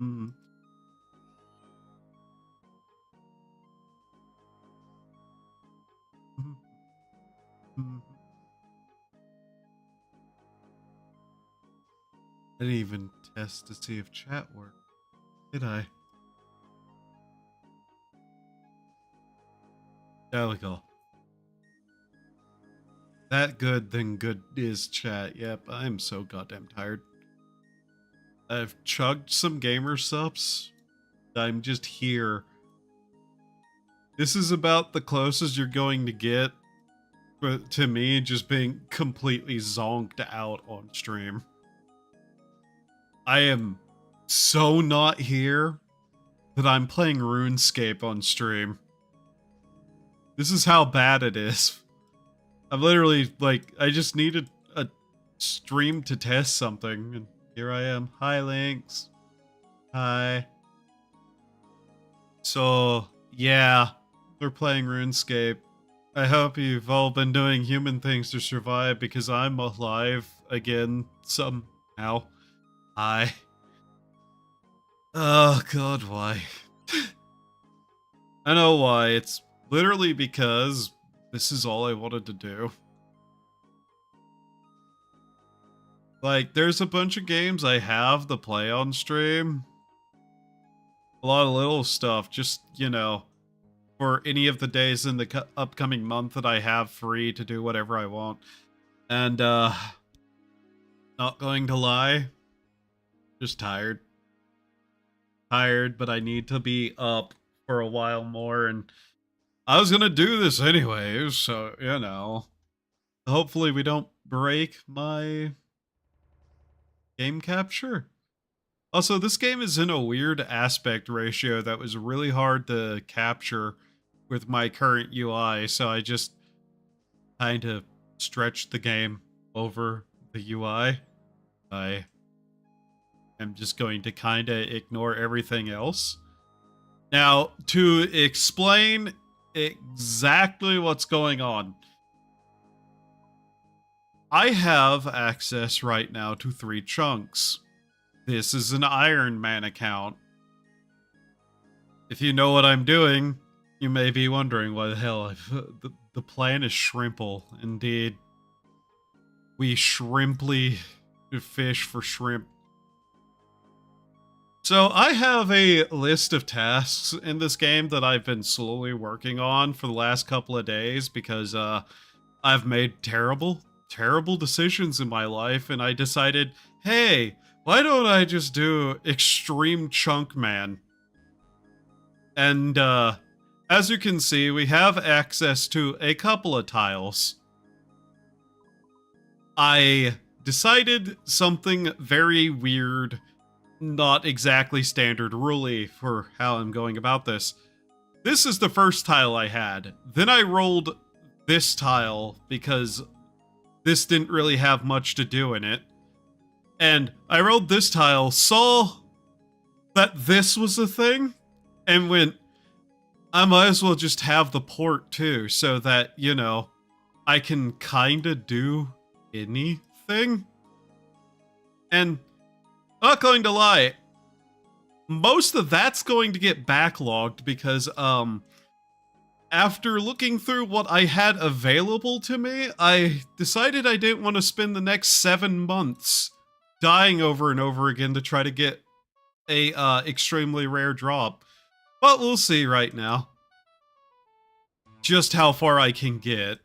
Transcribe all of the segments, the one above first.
Mhm. Mhm. Mhm. I didn't even test to see if chat worked, did I? There we go. That good, then good is chat. Yep, I'm so goddamn tired. I've chugged some gamer subs. I'm just here. This is about the closest you're going to get to me just being completely zonked out on stream. I am so not here that I'm playing RuneScape on stream. This is how bad it is. I'm literally, like, I just needed a stream to test something, and here I am. Hi, Lynx. Hi. So, yeah, we're playing RuneScape. I hope you've all been doing human things to survive, because I'm alive again somehow. Hi. Oh, God, why? I know why. It's literally because this is all I wanted to do. Like, there's a bunch of games I have to play on stream. A lot of little stuff, just, you know, for any of the days in the upcoming month that I have free to do whatever I want. And, not going to lie, just tired. Tired, but I need to be up for a while more, and I was gonna do this anyways, so, you know. Hopefully we don't break my game capture. Also, this game is in a weird aspect ratio that was really hard to capture with my current UI, so I just kind of stretched the game over the UI. I am just going to kind of ignore everything else. Now, to explain exactly what's going on, I have access right now to 3 chunks. This is an Iron Man account. If you know what I'm doing, you may be wondering why the hell the plan is shrimple. Indeed. We shrimply fish for shrimp. So I have a list of tasks in this game that I've been slowly working on for the last couple of days because I've made terrible decisions in my life, and I decided, hey, why don't I just do Extreme Chunk Man? And as you can see, we have access to a couple of tiles. I decided something very weird, not exactly standard ruley for how I'm going about this. This is the first tile I had. Then I rolled this tile because this didn't really have much to do in it. And I rolled this tile, saw that this was a thing, and went, I might as well just have the port too, so that, you know, I can kinda do anything. And not going to lie, most of that's going to get backlogged because, after looking through what I had available to me, I decided I didn't want to spend the next 7 months dying over and over again to try to get a, extremely rare drop. But we'll see right now just how far I can get.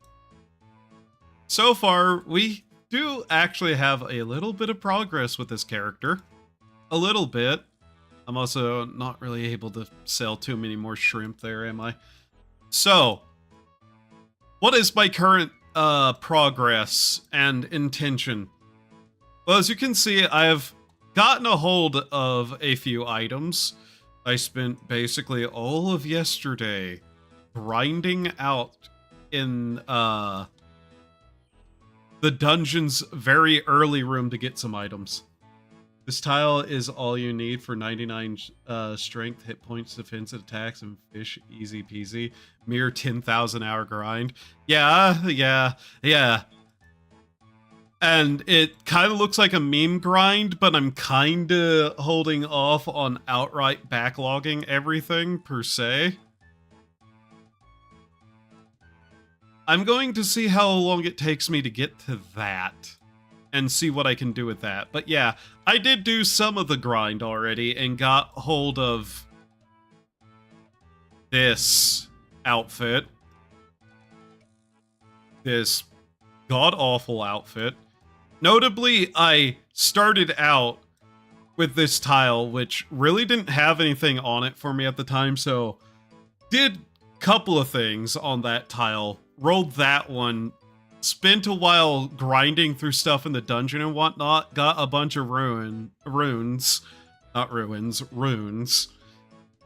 So far, we do actually have a little bit of progress with this character. A little bit. I'm also not really able to sell too many more shrimp there, am I? So, what is my current progress and intention? Well, as you can see, I've gotten a hold of a few items. I spent basically all of yesterday grinding out in the dungeon's very early room to get some items. This tile is all you need for 99 strength, hit points, defensive attacks, and fish. Easy peasy. Mere 10,000 hour grind. Yeah. And it kind of looks like a meme grind, but I'm kind of holding off on outright backlogging everything per se. I'm going to see how long it takes me to get to that and see what I can do with that. But yeah, I did do some of the grind already and got hold of this outfit. This god-awful outfit. Notably, I started out with this tile, which really didn't have anything on it for me at the time, so did a couple of things on that tile. Rolled that one, spent a while grinding through stuff in the dungeon and whatnot, got a bunch of runes,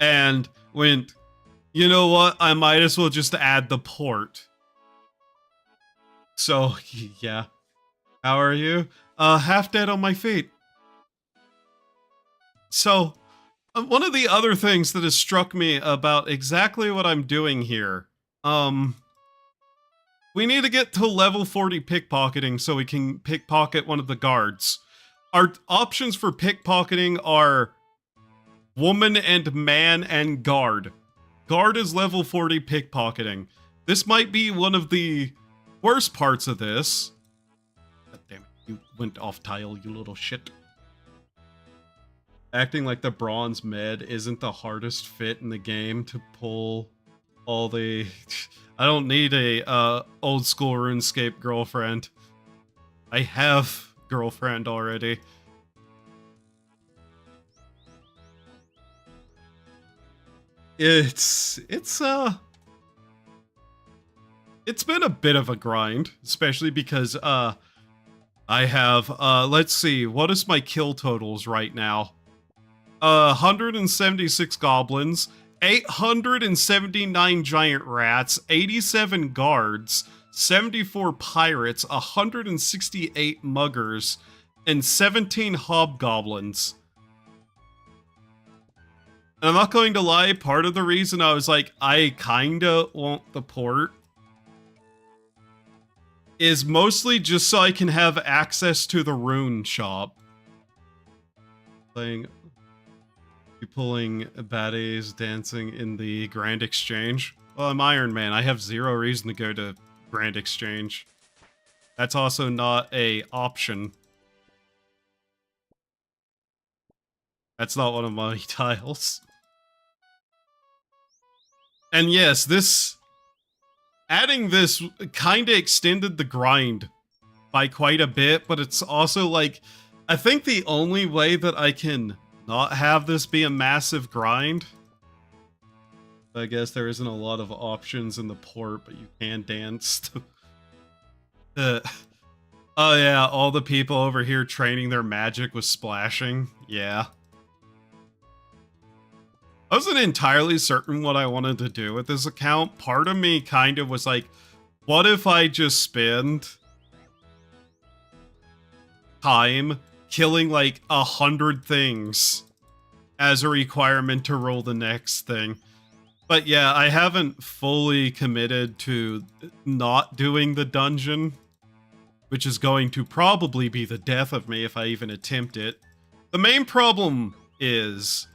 and went, you know what, I might as well just add the port. So, yeah. How are you? Half dead on my feet. So, one of the other things that has struck me about exactly what I'm doing here, we need to get to level 40 pickpocketing so we can pickpocket one of the guards. Our options for pickpocketing are woman and man and guard. Guard is level 40 pickpocketing. This might be one of the worst parts of this. God damn it, you went off tile, you little shit. Acting like the bronze med isn't the hardest fit in the game to pull all the... I don't need a old school RuneScape girlfriend. I have girlfriend already. It's been a bit of a grind, especially because I have let's see, what is my kill totals right now? 176 goblins, 879 giant rats, 87 guards, 74 pirates, 168 muggers, and 17 hobgoblins. And I'm not going to lie, part of the reason I was like, I kinda want the port is mostly just so I can have access to the rune shop. You pulling baddies, dancing in the Grand Exchange. Well, I'm Iron Man. I have zero reason to go to Grand Exchange. That's also not a option. That's not one of my tiles. And yes, adding this kinda extended the grind by quite a bit, but it's also like, I think the only way that I can not have this be a massive grind, I guess there isn't a lot of options in the port, but you can dance. Oh yeah, all the people over here training their magic with splashing. Yeah. I wasn't entirely certain what I wanted to do with this account. Part of me kind of was like, what if I just spend time killing like 100 things as a requirement to roll the next thing? But yeah, I haven't fully committed to not doing the dungeon, which is going to probably be the death of me if I even attempt it. The main problem is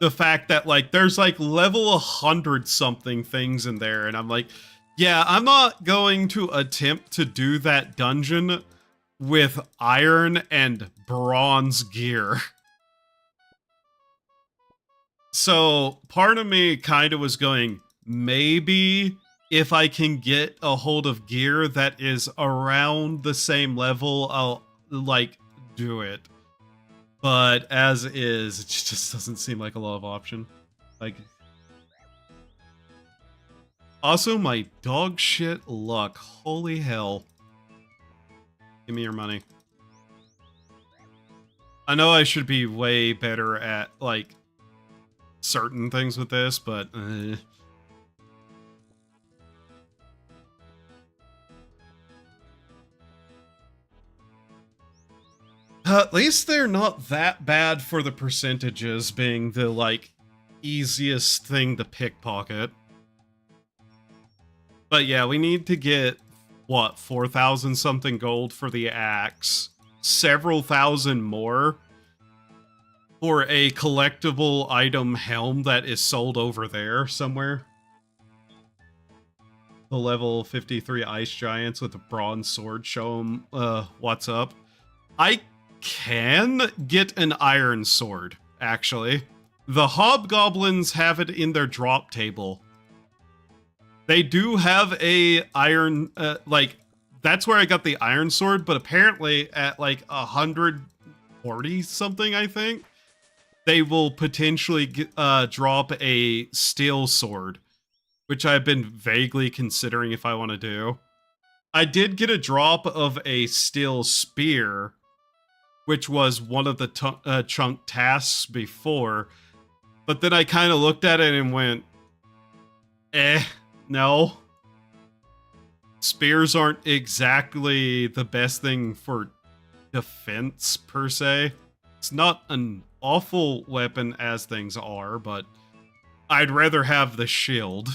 the fact that like there's like level 100 something things in there, and I'm like, yeah, I'm not going to attempt to do that dungeon with iron and bronze gear. So part of me kind of was going, maybe if I can get a hold of gear that is around the same level, I'll like do it. But as is, it just doesn't seem like a lot of option. Like, also my dog shit luck. Holy hell. Give me your money. I know I should be way better at, like, certain things with this, but... At least they're not that bad for the percentages being the, like, easiest thing to pickpocket. But yeah, we need to get what, 4,000 something gold for the axe, several thousand more for a collectible item helm that is sold over there somewhere. The level 53 ice giants with a bronze sword, show them what's up. I can get an iron sword, actually. The hobgoblins have it in their drop table. They do have a iron, like, that's where I got the iron sword, but apparently at like 140 something, I think, they will potentially drop a steel sword, which I've been vaguely considering if I want to do. I did get a drop of a steel spear, which was one of the chunk tasks before, but then I kind of looked at it and went, no. Spears aren't exactly the best thing for defense, per se. It's not an awful weapon as things are, but I'd rather have the shield.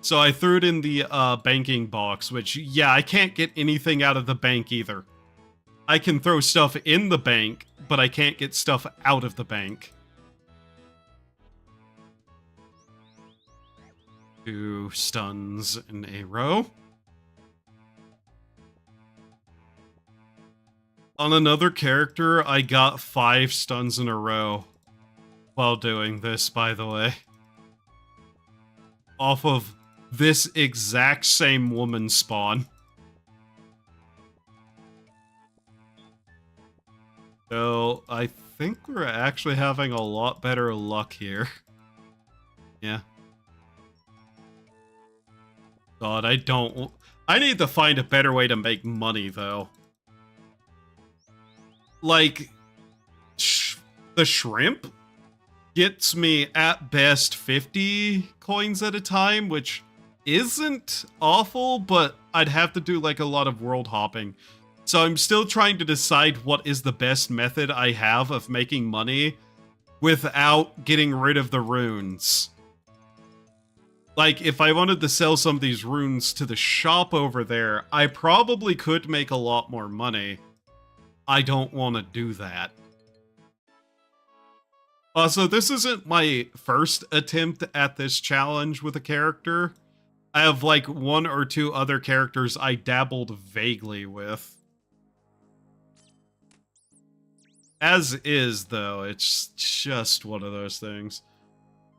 So I threw it in the banking box, which, yeah, I can't get anything out of the bank either. I can throw stuff in the bank, but I can't get stuff out of the bank. 2 stuns in a row. On another character, I got 5 stuns in a row while doing this, by the way. Off of this exact same woman spawn. So, I think we're actually having a lot better luck here. Yeah. God, I need to find a better way to make money, though. Like, the shrimp gets me at best 50 coins at a time, which isn't awful, but I'd have to do like a lot of world hopping. So I'm still trying to decide what is the best method I have of making money without getting rid of the runes. Like, if I wanted to sell some of these runes to the shop over there, I probably could make a lot more money. I don't want to do that. Also, this isn't my first attempt at this challenge with a character. I have like 1 or 2 other characters I dabbled vaguely with. As is, though, it's just one of those things.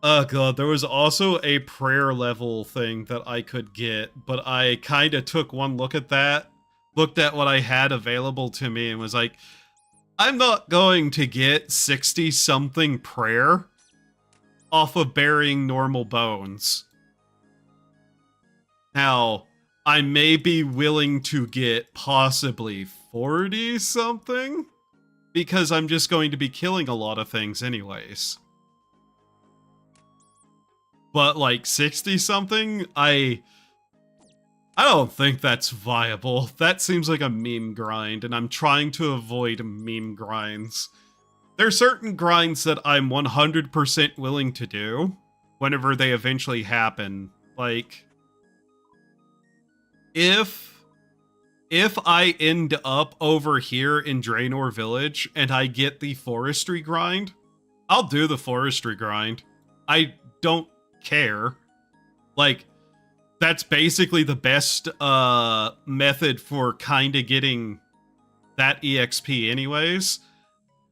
Oh god, there was also a prayer level thing that I could get, but I kind of took one look at that, looked at what I had available to me, and was like, I'm not going to get 60-something prayer off of burying normal bones. Now, I may be willing to get possibly 40-something, because I'm just going to be killing a lot of things anyways. But like 60-something, I don't think that's viable. That seems like a meme grind, and I'm trying to avoid meme grinds. There are certain grinds that I'm 100% willing to do whenever they eventually happen. Like, if I end up over here in Draenor Village and I get the forestry grind, I'll do the forestry grind. I don't care. Like, that's basically the best method for kind of getting that EXP anyways.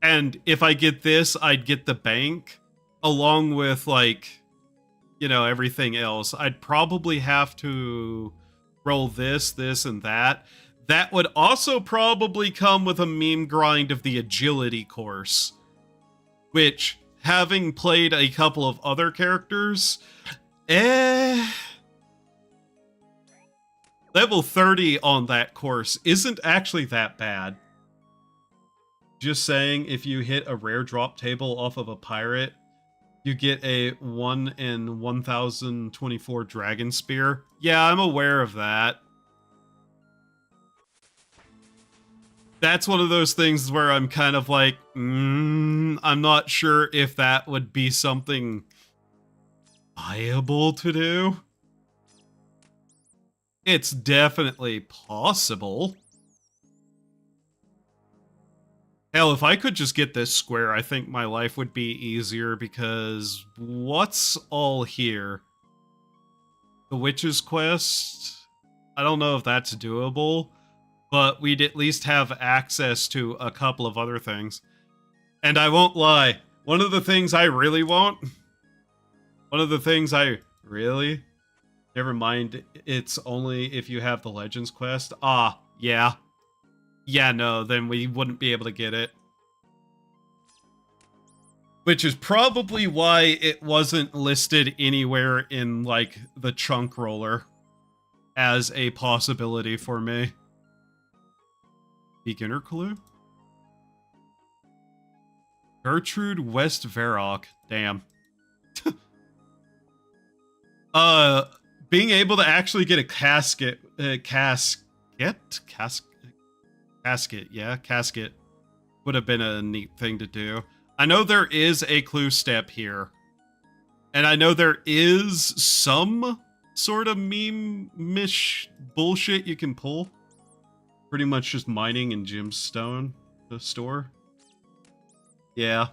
And if I get this, I'd get the bank along with, like, you know, everything else. I'd probably have to roll this, and that. That would also probably come with a meme grind of the agility course, which, having played a couple of other characters, level 30 on that course isn't actually that bad. Just saying, if you hit a rare drop table off of a pirate, you get a 1 in 1024 dragon spear. Yeah, I'm aware of that. That's one of those things where I'm kind of like, I'm not sure if that would be something viable to do. It's definitely possible. Hell, if I could just get this square, I think my life would be easier, because what's all here? The Witch's Quest? I don't know if that's doable, but we'd at least have access to a couple of other things. And I won't lie, one of the things I really want, never mind, it's only if you have the Legends Quest. Ah, yeah. Yeah, no, then we wouldn't be able to get it. Which is probably why it wasn't listed anywhere in, like, the chunk roller as a possibility for me. Beginner clue? Gertrude West Varrock. Damn. Being able to actually get a casket, casket would have been a neat thing to do. I know there is a clue step here, and I know there is some sort of meme-ish bullshit you can pull. Pretty much just mining in gemstone, the store. Yeah.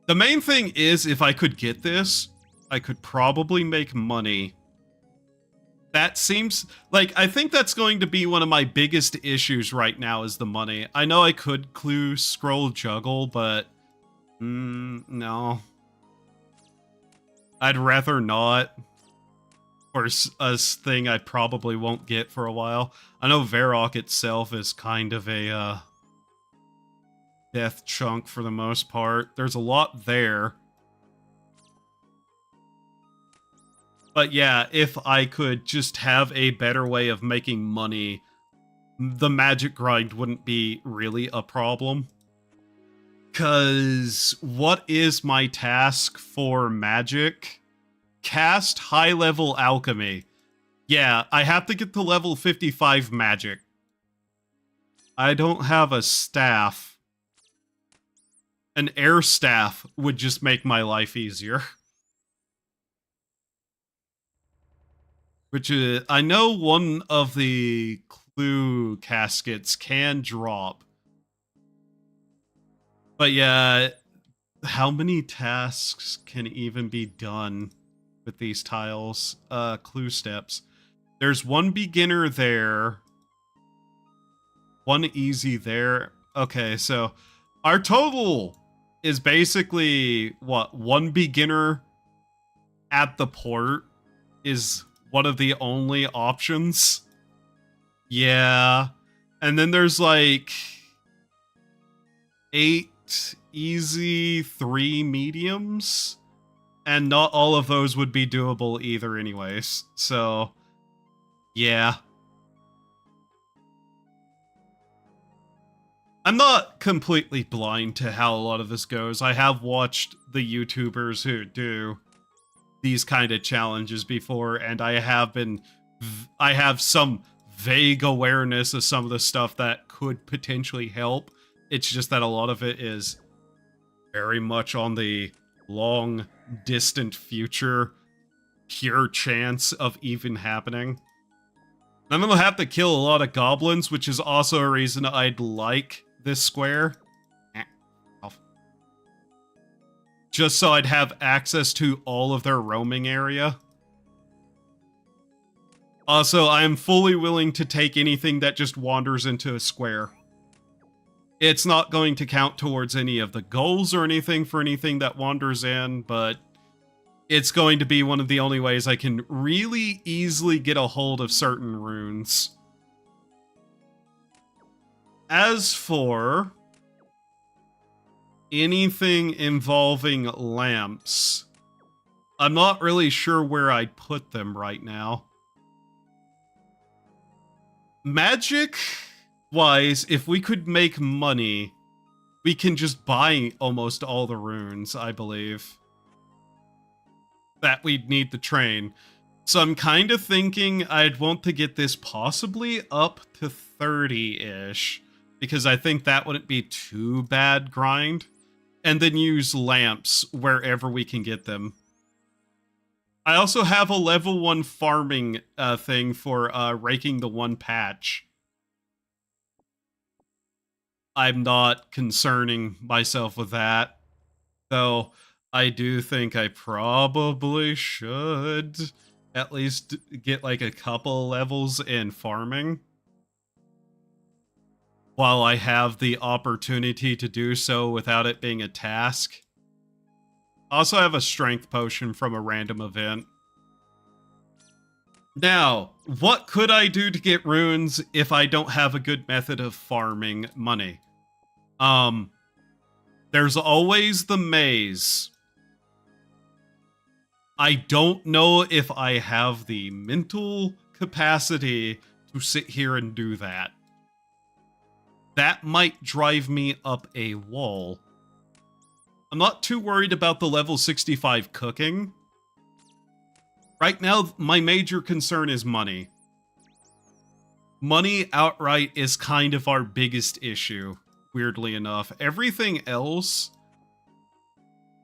The main thing is, if I could get this, I could probably make money. That seems like, I think that's going to be one of my biggest issues right now, is the money. I know I could clue scroll juggle, but no. I'd rather not. Or a thing I probably won't get for a while. I know Varrock itself is kind of a death chunk for the most part. There's a lot there. But yeah, if I could just have a better way of making money, the magic grind wouldn't be really a problem. Because what is my task for magic? Cast high-level alchemy. Yeah, I have to get to level 55 magic. I don't have a staff. An air staff would just make my life easier. Which is, I know one of the clue caskets can drop. But yeah, how many tasks can even be done with these tiles? Clue steps. There's one beginner there. One easy there. Okay, so our total is basically, what, one beginner at the port is one of the only options. Yeah. And then there's like 8 easy, 3 mediums. And not all of those would be doable either anyways. So, yeah. I'm not completely blind to how a lot of this goes. I have watched the YouTubers who do these kind of challenges before, and I have some vague awareness of some of the stuff that could potentially help. It's just that a lot of it is very much on the long, distant future, pure chance of even happening. I'm gonna have to kill a lot of goblins, which is also a reason I'd like this square. Just so I'd have access to all of their roaming area. Also, I am fully willing to take anything that just wanders into a square. It's not going to count towards any of the goals or anything for anything that wanders in, but it's going to be one of the only ways I can really easily get a hold of certain runes. As for anything involving lamps, I'm not really sure where I'd put them right now. Magic-wise, if we could make money, we can just buy almost all the runes, I believe, that we'd need to train. So I'm kind of thinking I'd want to get this possibly up to 30-ish, because I think that wouldn't be too bad grind. And then use lamps wherever we can get them. I also have a level 1 farming thing for raking the one patch. I'm not concerning myself with that, though I do think I probably should at least get like a couple levels in farming while I have the opportunity to do so without it being a task. Also, I have a strength potion from a random event. Now, what could I do to get runes if I don't have a good method of farming money? There's always the maze. I don't know if I have the mental capacity to sit here and do that. That might drive me up a wall. I'm not too worried about the level 65 cooking. Right now, my major concern is money. Money outright is kind of our biggest issue, weirdly enough. Everything else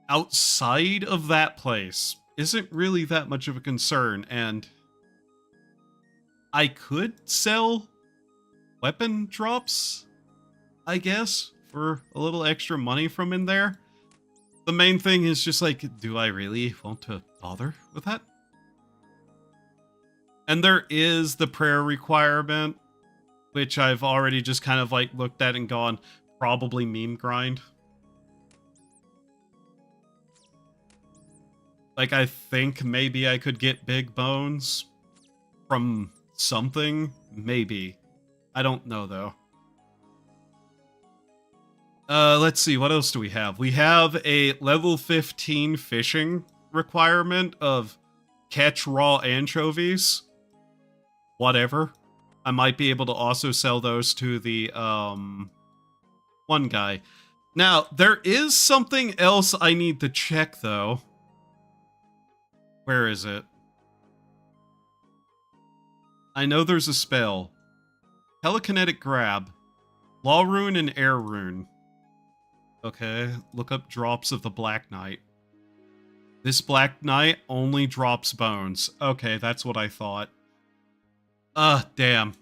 outside of that place isn't really that much of a concern, and I could sell weapon drops, I guess, for a little extra money from in there. The main thing is just like, do I really want to bother with that? And there is the prayer requirement, which I've already just kind of like looked at and gone, probably meme grind. Like, I think maybe I could get big bones from something. Maybe. I don't know, though. Let's see. What else do we have? We have a level 15 fishing requirement of catch raw anchovies. Whatever. I might be able to also sell those to the, one guy. Now, there is something else I need to check, though. Where is it? I know there's a spell. Telekinetic grab. Law rune and air rune. Okay, look up drops of the Black Knight. This Black Knight only drops bones. Okay, that's what I thought. Damn.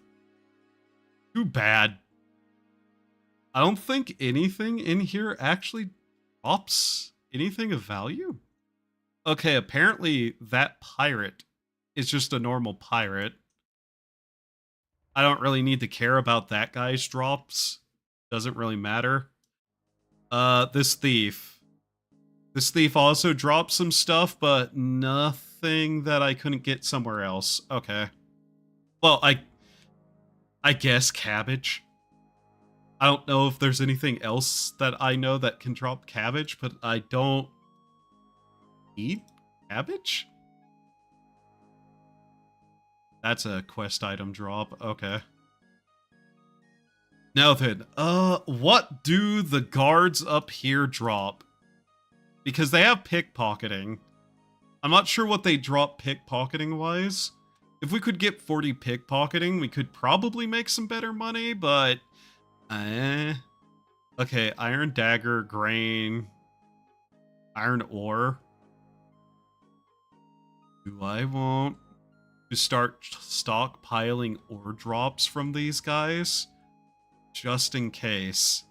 Too bad. I don't think anything in here actually drops anything of value. Okay, apparently that pirate is just a normal pirate. I don't really need to care about that guy's drops. Doesn't really matter. This thief. This thief also drops some stuff, but nothing that I couldn't get somewhere else. Okay. Well, I guess cabbage. I don't know if there's anything else that I know that can drop cabbage, but I don't eat cabbage? That's a quest item drop. Okay. Now then, what do the guards up here drop? Because they have pickpocketing. I'm not sure what they drop pickpocketing-wise. If we could get 40 pickpocketing, we could probably make some better money, but... Okay, iron dagger, grain, iron ore. Do I want to start stockpiling ore drops from these guys? Just in case.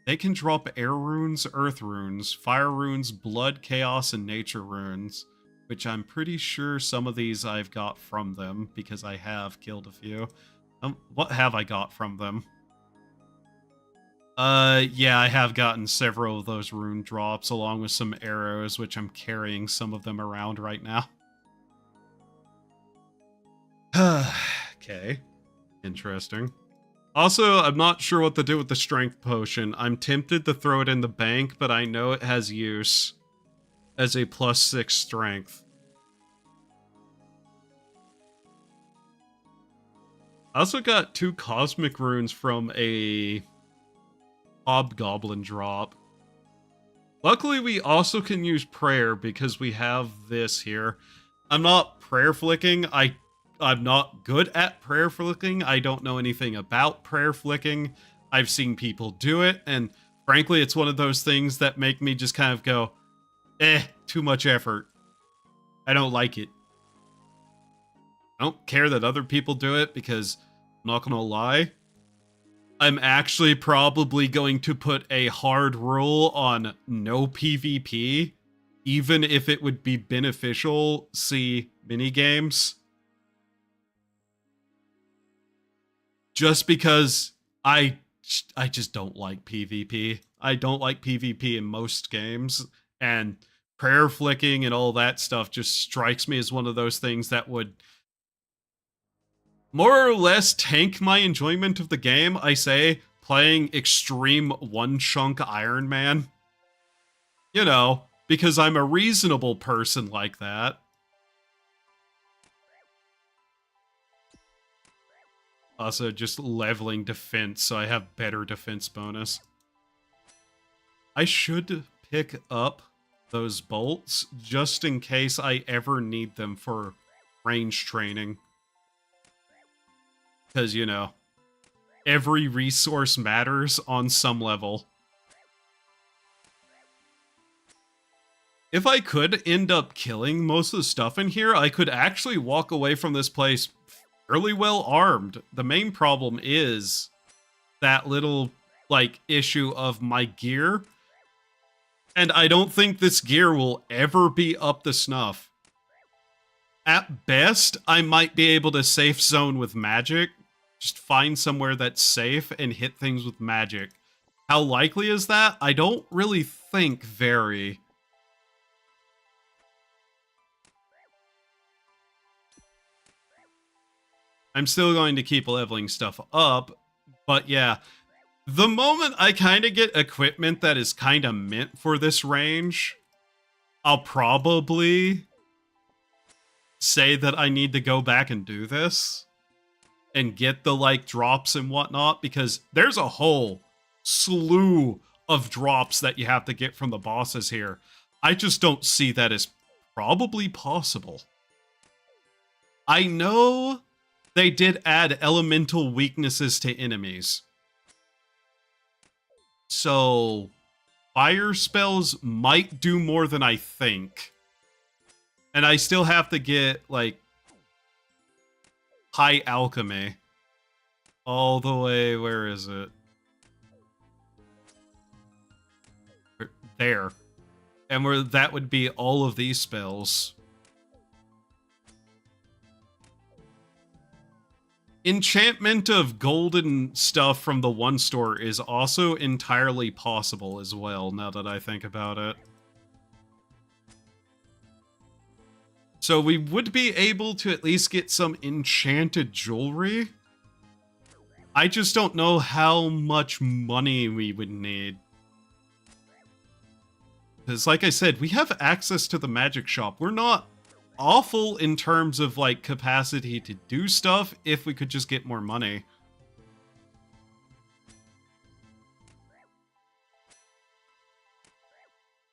They can drop air runes, earth runes, fire runes, blood, chaos, and nature runes, which I'm pretty sure some of these I've got from them, because I have killed a few. What have I got from them? Yeah, I have gotten several of those rune drops, along with some arrows, which I'm carrying some of them around right now. Okay. Interesting. Also, I'm not sure what to do with the strength potion. I'm tempted to throw it in the bank, but I know it has use as a +6 strength. I also got 2 cosmic runes from a hobgoblin drop. Luckily, we also can use prayer because we have this here. I'm not prayer flicking. I'm not good at prayer flicking. I don't know anything about prayer flicking. I've seen people do it, and frankly, it's one of those things that make me just kind of go, too much effort. I don't like it. I don't care that other people do it because, I'm not gonna lie, I'm actually probably going to put a hard rule on no PvP, even if it would be beneficial, see minigames. Just because I just don't like PvP. I don't like PvP in most games, and prayer flicking and all that stuff just strikes me as one of those things that would more or less tank my enjoyment of the game. I say, playing extreme one-chunk Iron Man. You know, because I'm a reasonable person like that. Also, just leveling defense, so I have better defense bonus. I should pick up those bolts, just in case I ever need them for range training. Because, you know, every resource matters on some level. If I could end up killing most of the stuff in here, I could actually walk away from this place fairly well armed. The main problem is that little, like, issue of my gear. And I don't think this gear will ever be up to snuff. At best, I might be able to safe zone with magic. Just find somewhere that's safe and hit things with magic. How likely is that? I don't really think very. I'm still going to keep leveling stuff up, but yeah. The moment I kind of get equipment that is kind of meant for this range, I'll probably say that I need to go back and do this and get the, like, drops and whatnot, because there's a whole slew of drops that you have to get from the bosses here. I just don't see that as probably possible. I know they did add elemental weaknesses to enemies. So, fire spells might do more than I think. And I still have to get, like, high alchemy. All the way, where is it? There. And where that would be all of these spells. Enchantment of golden stuff from the one store is also entirely possible as well, now that I think about it. So we would be able to at least get some enchanted jewelry. I just don't know how much money we would need. Because like I said, we have access to the magic shop. We're not awful in terms of, like, capacity to do stuff if we could just get more money.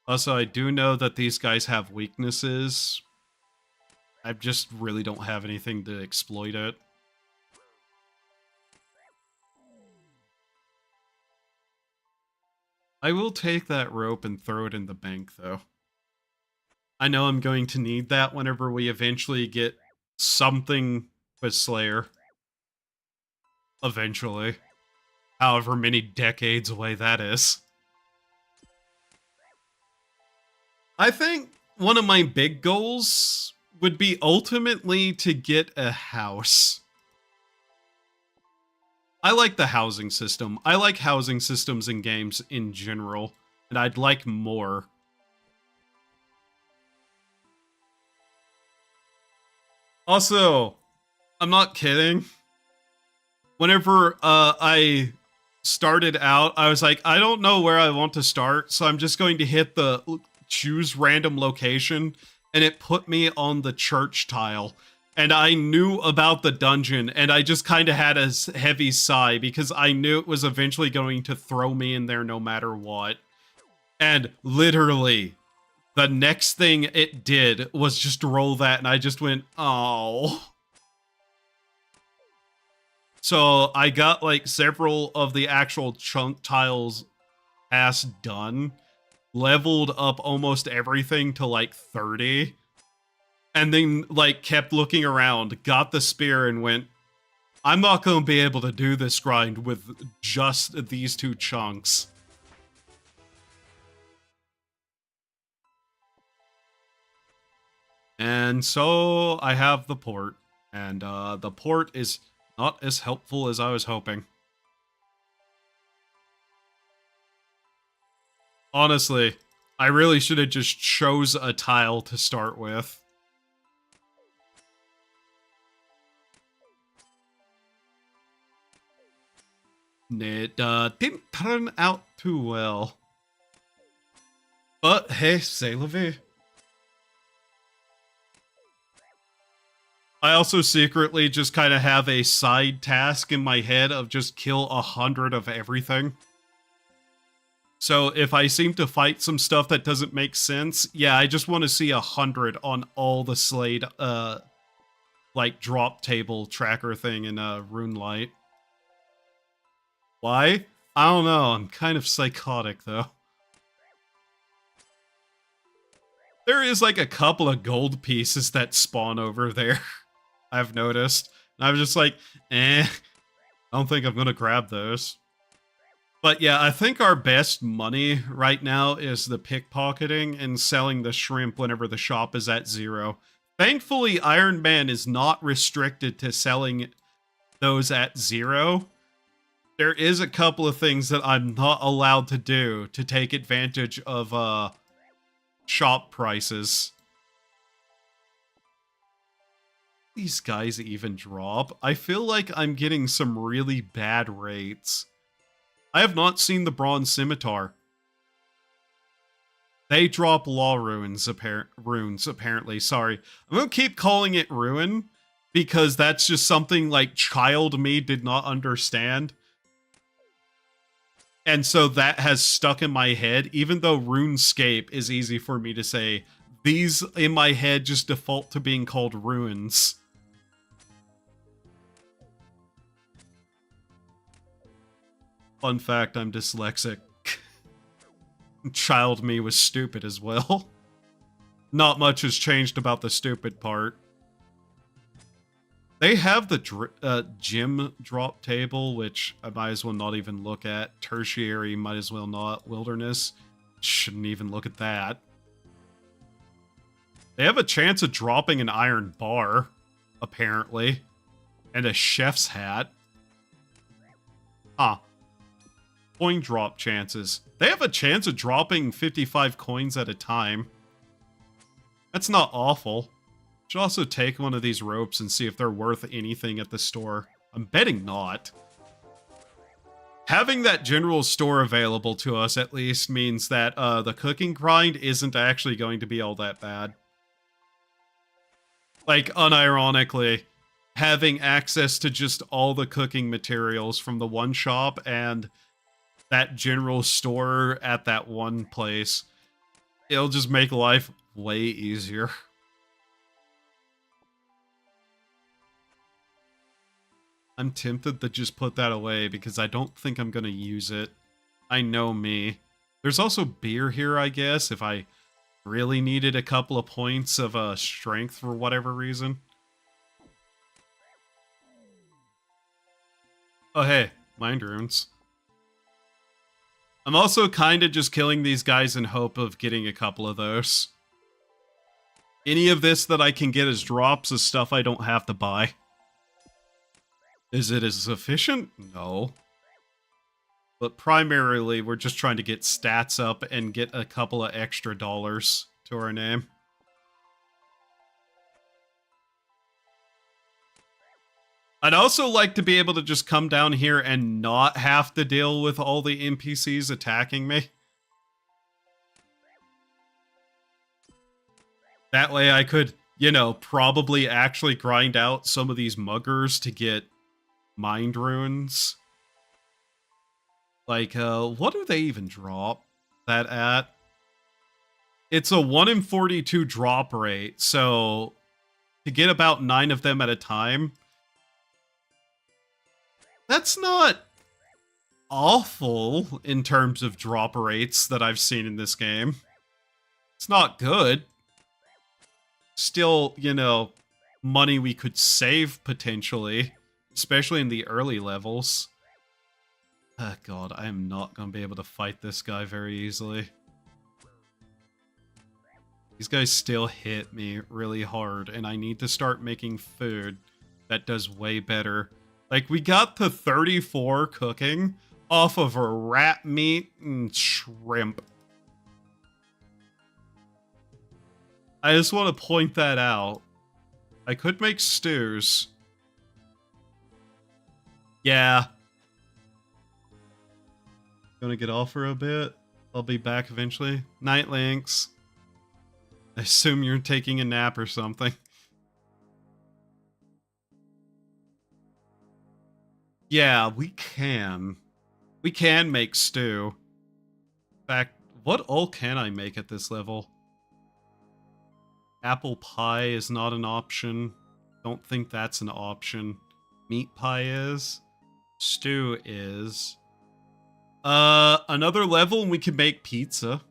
Also, I do know that these guys have weaknesses. I just really don't have anything to exploit it. I will take that rope and throw it in the bank, though. I know I'm going to need that whenever we eventually get something with Slayer. Eventually. However many decades away that is. I think one of my big goals would be ultimately to get a house. I like the housing system. I like housing systems in games in general, and I'd like more. Also, I'm not kidding. Whenever I started out, I was like, I don't know where I want to start, so I'm just going to hit the choose random location, and it put me on the church tile. And I knew about the dungeon, and I just kind of had a heavy sigh, because I knew it was eventually going to throw me in there no matter what. And literally, the next thing it did was just roll that, and I just went, oh. So I got, like, several of the actual chunk tiles tasks done, leveled up almost everything to, like, 30, and then, like, kept looking around, got the spear, and went, I'm not going to be able to do this grind with just these 2 chunks. And so I have the port, and the port is not as helpful as I was hoping. Honestly, I really should have just chose a tile to start with. It didn't turn out too well. But hey, c'est la vie. I also secretly just kind of have a side task in my head of just kill 100 of everything. So if I seem to fight some stuff that doesn't make sense, yeah, I just want to see 100 on all the Slade, like, drop table tracker thing in Runelight. Why? I don't know, I'm kind of psychotic, though. There is, like, a couple of gold pieces that spawn over there, I've noticed. And I'm just like, I don't think I'm gonna grab those. But yeah, I think our best money right now is the pickpocketing and selling the shrimp whenever the shop is at 0. Thankfully, Iron Man is not restricted to selling those at 0. There is a couple of things that I'm not allowed to do to take advantage of shop prices. These guys even drop. I feel like I'm getting some really bad rates. I have not seen the Bronze Scimitar. They drop law runes, apparently. Sorry. I'm gonna keep calling it ruin, because that's just something, like, child me did not understand. And so that has stuck in my head, even though Runescape is easy for me to say. These, in my head, just default to being called ruins. Fun fact, I'm dyslexic. Child me was stupid as well. Not much has changed about the stupid part. They have the gym drop table, which I might as well not even look at. Tertiary, might as well not. Wilderness, shouldn't even look at that. They have a chance of dropping an iron bar, apparently. And a chef's hat. Huh. Coin drop chances. They have a chance of dropping 55 coins at a time. That's not awful. Should also take one of these ropes and see if they're worth anything at the store. I'm betting not. Having that general store available to us at least means that the cooking grind isn't actually going to be all that bad. Like, unironically, having access to just all the cooking materials from the one shop and that general store at that one place, it'll just make life way easier. I'm tempted to just put that away because I don't think I'm gonna use it. I know me. There's also beer here, I guess, if I really needed a couple of points of strength for whatever reason. Oh hey, mind runes. I'm also kind of just killing these guys in hope of getting a couple of those. Any of this that I can get as drops is stuff I don't have to buy. Is it as efficient? No. But primarily, we're just trying to get stats up and get a couple of extra dollars to our name. I'd also like to be able to just come down here and not have to deal with all the NPCs attacking me. That way I could, you know, probably actually grind out some of these muggers to get mind runes. Like, what do they even drop that at? It's a 1 in 42 drop rate, so to get about 9 of them at a time, that's not awful in terms of drop rates that I've seen in this game. It's not good. still, you know, money we could save potentially, especially in the early levels. Oh god, I am not going to be able to fight this guy very easily. These guys still hit me really hard, and I need to start making food that does way better. Like, we got to 34 cooking off of a rat meat and shrimp. I just want to point that out. I could make stews. Yeah. Gonna get off for a bit. I'll be back eventually. Night, Lynx. I assume you're taking a nap or something. Yeah, we can. We can make stew. In fact, what all can I make at this level? Apple pie is not an option. Don't think that's an option. Meat pie is. Stew is. Another level and we can make pizza.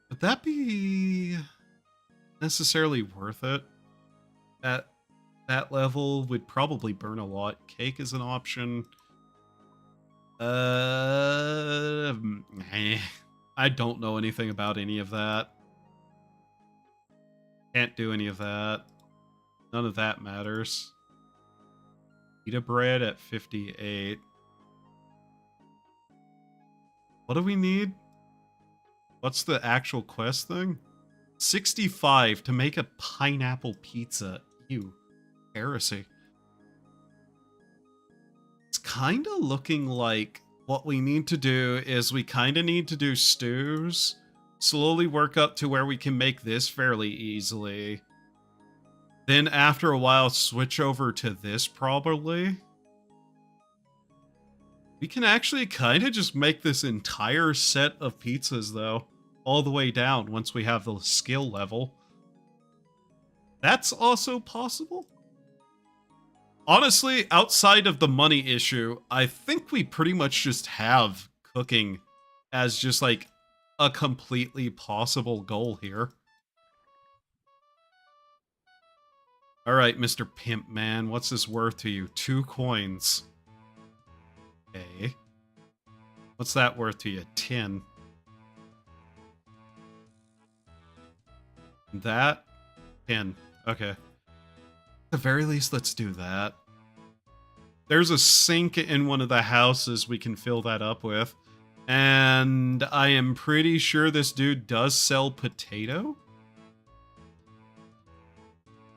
Would that be necessarily worth it? At that level would probably burn a lot. Cake is an option. I don't know anything about any of that. Can't do any of that. None of that matters. Pita bread at 58. What do we need? What's the actual quest thing? 65 to make a pineapple pizza. Ew. Heresy. It's kind of looking like what we need to do is we kind of need to do stews. Slowly work up to where we can make this fairly easily. Then after a while, switch over to this probably. We can actually kind of just make this entire set of pizzas though. All the way down once we have the skill level. That's also possible. Honestly, outside of the money issue, I think we pretty much just have cooking as just like a completely possible goal here. Alright, Mr. Pimp Man, what's this worth to you? 2 coins. Okay. What's that worth to you? 10. That? 10. Okay. At the very least, let's do that. There's a sink in one of the houses we can fill that up with. And I am pretty sure this dude does sell potato.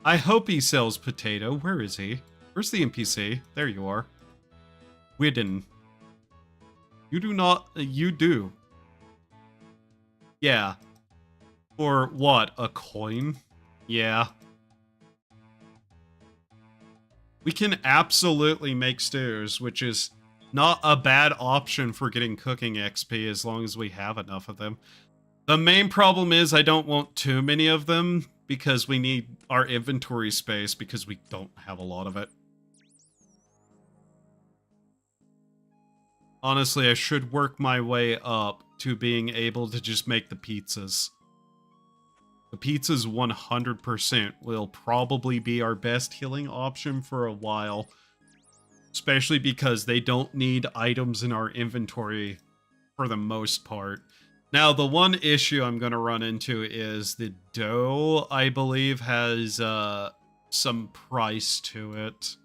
I hope he sells potato. Where is he? Where's the NPC? There you are. Widden. You do not... You do. Yeah. For what? A coin? Yeah. We can absolutely make stews, which is not a bad option for getting cooking XP as long as we have enough of them. The main problem is I don't want too many of them because we need our inventory space because we don't have a lot of it. Honestly, I should work my way up to being able to just make the pizzas. The pizzas 100% will probably be our best healing option for a while. Especially because they don't need items in our inventory for the most part. Now, the one issue I'm going to run into is the dough, I believe, has some price to it.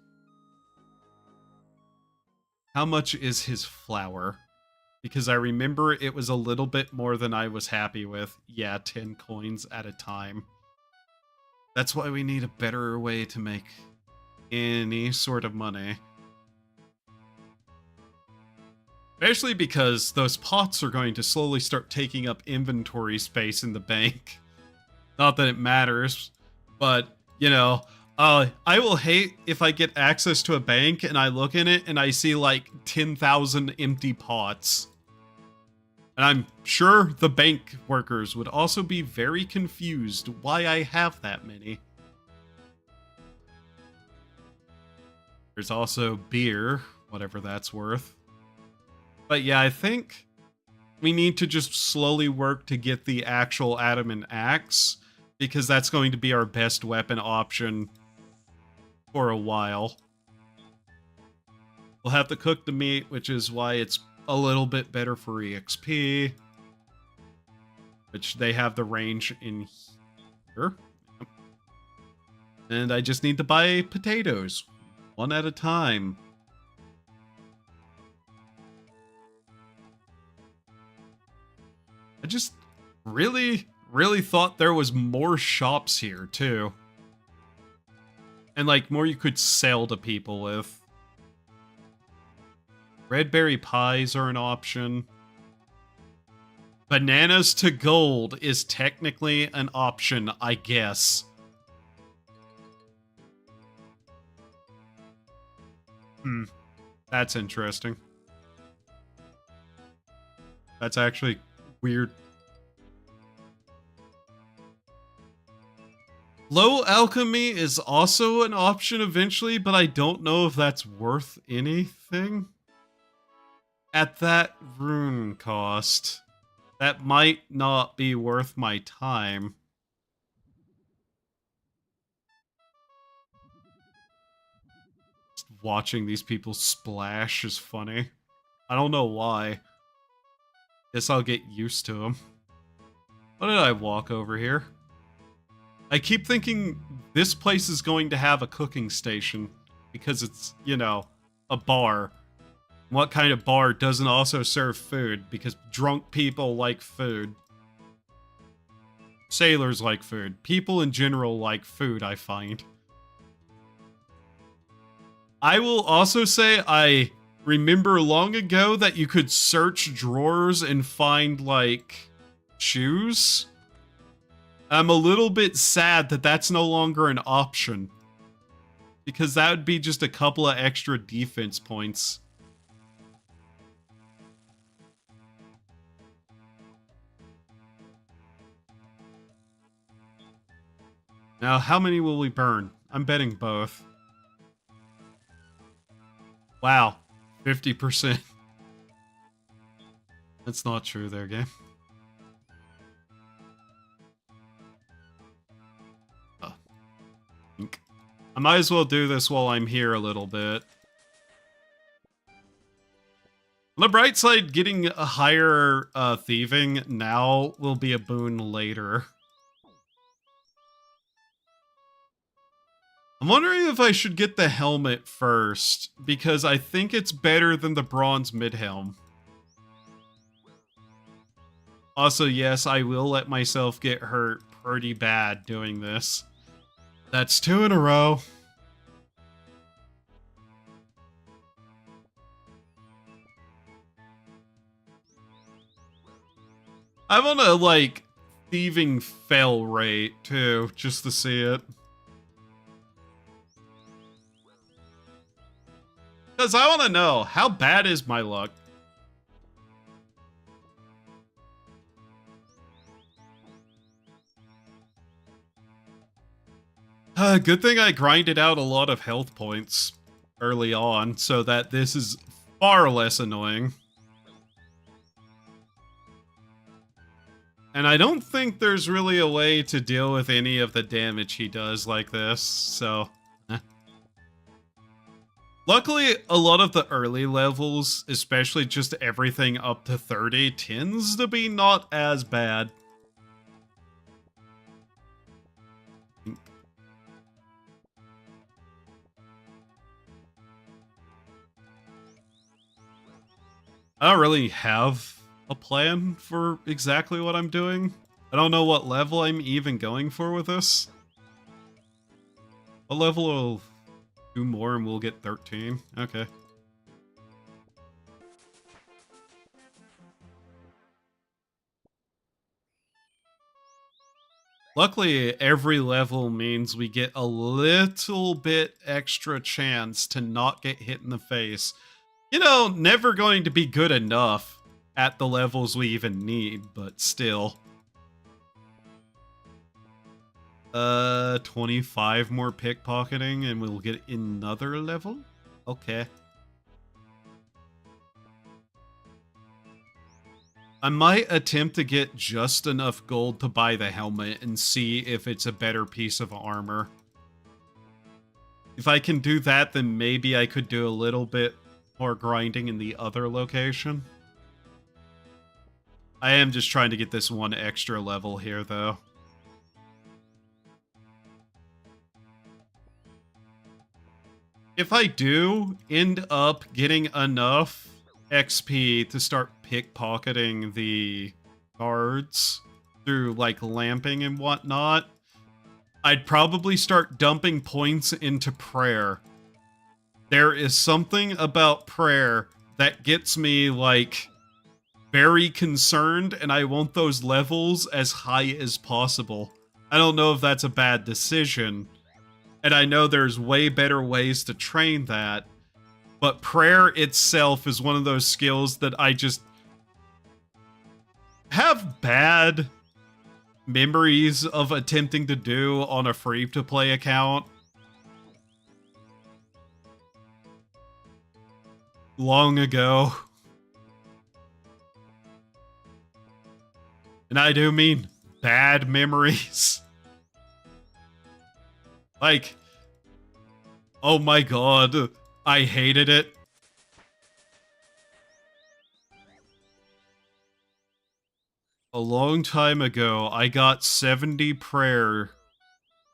How much is his flour? Because I remember it was a little bit more than I was happy with. Yeah, 10 coins at a time. That's why we need a better way to make any sort of money. Especially because those pots are going to slowly start taking up inventory space in the bank. Not that it matters, but, you know, I will hate if I get access to a bank and I look in it and I see like 10,000 empty pots. And I'm sure the bank workers would also be very confused why I have that many. There's also beer, whatever that's worth. But yeah, I think we need to just slowly work to get the actual adamant axe, because that's going to be our best weapon option for a while. We'll have to cook the meat, which is why it's a little bit better for EXP, which they have the range in here. And I just need to buy potatoes, one at a time. I just really thought there was more shops here, too. And, like, more you could sell to people with. Red berry pies are an option. Bananas to gold is technically an option, I guess. That's interesting. That's actually weird. Low alchemy is also an option eventually, but I don't know if that's worth anything. At that rune cost, that might not be worth my time. Just watching these people splash is funny. I don't know why. Guess I'll get used to them. What did I walk over here? I keep thinking this place is going to have a cooking station because it's, you know, a bar. What kind of bar doesn't also serve food? Because drunk people like food. Sailors like food. People in general like food, I find. I will also say I remember long ago that you could search drawers and find, like, shoes. I'm a little bit sad that that's no longer an option, because that would be just a couple of extra defense points. Now, how many will we burn? I'm betting both. Wow, 50%. That's not true there, game. I might as well do this while I'm here a little bit. On the bright side, getting a higher thieving now will be a boon later. I'm wondering if I should get the helmet first, because I think it's better than the bronze mid-helm. Also, yes, I will let myself get hurt pretty bad doing this. That's 2 in a row. I want to, like, thieving fail rate, too, just to see it. Because I want to know, how bad is my luck? Good thing I grinded out a lot of health points early on, so that this is far less annoying. And I don't think there's really a way to deal with any of the damage he does like this, so... Luckily, a lot of the early levels, especially just everything up to 30, tends to be not as bad. I don't really have a plan for exactly what I'm doing. I don't know what level I'm even going for with this. What level will... 2 more and we'll get 13. Okay. Luckily, every level means we get a little bit extra chance to not get hit in the face. You know, never going to be good enough at the levels we even need, but still. 25 more pickpocketing and we'll get another level? Okay. I might attempt to get just enough gold to buy the helmet and see if it's a better piece of armor. If I can do that, then maybe I could do a little bit more grinding in the other location. I am just trying to get this one extra level here, though. If I do end up getting enough XP to start pickpocketing the guards through, like, lamping and whatnot, I'd probably start dumping points into prayer. There is something about prayer that gets me, like, very concerned, and I want those levels as high as possible. I don't know if that's a bad decision, and I know there's way better ways to train that, but prayer itself is one of those skills that I just have bad memories of attempting to do on a free-to-play account. Long ago. And I do mean bad memories. Like, oh my god, I hated it. A long time ago, I got 70 prayer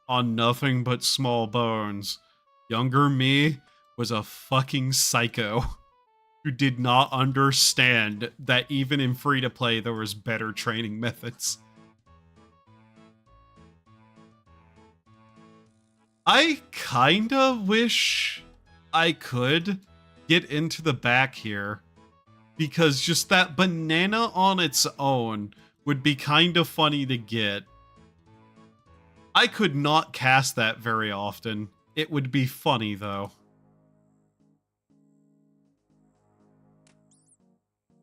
on nothing but small bones. Younger me was a fucking psycho who did not understand that even in free-to-play there was better training methods. I kinda wish I could get into the back here, because just that banana on its own would be kind of funny to get. I could not cast that very often. It would be funny, though.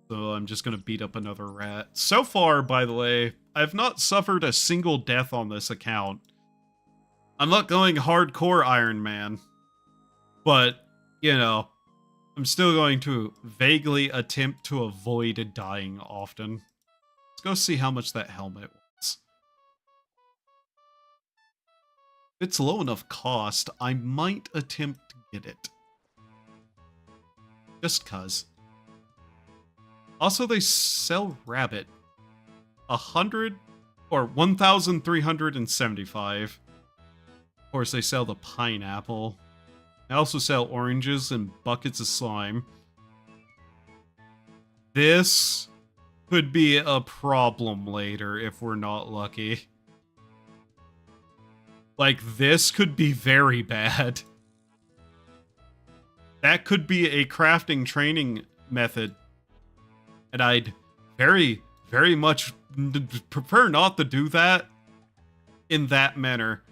So I'm just gonna beat up another rat. So far, by the way, I've not suffered a single death on this account. I'm not going hardcore Iron Man. But, you know, I'm still going to vaguely attempt to avoid dying often. Let's go see how much that helmet was. If it's low enough cost, I might attempt to get it. Just cuz. Also, they sell rabbit. 100 or 1,375. Of course, they sell the pineapple. They also sell oranges and buckets of slime. This could be a problem later if we're not lucky. Like, this could be very bad. That could be a crafting training method. And I'd very, very much prefer not to do that in that manner.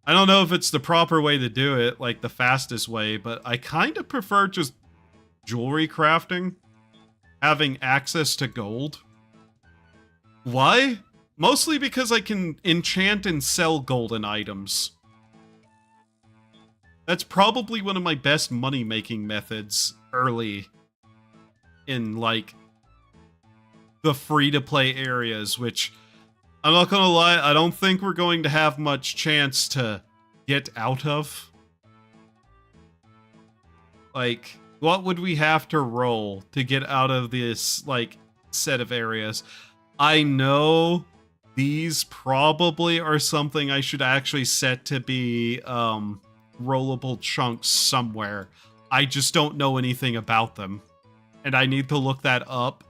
I don't know if it's the proper way to do it, like the fastest way, but I kind of prefer just jewelry crafting, having access to gold. Why? Mostly because I can enchant and sell golden items. That's probably one of my best money-making methods early in, like, the free-to-play areas, which, I'm not gonna lie, I don't think we're going to have much chance to get out of. Like, what would we have to roll to get out of this, like, set of areas? I know these probably are something I should actually set to be, rollable chunks somewhere. I just don't know anything about them. And I need to look that up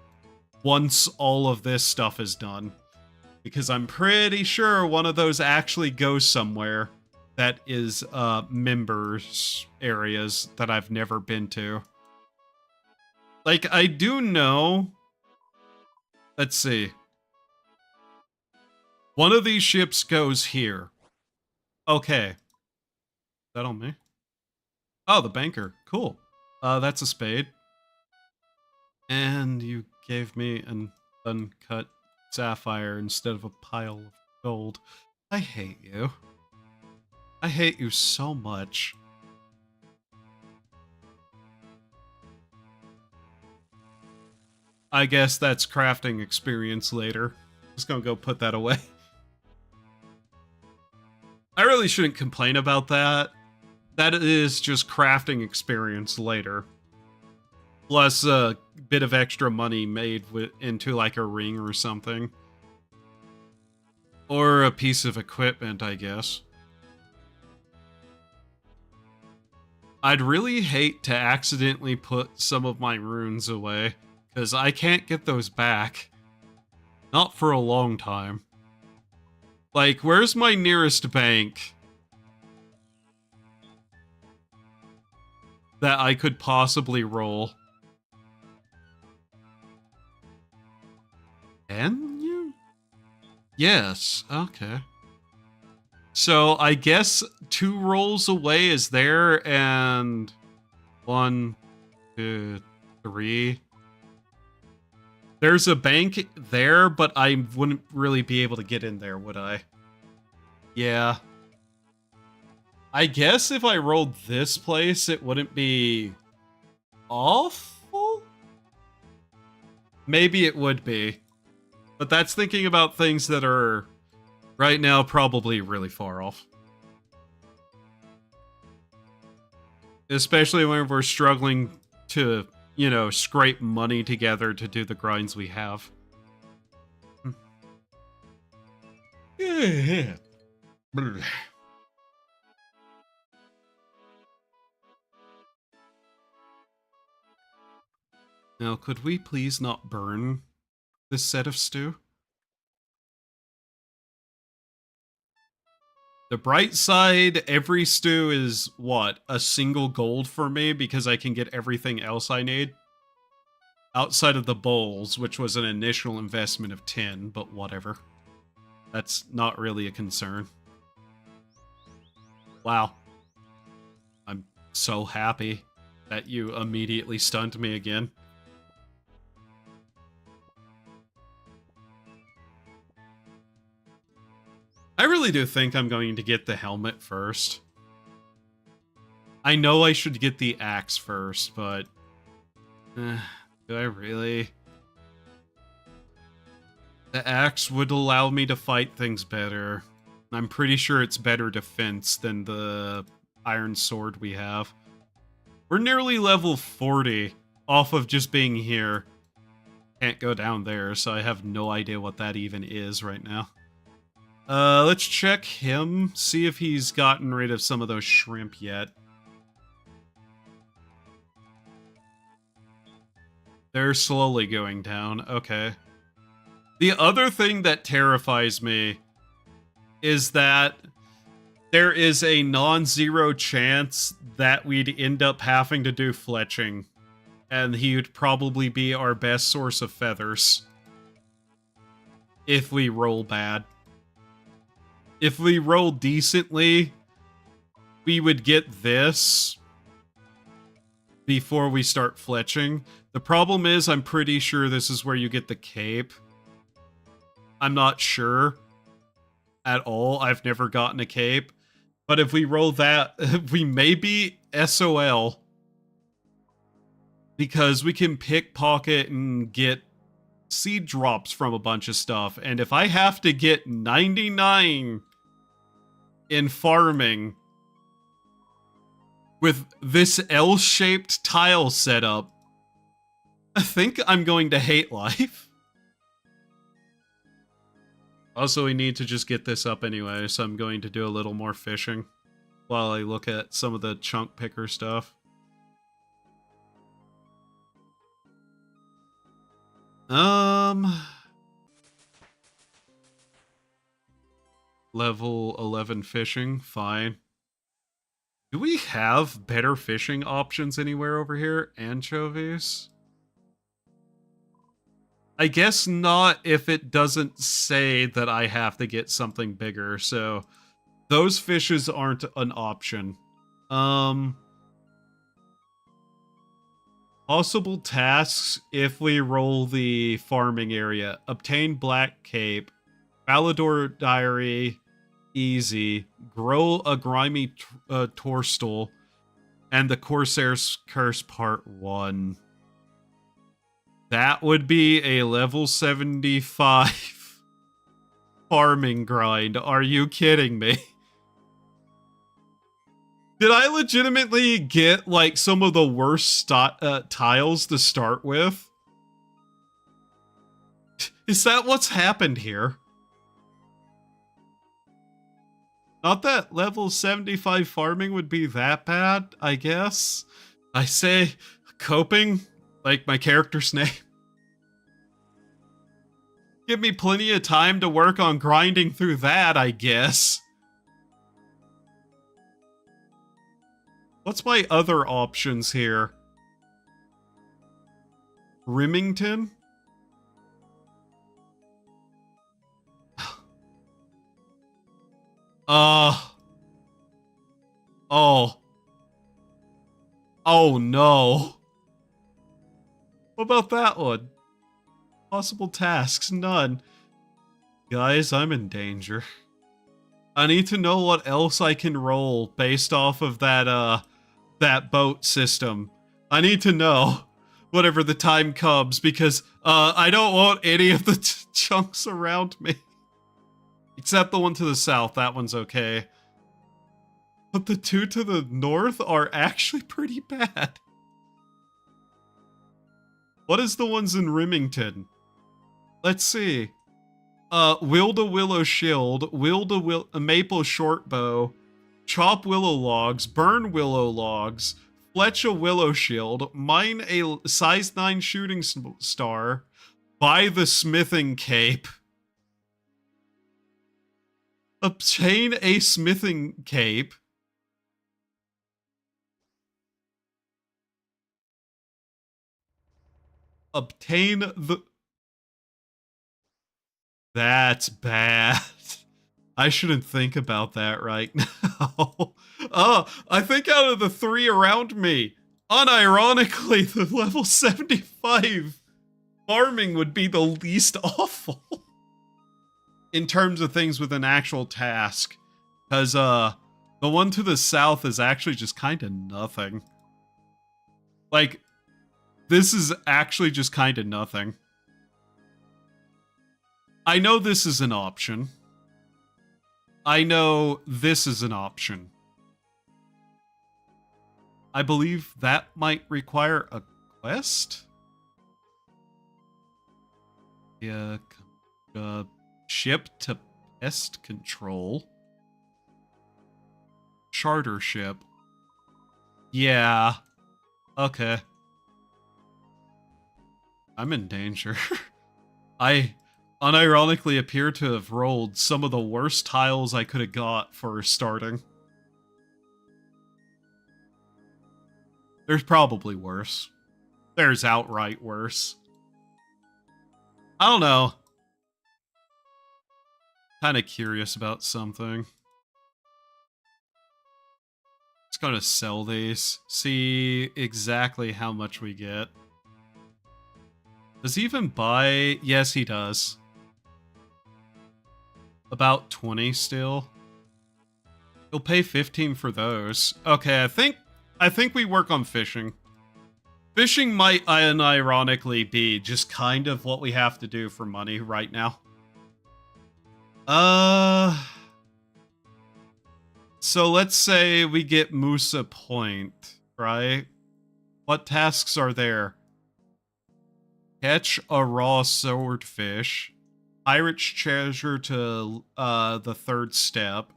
once all of this stuff is done. Because I'm pretty sure one of those actually goes somewhere that is, members areas that I've never been to. Like, I do know... Let's see. One of these ships goes here. Okay. Is that on me? Oh, the banker. Cool. That's a spade. And you gave me an uncut sapphire instead of a pile of gold. I hate you. I hate you so much. I guess that's crafting experience later. Just gonna go put that away. I really shouldn't complain about that. That is just crafting experience later. Plus a bit of extra money made into like a ring or something. Or a piece of equipment, I guess. I'd really hate to accidentally put some of my runes away, because I can't get those back. Not for a long time. Like, where's my nearest bank that I could possibly roll? Can you? Yes, okay. So I guess 2 rolls away is there, and 1, 2, 3. There's a bank there, but I wouldn't really be able to get in there, would I? Yeah. I guess if I rolled this place, it wouldn't be awful? Maybe it would be. But that's thinking about things that are, right now, probably really far off. Especially when we're struggling to, you know, scrape money together to do the grinds we have. Yeah. Now, could we please not burn this set of stew? The bright side, every stew is, what, a single gold for me because I can get everything else I need? Outside of the bowls, which was an initial investment of 10, but whatever. That's not really a concern. Wow. I'm so happy that you immediately stunned me again. I really do think I'm going to get the helmet first. I know I should get the axe first, but... do I really? The axe would allow me to fight things better. I'm pretty sure it's better defense than the iron sword we have. We're nearly level 40 off of just being here. Can't go down there, so I have no idea what that even is right now. Let's check him, see if he's gotten rid of some of those shrimp yet. They're slowly going down, okay. The other thing that terrifies me is that there is a non-zero chance that we'd end up having to do fletching, and he would probably be our best source of feathers if we roll bad. If we roll decently, we would get this before we start fletching. The problem is, I'm pretty sure this is where you get the cape. I'm not sure at all. I've never gotten a cape. But if we roll that, we may be SOL. Because we can pickpocket and get seed drops from a bunch of stuff. And if I have to get 99 in farming with this L-shaped tile setup, I think I'm going to hate life. Also, we need to just get this up anyway, so I'm going to do a little more fishing while I look at some of the chunk picker stuff. Level 11 fishing, fine. Do we have better fishing options anywhere over here? Anchovies? I guess not if it doesn't say that I have to get something bigger, so those fishes aren't an option. Possible tasks if we roll the farming area. Obtain Black Cape. Valador Diary. Easy. Grow a grimy Torstal. And the Corsair's Curse Part 1. That would be a level 75 farming grind. Are you kidding me? Did I legitimately get, like, some of the worst tiles to start with? Is that what's happened here? Not that level 75 farming would be that bad, I guess. I say coping, like my character's name. Give me plenty of time to work on grinding through that, I guess. What's my other options here? Remington? Oh. Oh no. What about that one? Possible tasks, none. Guys, I'm in danger. I need to know what else I can roll based off of that, that boat system. I need to know whenever the time comes because, I don't want any of the chunks around me. Except the one to the south, that one's okay. But the two to the north are actually pretty bad. What is the ones in Remington? Let's see. Wield-a-willow shield, wield-a-maple shortbow, chop willow logs, burn willow logs, fletch a willow shield, mine a size 9 shooting star, buy the smithing cape, obtain a smithing cape, obtain the... That's bad. I shouldn't think about that right now. I think out of the three around me, unironically, the level 75 farming would be the least awful. In terms of things with an actual task. Because, the one to the south is actually just kind of nothing. Like, this is actually just kind of nothing. I know this is an option. I know this is an option. I believe that might require a quest? Yeah, ship to pest control. Charter ship. Yeah. Okay. I'm in danger. I unironically appear to have rolled some of the worst tiles I could have got for starting. There's probably worse. There's outright worse. I don't know. Kind of curious about something. Just gonna sell these. See exactly how much we get. Does he even buy? Yes, he does. About 20 still. He'll pay 15 for those. Okay, I think we work on fishing. Fishing might unironically be just kind of what we have to do for money right now. So let's say we get Musa Point, right? What tasks are there? Catch a raw swordfish. Pirate's treasure to the third step.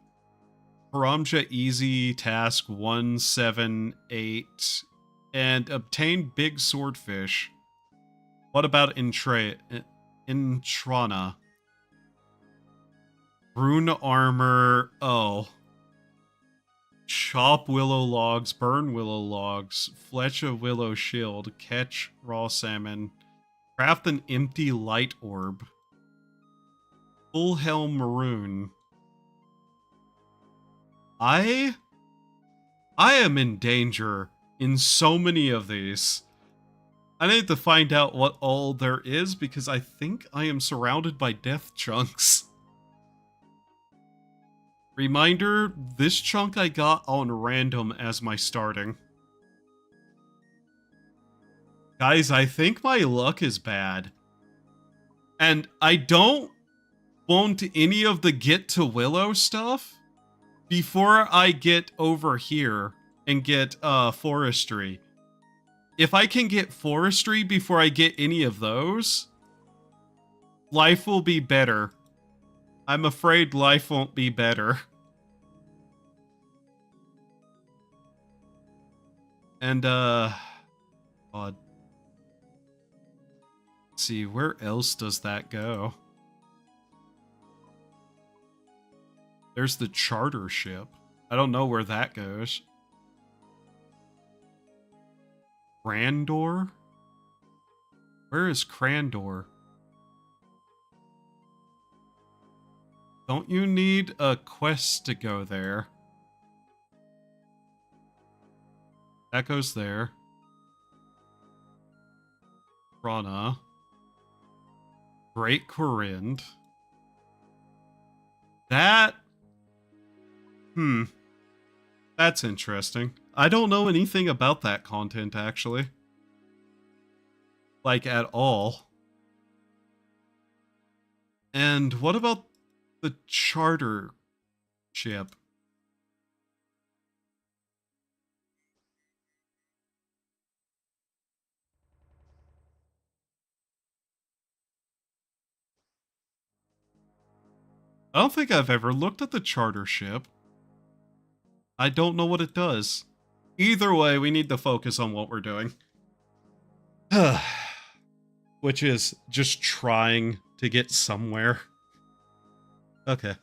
Paramja easy task 178. And obtain big swordfish. What about Intrana? Rune armor. Oh. Chop willow logs, burn willow logs, fletch a willow shield, catch raw salmon, craft an empty light orb. Full helm maroon. I am in danger in so many of these. I need to find out what all there is because I think I am surrounded by death chunks. Reminder, this chunk I got on random as my starting. Guys, I think my luck is bad. And I don't want any of the get to Willow stuff before I get over here and get forestry. If I can get forestry before I get any of those, life will be better. I'm afraid life won't be better. And God. Let's see, where else does that go? There's the charter ship. I don't know where that goes. Crandor? Where is Crandor? Don't you need a quest to go there? That goes there. Rana. Great Corinth. That... That's interesting. I don't know anything about that content, actually. Like, at all. And what about the charter ship? I don't think I've ever looked at the charter ship. I don't know what it does. Either way, we need to focus on what we're doing. Which is just trying to get somewhere. Okay.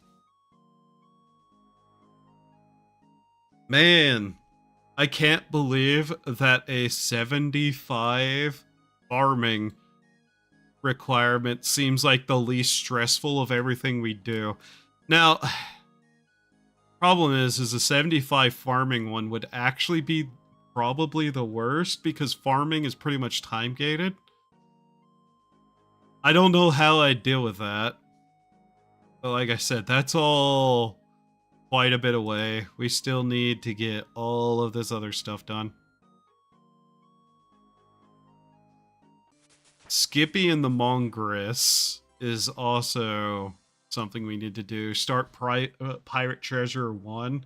Man, I can't believe that a 75 farming requirement seems like the least stressful of everything we do. Now, problem is a 75 farming one would actually be probably the worst because farming is pretty much time gated. I don't know how I deal with that. But like I said, that's all quite a bit away. We still need to get all of this other stuff done. Skippy and the Mongoose is also something we need to do. Start Pirate Treasure 1.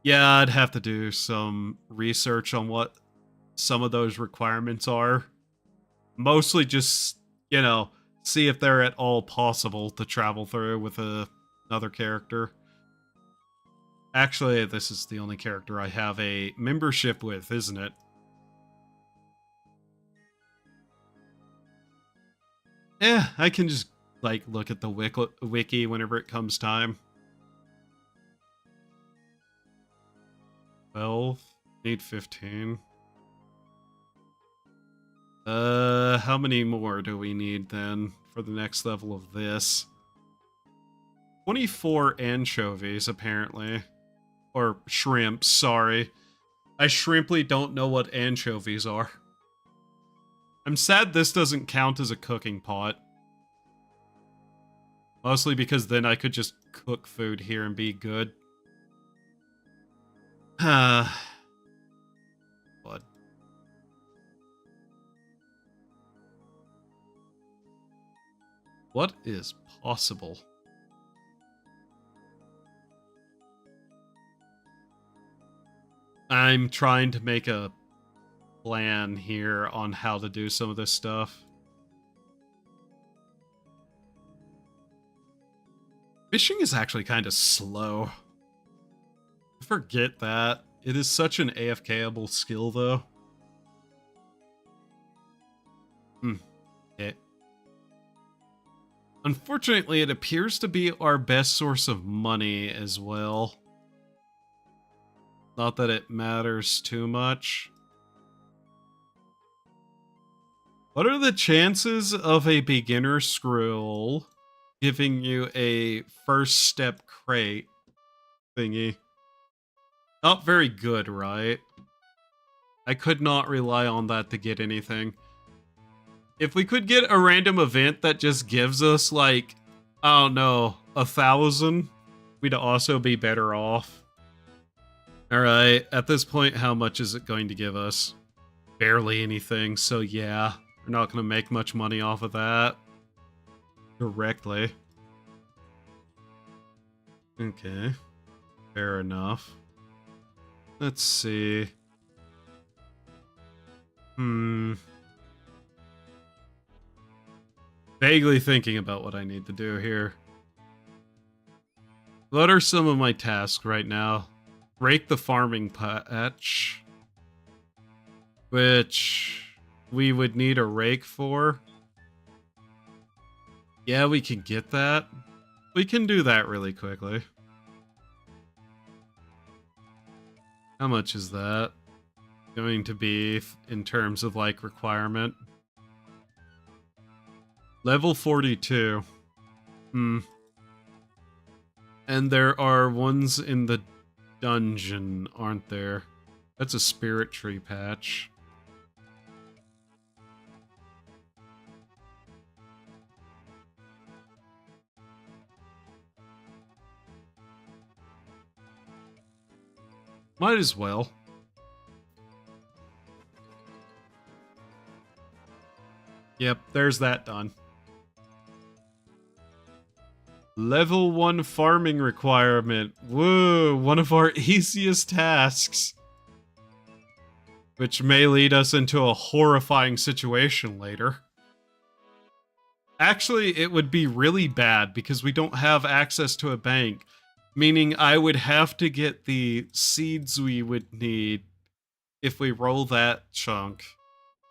Yeah, I'd have to do some research on what some of those requirements are. Mostly just, you know, see if they're at all possible to travel through with another character. Actually, this is the only character I have a membership with, isn't it? Yeah, I can just, like, look at the wiki whenever it comes time. 12. Need 15. How many more do we need then for the next level of this? 24 anchovies, apparently. Or shrimps, sorry. I shrimply don't know what anchovies are. I'm sad this doesn't count as a cooking pot. Mostly because then I could just cook food here and be good. What? What is possible? I'm trying to make a plan here on how to do some of this stuff. Fishing is actually kind of slow. I forget that. It is such an AFK-able skill, though. Okay. Unfortunately, it appears to be our best source of money as well. Not that it matters too much. What are the chances of a beginner scroll giving you a first step crate thingy? Not very good, right? I could not rely on that to get anything. If we could get a random event that just gives us, like, I don't know, 1,000, we'd also be better off. Alright, at this point, how much is it going to give us? barely anything, so yeah, we're not gonna make much money off of that directly. Okay, fair enough. Let's see. Vaguely thinking about what I need to do here. What are some of my tasks right now? Rake the farming patch, which we would need a rake for. Yeah, we can get that. We can do that really quickly. How much is that going to be in terms of, like, requirement? Level 42. And there are ones in the dungeon, aren't there? That's a spirit tree patch. Might as well. Yep, there's that done. Level 1 farming requirement. Whoa, one of our easiest tasks. Which may lead us into a horrifying situation later. Actually, it would be really bad because we don't have access to a bank. Meaning I would have to get the seeds we would need if we roll that chunk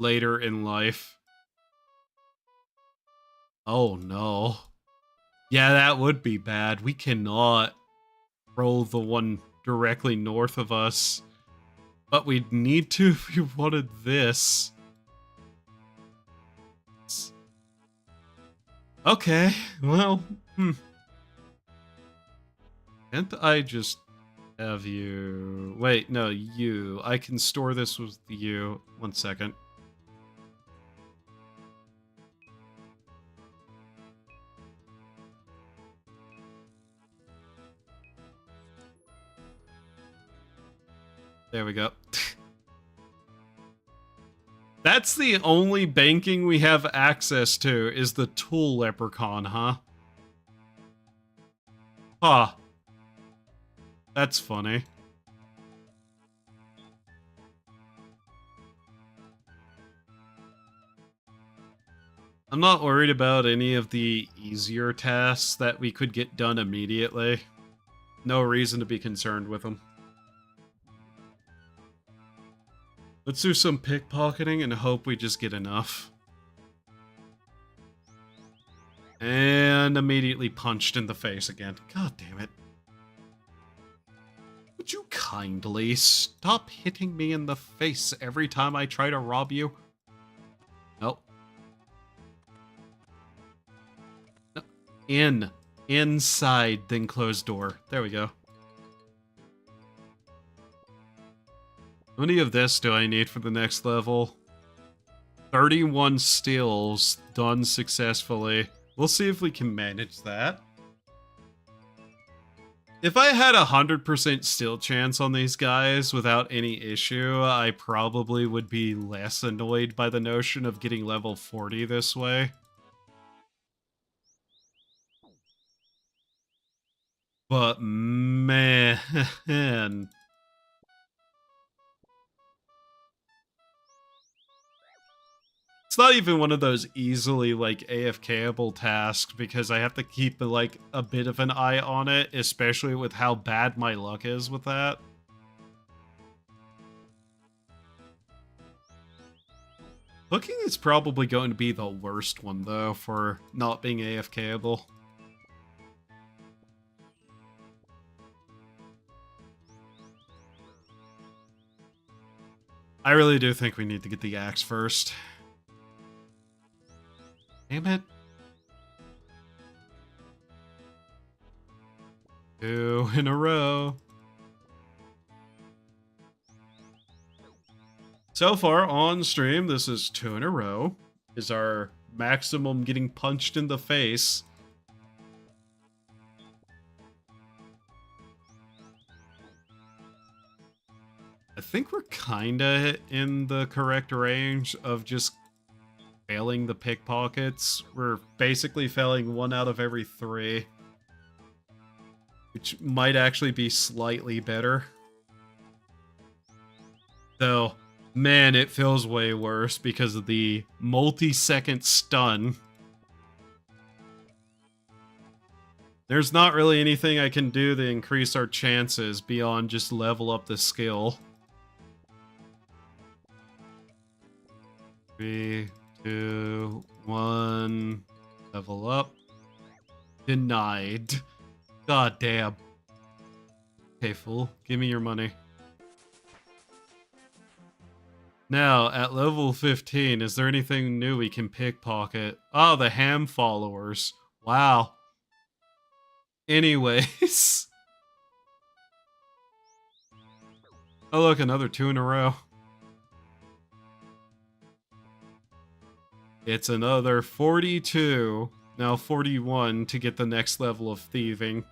later in life. Oh no. Yeah, that would be bad. We cannot roll the one directly north of us. But we'd need to if we wanted this. Okay, well, Can't I just have you... Wait, no, you. I can store this with you. 1 second. There we go. That's the only banking we have access to, is the tool leprechaun, huh? Huh. That's funny. I'm not worried about any of the easier tasks that we could get done immediately. No reason to be concerned with them. Let's do some pickpocketing and hope we just get enough. And immediately punched in the face again. God damn it. Would you kindly stop hitting me in the face every time I try to rob you? Nope. No. Inside, then closed door. There we go. How many of this do I need for the next level? 31 stills done successfully. We'll see if we can manage that. If I had 100% still chance on these guys without any issue, I probably would be less annoyed by the notion of getting level 40 this way. But man... It's not even one of those easily, like, AFK-able tasks, because I have to keep, like, a bit of an eye on it, especially with how bad my luck is with that. Hooking is probably going to be the worst one, though, for not being AFK-able. I really do think we need to get the axe first. Damn it. 2 in a row. So far on stream, this is 2 in a row. Is our maximum getting punched in the face. I think we're kinda in the correct range of just failing the pickpockets. We're basically failing 1 out of every 3. Which might actually be slightly better. Though, man, it feels way worse because of the multi-second stun. There's not really anything I can do to increase our chances beyond just level up the skill. 3, 2, 1. Level up. Denied. God damn. Okay, fool. Give me your money. Now, at level 15, is there anything new we can pickpocket? Oh, the ham followers. Wow. Anyways. Oh, look, another 2 in a row. It's another 42. Now 41 to get the next level of thieving.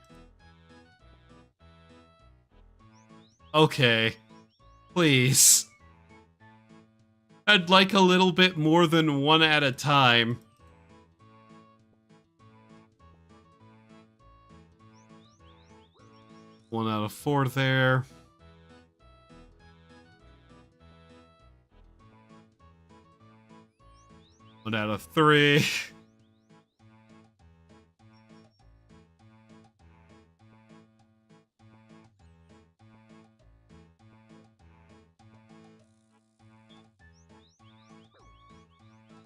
Okay. Please. I'd like a little bit more than 1 at a time. One out of 4 there. One out of 3.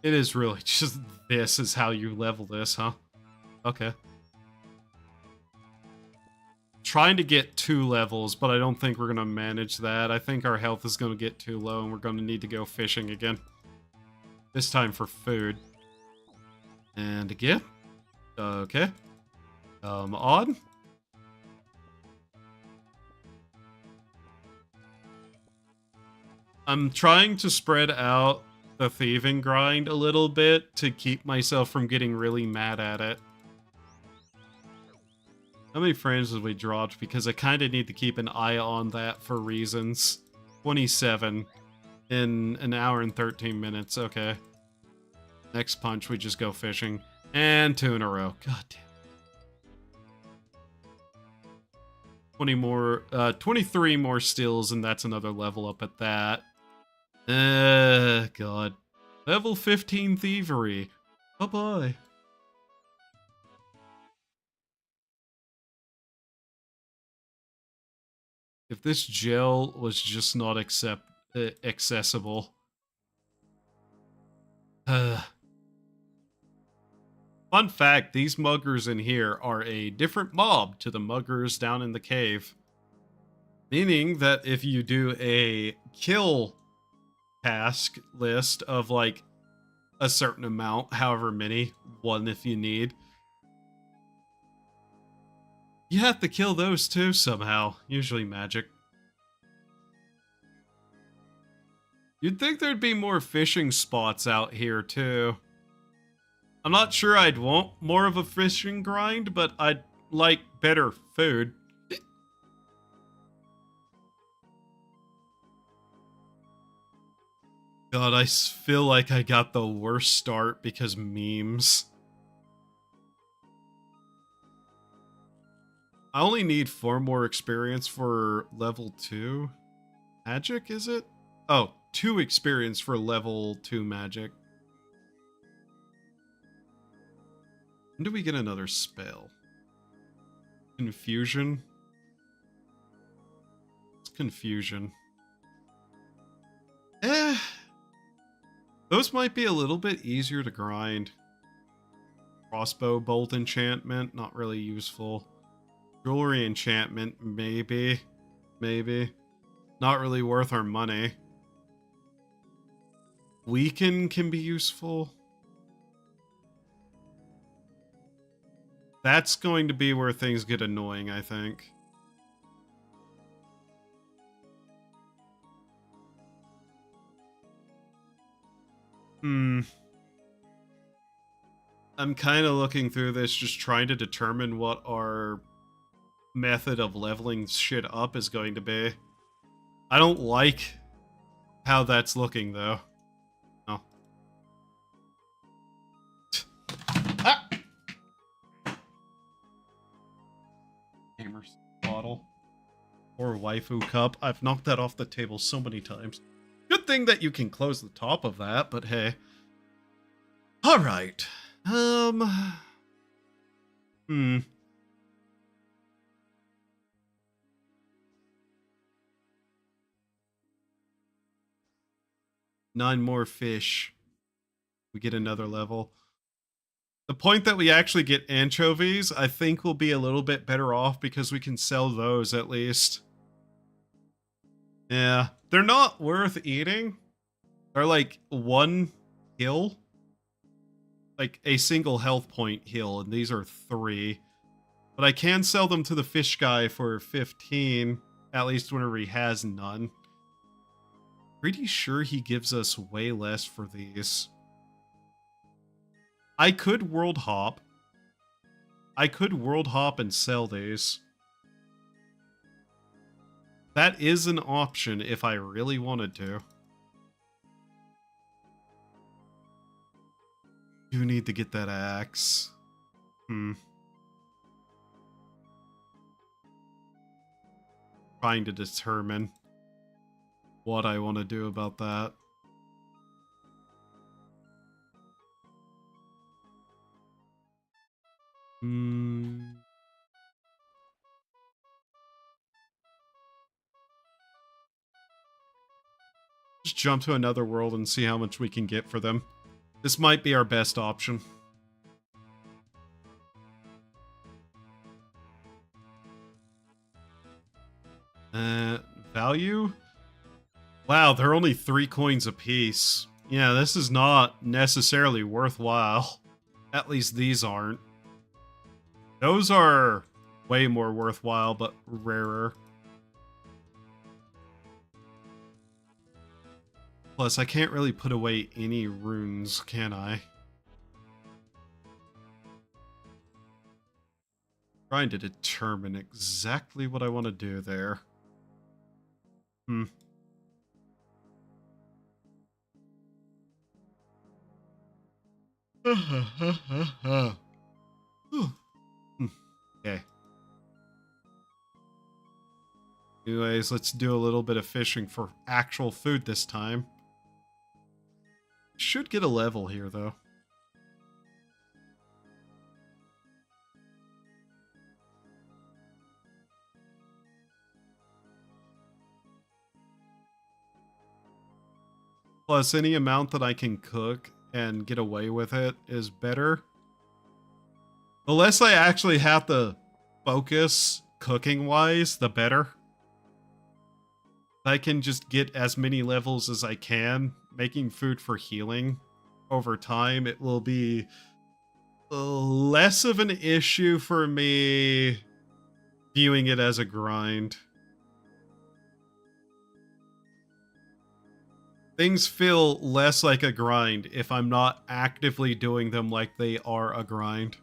It is really just this is how you level this, huh? Okay. Trying to get 2 levels, but I don't think we're going to manage that. I think our health is going to get too low and we're going to need to go fishing again. This time for food. And again. Okay. Odd. I'm trying to spread out the thieving grind a little bit to keep myself from getting really mad at it. How many frames did we dropped? Because I kind of need to keep an eye on that for reasons. 27 in an hour and 13 minutes. Okay. Next punch, we just go fishing. And 2 in a row. God damn. 23 more stills, and that's another level up at that. God. Level 15 thievery. Bye-bye. If this gel was just not accessible. Fun fact, these muggers in here are a different mob to the muggers down in the cave. Meaning that if you do a kill task list of like a certain amount, however many, 1 if you need, you have to kill those too somehow, usually magic. You'd think there'd be more fishing spots out here too. I'm not sure I'd want more of a fishing grind, but I'd like better food. God, I feel like I got the worst start because memes. I only need 4 more experience for level 2 magic, is it? Oh, 2 experience for level 2 magic. When do we get another spell? Confusion? It's confusion. Those might be a little bit easier to grind. Crossbow bolt enchantment, not really useful. Jewelry enchantment, maybe. Maybe. Not really worth our money. Weaken can be useful. That's going to be where things get annoying, I think. I'm kind of looking through this, just trying to determine what our method of leveling shit up is going to be. I don't like how that's looking, though. Oh. Ah! Hammer's bottle. Or waifu cup. I've knocked that off the table so many times. Good thing that you can close the top of that, but hey. Alright. Hmm. Nine more fish. We get another level. The point that we actually get anchovies, I think we'll be a little bit better off because we can sell those at least. Yeah. They're not worth eating. They're like 1 heal. Like a single health point heal, and these are 3. But I can sell them to the fish guy for 15, at least whenever he has none. Pretty sure he gives us way less for these. I could world hop. I could world hop and sell these. That is an option if I really wanted to. Do need to get that axe. Trying to determine what I want to do about that. Just jump to another world and see how much we can get for them. This might be our best option. Value? Wow, they're only 3 coins apiece. Yeah, this is not necessarily worthwhile. At least these aren't. Those are way more worthwhile, but rarer. Plus, I can't really put away any runes, can I? Trying to determine exactly what I want to do there. Okay. Anyways, let's do a little bit of fishing for actual food this time. Should get a level here, though. Plus, any amount that I can cook and get away with it is better. The less I actually have to focus cooking-wise, the better. I can just get as many levels as I can, making food for healing over time. It will be less of an issue for me viewing it as a grind. Things feel less like a grind if I'm not actively doing them like they are a grind.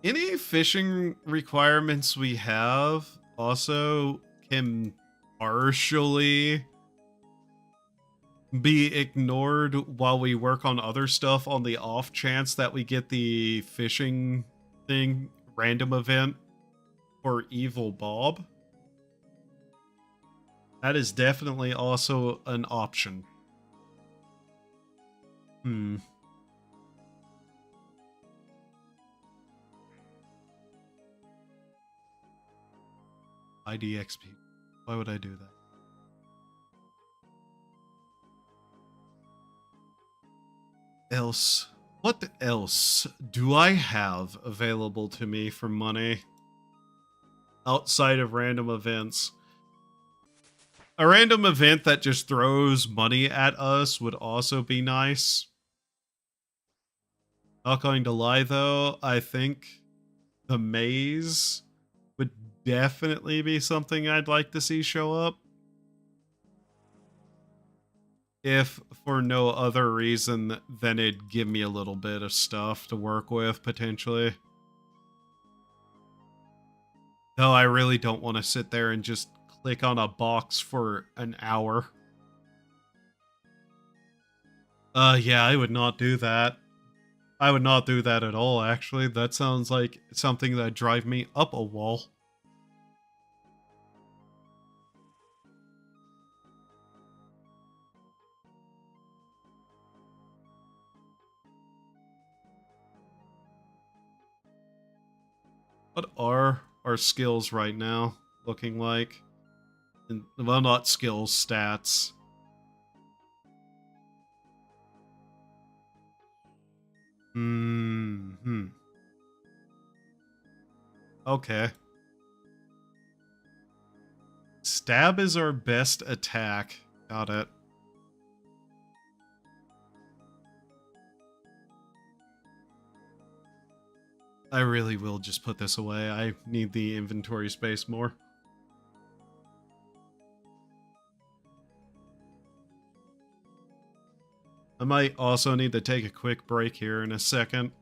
Any fishing requirements we have also can partially be ignored while we work on other stuff on the off chance that we get the fishing thing random event for Evil Bob. That is definitely also an option. IDXP. Why would I do that? What else do I have available to me for money outside of random events? A random event that just throws money at us would also be nice. Not going to lie though, I think the maze would definitely be something I'd like to see show up. If for no other reason than it'd give me a little bit of stuff to work with, potentially. Though I really don't want to sit there and just click on a box for an hour. Yeah, I would not do that. I would not do that at all, actually. That sounds like something that'd drive me up a wall. What are our skills right now looking like? And, well, not skills, stats. Okay. Stab is our best attack. Got it. I really will just put this away. I need the inventory space more. I might also need to take a quick break here in a second.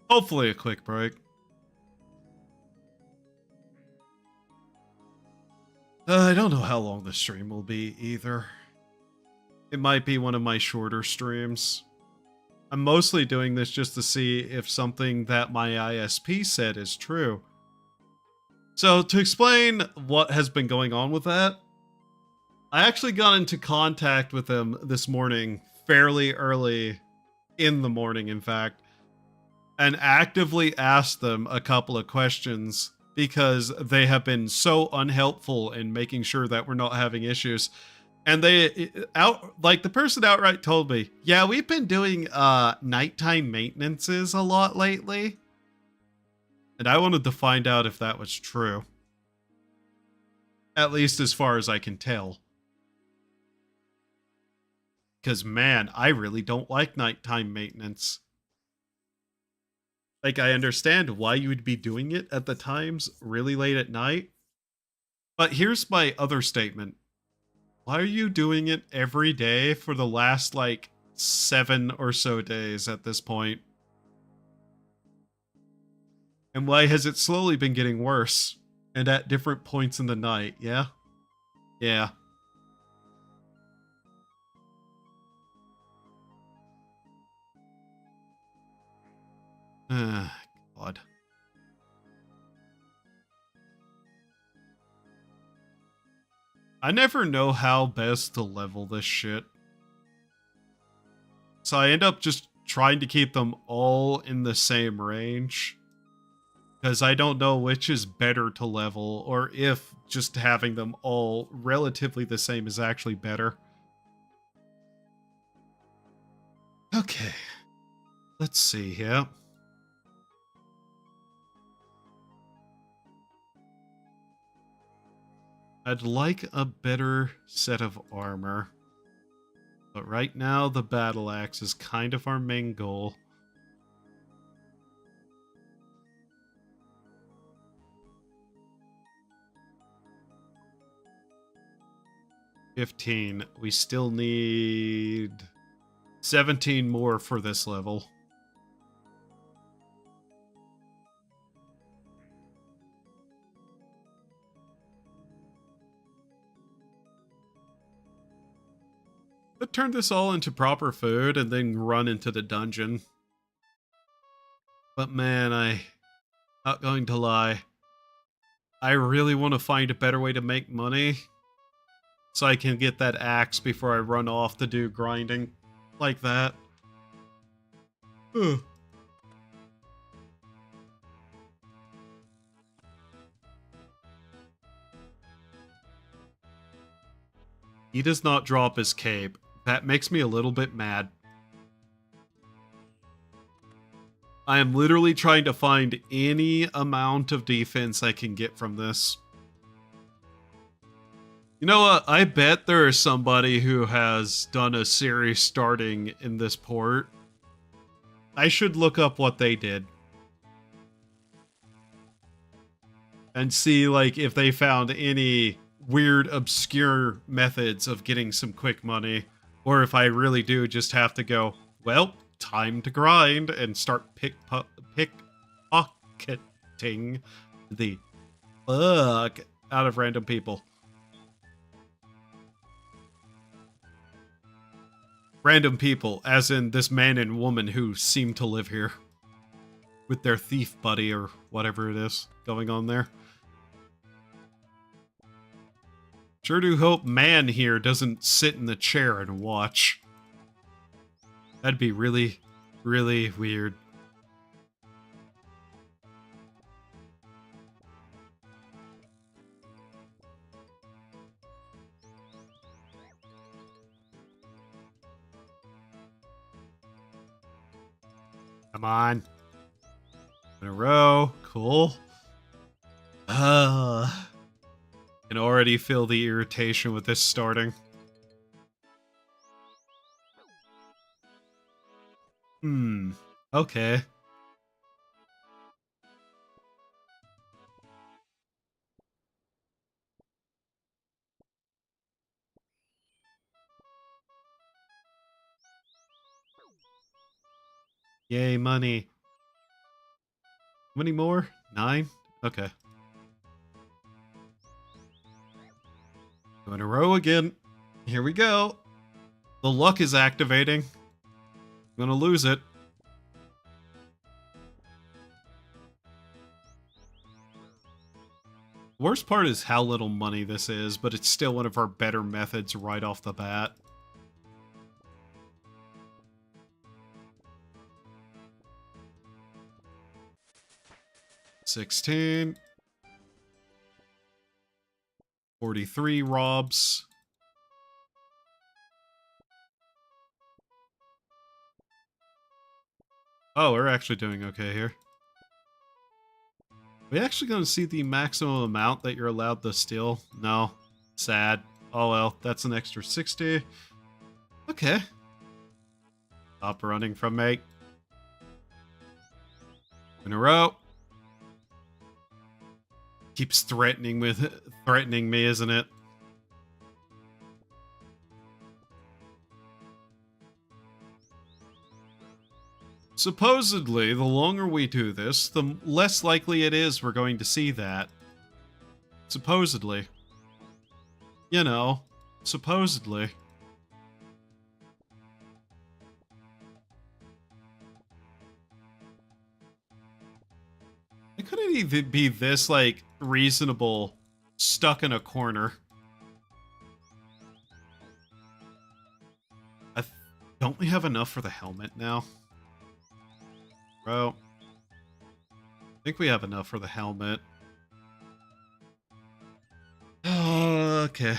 Hopefully a quick break. I don't know how long the stream will be either. It might be one of my shorter streams. I'm mostly doing this just to see if something that my ISP said is true. So to explain what has been going on with that, I actually got into contact with them this morning, fairly early in the morning, in fact, and actively asked them a couple of questions because they have been so unhelpful in making sure that we're not having issues. And the person outright told me, yeah, we've been doing nighttime maintenances a lot lately. And I wanted to find out if that was true. At least as far as I can tell. Because, man, I really don't like nighttime maintenance. Like, I understand why you would be doing it at the times really late at night. But here's my other statement. Why are you doing it every day for the last, 7 or so days at this point? And why has it slowly been getting worse? And at different points in the night, yeah? Yeah. God. I never know how best to level this shit. So I end up just trying to keep them all in the same range. Because I don't know which is better to level, or if just having them all relatively the same is actually better. Okay. Let's see here. I'd like a better set of armor. But right now, the battle axe is kind of our main goal. $15. We still need 17 more for this level. But turn this all into proper food and then run into the dungeon. But man, I'm not going to lie. I really want to find a better way to make money. So I can get that axe before I run off to do grinding like that. Ugh. He does not drop his cape. That makes me a little bit mad. I am literally trying to find any amount of defense I can get from this. You know what? I bet there is somebody who has done a series starting in this port. I should look up what they did. And see, if they found any weird, obscure methods of getting some quick money. Or if I really do just have to go, well, time to grind and start pickpocketing the Fuck. Out of random people. Random people, as in this man and woman who seem to live here. With their thief buddy or whatever it is going on there. Sure do hope man here doesn't sit in the chair and watch. That'd be really, really weird. Come on. In a row. Cool. Can already feel the irritation with this starting. Okay. Yay, money. How many more? 9? Okay. Go in a row again. Here we go. The luck is activating. I'm gonna lose it. Worst part is how little money this is, but it's still one of our better methods right off the bat. $16. 43 robs. Oh, we're actually doing okay here. Are we actually going to see the maximum amount that you're allowed to steal? No. Sad. Oh well, that's an extra 60. Okay. Stop running from me. In a row. Keeps threatening me, isn't it? Supposedly, the longer we do this, the less likely it is we're going to see that. Supposedly. You know, supposedly. It couldn't even be this, like, reasonable, stuck in a corner. Don't we have enough for the helmet now? Bro. I think we have enough for the helmet. Okay.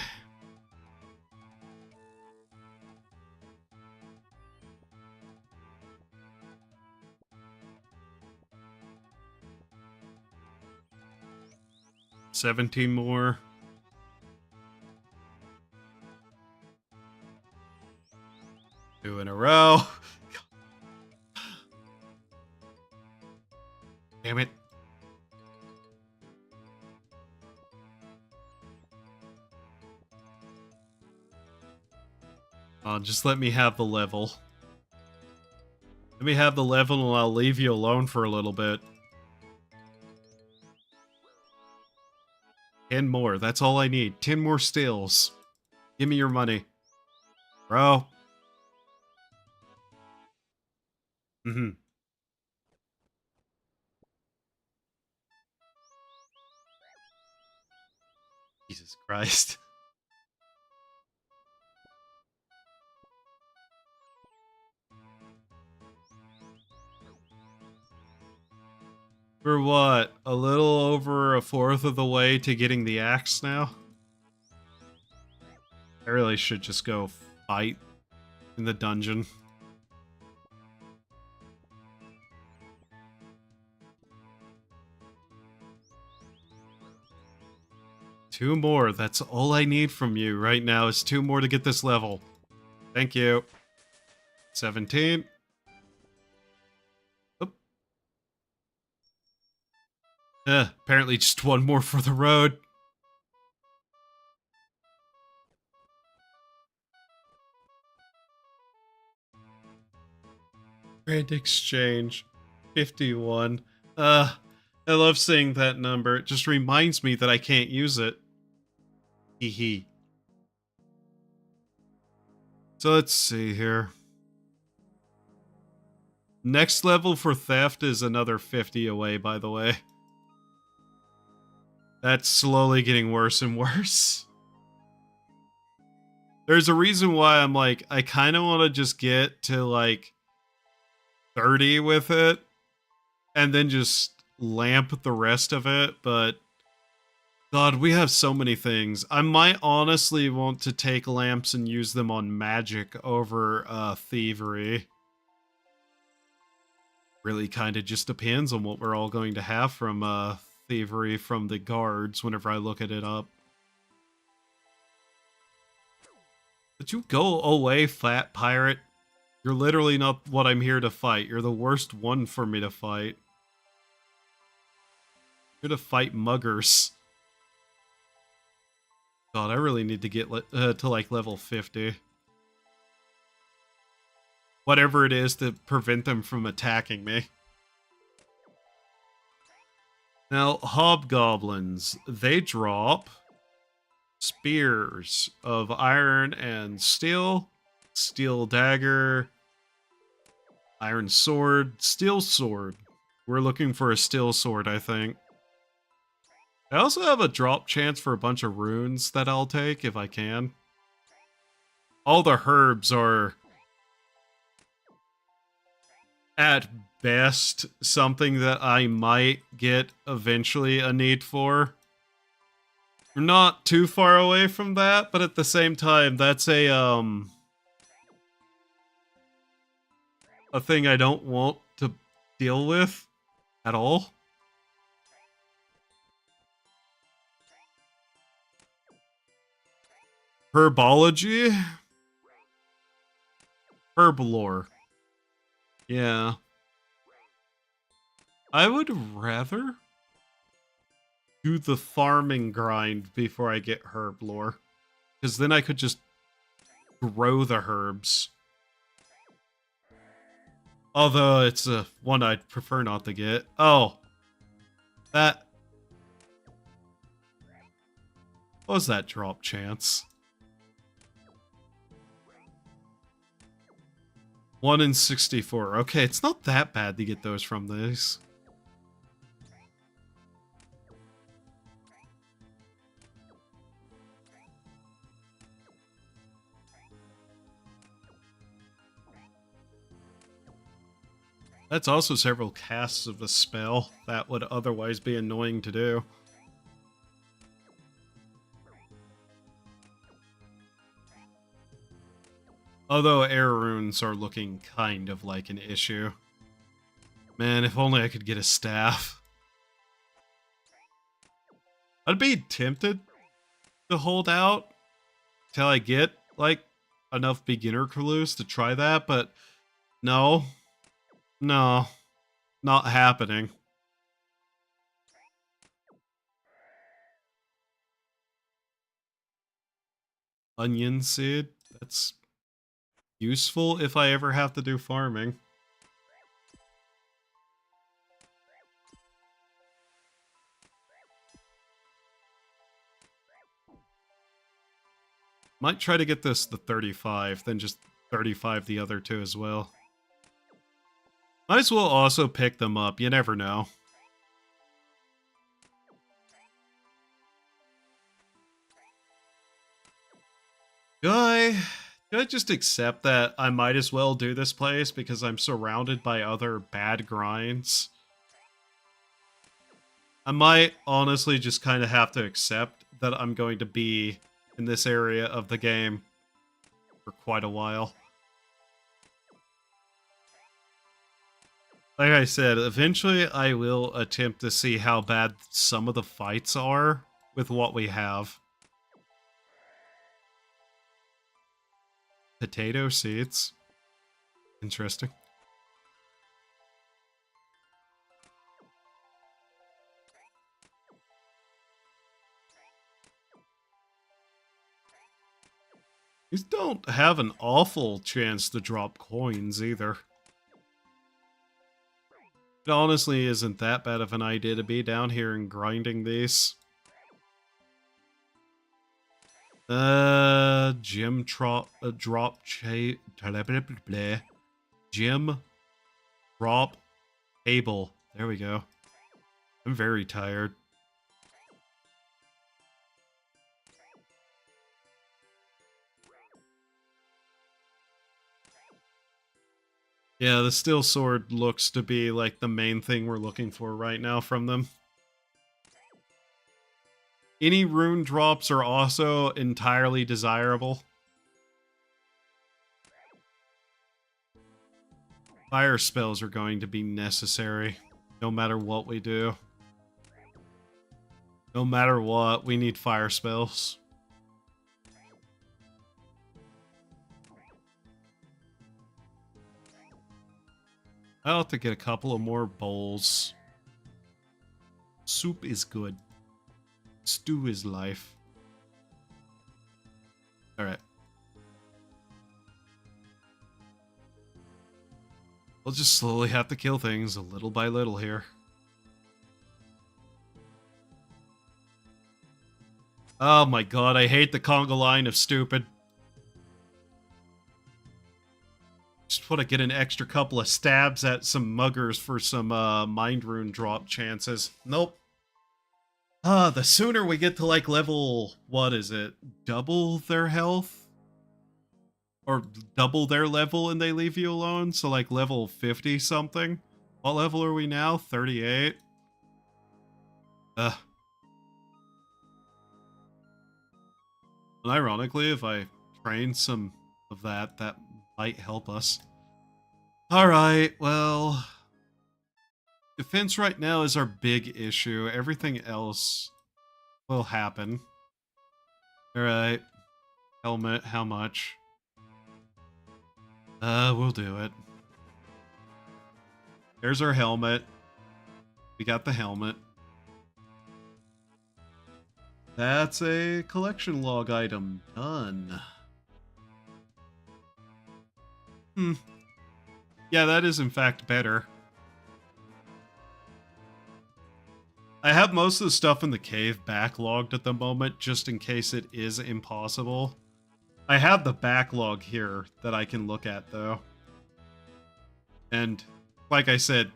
$17 more. Two in a row. Damn it. Just let me have the level. Let me have the level and I'll leave you alone for a little bit. 10 more. That's all I need. 10 more stills. Give me your money. Bro. Jesus Christ. We're what? A little over a fourth of the way to getting the axe now? I really should just go fight in the dungeon. Two more. That's all I need from you right now is 2 more to get this level. Thank you. 17. Oop. Apparently just 1 more for the road. Grand exchange. 51. I love seeing that number. It just reminds me that I can't use it. Hee hee. So let's see here. Next level for theft is another 50 away, by the way. That's slowly getting worse and worse. There's a reason why I'm like, I kind of want to just get to like 30 with it and then just lamp the rest of it, but God, we have so many things. I might honestly want to take lamps and use them on magic over thievery. Really kind of just depends on what we're all going to have from thievery from the guards whenever I look at it up. But you go away, fat pirate. You're literally not what I'm here to fight. You're the worst one for me to fight. You're to fight muggers. God, I really need to get to like level 50. Whatever it is to prevent them from attacking me. Now, hobgoblins, they drop spears of iron and steel, steel dagger, iron sword, steel sword. We're looking for a steel sword, I think. I also have a drop chance for a bunch of runes that I'll take if I can. All the herbs are at best something that I might get eventually a need for. We're not too far away from that, but at the same time, that's a thing I don't want to deal with at all. Herbology? Herblore. Yeah. I would rather do the farming grind before I get herblore. Because then I could just grow the herbs. Although it's one I'd prefer not to get. Oh. That... What was that drop chance? 1 in 64. Okay, it's not that bad to get those from these. That's also several casts of a spell that would otherwise be annoying to do. Although air runes are looking kind of like an issue. Man, if only I could get a staff. I'd be tempted to hold out till I get, like, enough beginner clues to try that, but no. No. Not happening. Onion seed? That's useful if I ever have to do farming. Might try to get this to 35, then just 35 the other two as well. Might as well also pick them up, you never know. Do I just accept that I might as well do this place because I'm surrounded by other bad grinds? I might honestly just kind of have to accept that I'm going to be in this area of the game for quite a while. Like I said, eventually I will attempt to see how bad some of the fights are with what we have. Potato seeds. Interesting. These don't have an awful chance to drop coins either. It honestly isn't that bad of an idea to be down here and grinding these. Gym drop Gym drop table. There we go. I'm very tired. Yeah, the steel sword looks to be like the main thing we're looking for right now from them. Any rune drops are also entirely desirable. Fire spells are going to be necessary, no matter what we do. No matter what, we need fire spells. I'll have to get a couple of more bowls. Soup is good. Stew is life. Alright. We'll just slowly have to kill things little by little here. Oh my god, I hate the conga line of stupid. Just want to get an extra couple of stabs at some muggers for some mind rune drop chances. Nope. The sooner we get to like level, what is it? Double their health? Or double their level and they leave you alone? So like level 50 something? What level are we now? 38? And ironically, if I train some of that, that might help us. Alright, well... defense right now is our big issue. Everything else will happen. Alright. Helmet, how much? We'll do it. There's our helmet. We got the helmet. That's a collection log item. Done. Yeah, that is in fact better. I have most of the stuff in the cave backlogged at the moment, just in case it is impossible. I have the backlog here that I can look at, though. And, like I said,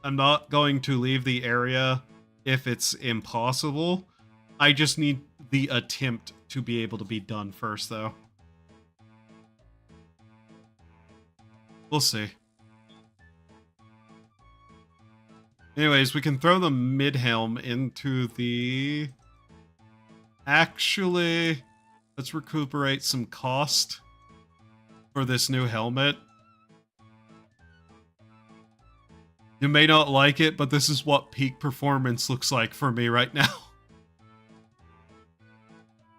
I'm not going to leave the area if it's impossible. I just need the attempt to be able to be done first, though. We'll see. Anyways, we can throw the mid-helm into the... Actually, let's recuperate some cost for this new helmet. You may not like it, but this is what peak performance looks like for me right now.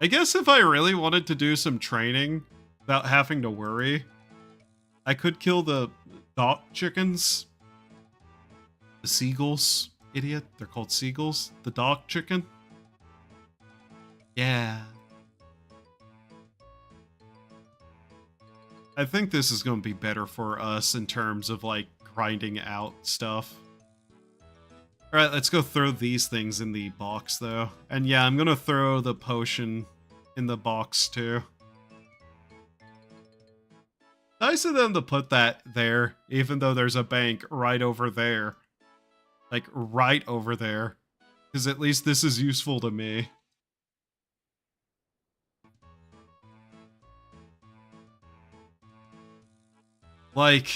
I guess if I really wanted to do some training without having to worry, I could kill the dock chickens. The seagulls, idiot. They're called seagulls. The dock chicken. Yeah. I think this is going to be better for us in terms of, like, grinding out stuff. Alright, let's go throw these things in the box, though. And yeah, I'm going to throw the potion in the box, too. Nice of them to put that there, even though there's a bank right over there. Like, right over there. Because at least this is useful to me. Like,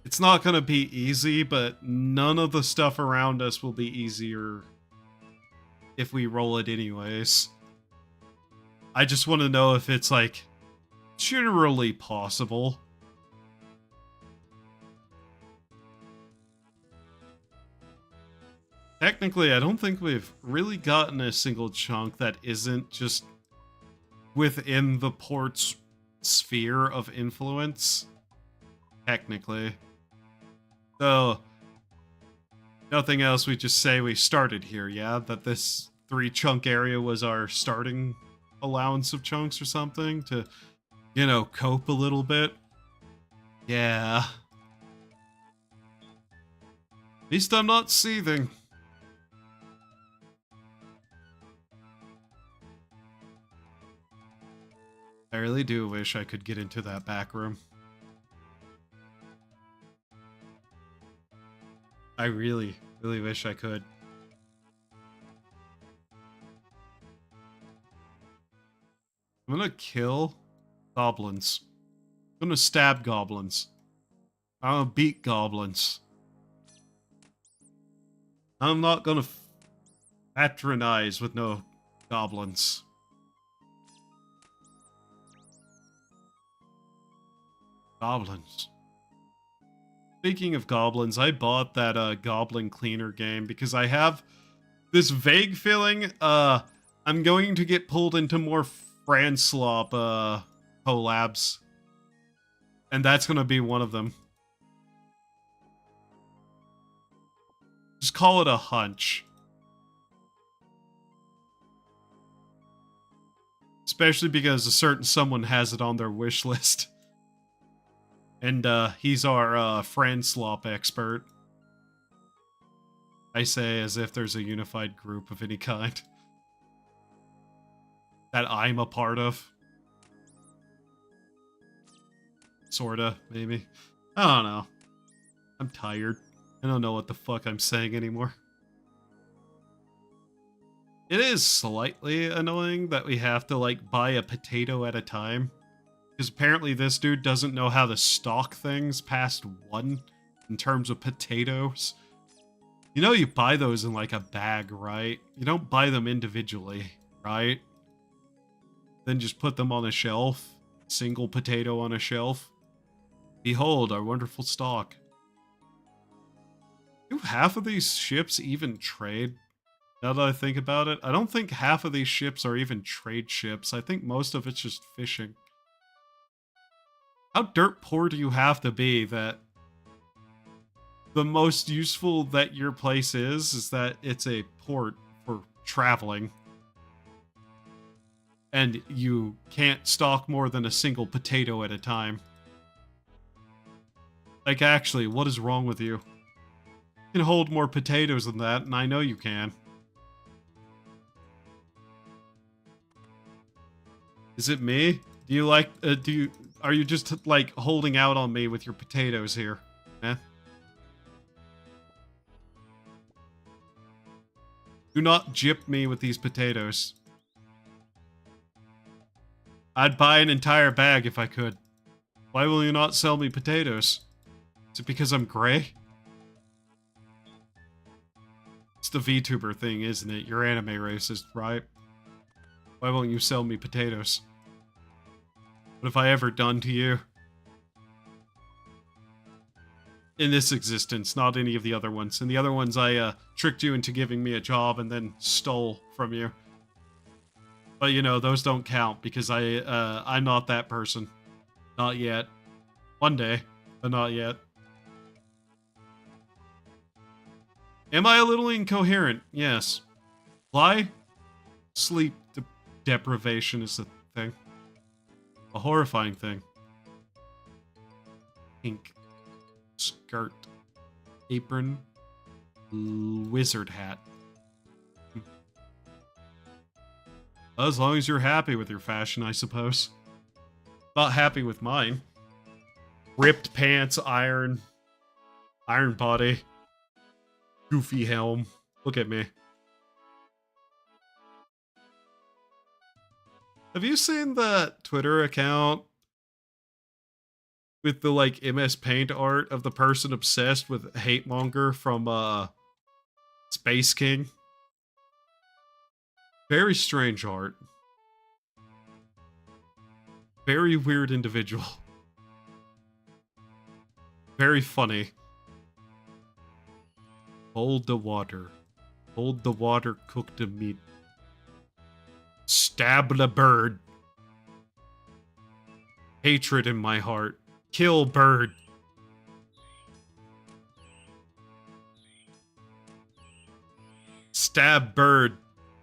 it's not gonna be easy, but none of the stuff around us will be easier if we roll it anyways. I just want to know if it's, like, generally possible. Technically, I don't think we've really gotten a single chunk that isn't just within the port's sphere of influence. Technically. So, nothing else, we just say we started here, yeah? That this 3-chunk area was our starting allowance of chunks or something to, you know, cope a little bit. Yeah. At least I'm not seething. I really do wish I could get into that back room. I really, really wish I could. I'm gonna kill goblins. I'm gonna stab goblins. I'm gonna beat goblins. I'm not gonna patronize with no goblins. Goblins. Speaking of goblins, I bought that goblin cleaner game because I have this vague feeling I'm going to get pulled into more Franslop collabs. And that's gonna be one of them. Just call it a hunch. Especially because a certain someone has it on their wish list. And he's our Franslop expert. I say as if there's a unified group of any kind. That I'm a part of. Sorta, maybe. I don't know. I'm tired. I don't know what the fuck I'm saying anymore. It is slightly annoying that we have to, like, buy a potato at a time. Because apparently this dude doesn't know how to stock things past 1 in terms of potatoes. You know you buy those in, like, a bag, right? You don't buy them individually, right? Then just put them on a shelf. Single potato on a shelf. Behold, our wonderful stock. Do half of these ships even trade? Now that I think about it, I don't think half of these ships are even trade ships. I think most of it's just fishing. How dirt poor do you have to be that the most useful that your place is that it's a port for traveling? And you can't stock more than a single potato at a time. Like, actually, what is wrong with you? You can hold more potatoes than that, and I know you can. Is it me? Do you like, are you just, like, holding out on me with your potatoes here? Eh? Do not gyp me with these potatoes. I'd buy an entire bag if I could. Why will you not sell me potatoes? Is it because I'm gray? It's the VTuber thing, isn't it? You're anime racist, right? Why won't you sell me potatoes? What have I ever done to you? In this existence, not any of the other ones. In the other ones, I tricked you into giving me a job and then stole from you. But you know, those don't count because I'm not that person. Not yet. One day, but not yet. Am I a little incoherent? Yes. Why? Sleep deprivation is a thing. A horrifying thing. Pink. Skirt. Apron. Wizard hat. As long as you're happy with your fashion, I suppose. Not happy with mine. Ripped pants, iron body. Goofy helm. Look at me. Have you seen that Twitter account with the, like, MS Paint art of the person obsessed with Hate Monger from, Space King? Very strange art. Very weird individual. Very funny. Hold the water. Hold the water, cook the meat. Stab the bird. Hatred in my heart. Kill bird. Stab bird.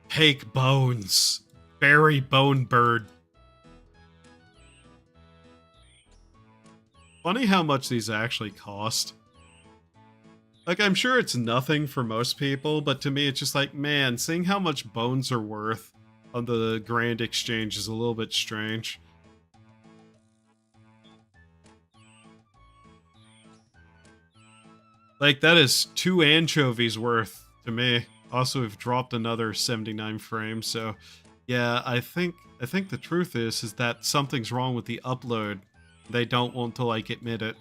Take bones. Bury bone bird. Funny how much these actually cost. Like, I'm sure it's nothing for most people, but to me, it's just like, man, seeing how much bones are worth on the Grand Exchange is a little bit strange. Like, that is 2 anchovies worth to me. Also, we've dropped another 79 frames, so yeah, I think the truth is that something's wrong with the upload. They don't want to, like, admit it.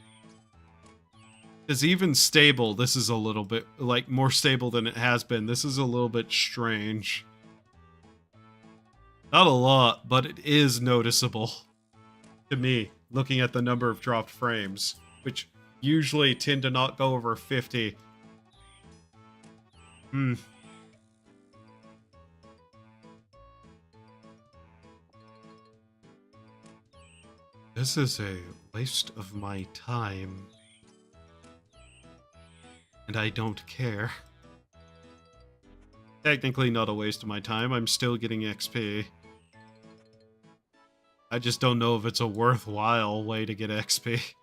Because even stable, this is a little bit, like, more stable than it has been. This is a little bit strange. Not a lot, but it is noticeable to me, looking at the number of dropped frames, which usually tend to not go over 50. This is a waste of my time. And I don't care. Technically not a waste of my time, I'm still getting XP. I just don't know if it's a worthwhile way to get XP.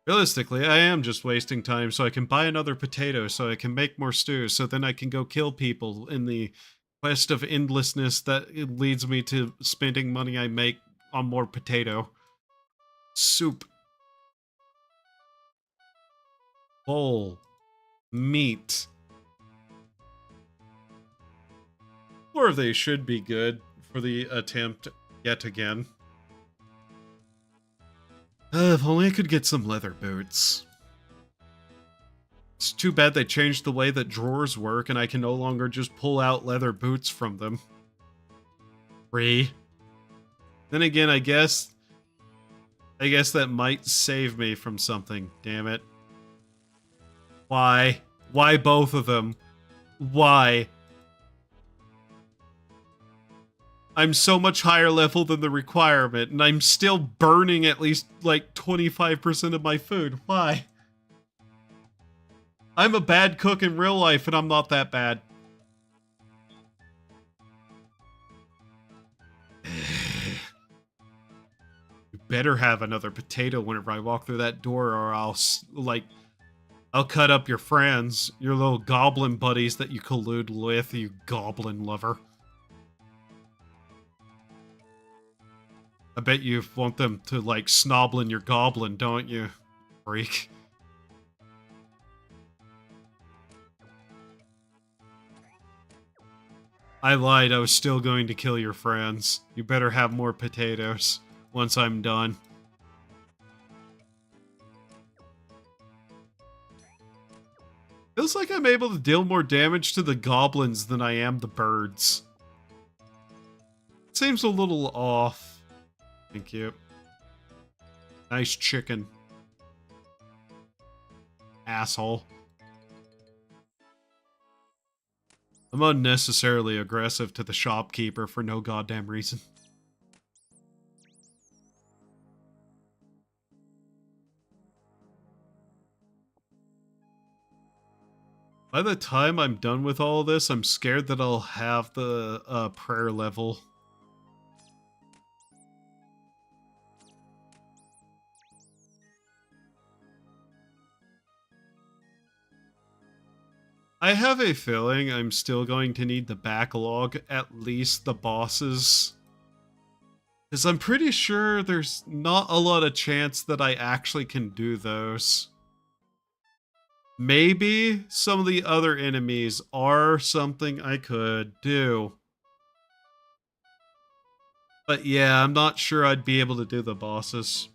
Realistically, I am just wasting time so I can buy another potato so I can make more stew so then I can go kill people in the quest of endlessness that it leads me to spending money I make on more potato. Soup. Bowl. Meat. Or they should be good for the attempt yet again. If only I could get some leather boots. It's too bad they changed the way that drawers work and I can no longer just pull out leather boots from them. Free. Then again, I guess that might save me from something, damn it. Why? Why both of them? Why? I'm so much higher level than the requirement, and I'm still burning at least, like, 25% of my food. Why? I'm a bad cook in real life, and I'm not that bad. You better have another potato whenever I walk through that door, or I'll cut up your friends, your little goblin buddies that you collude with, you goblin lover. I bet you want them to, like, snoblin your goblin, don't you, freak? I lied, I was still going to kill your friends. You better have more potatoes once I'm done. Feels like I'm able to deal more damage to the goblins than I am the birds. It seems a little off. Thank you. Nice chicken. Asshole. I'm unnecessarily aggressive to the shopkeeper for no goddamn reason. By the time I'm done with all this, I'm scared that I'll have the prayer level. I have a feeling I'm still going to need the backlog, at least the bosses. Because I'm pretty sure there's not a lot of chance that I actually can do those. Maybe some of the other enemies are something I could do. But yeah, I'm not sure I'd be able to do the bosses.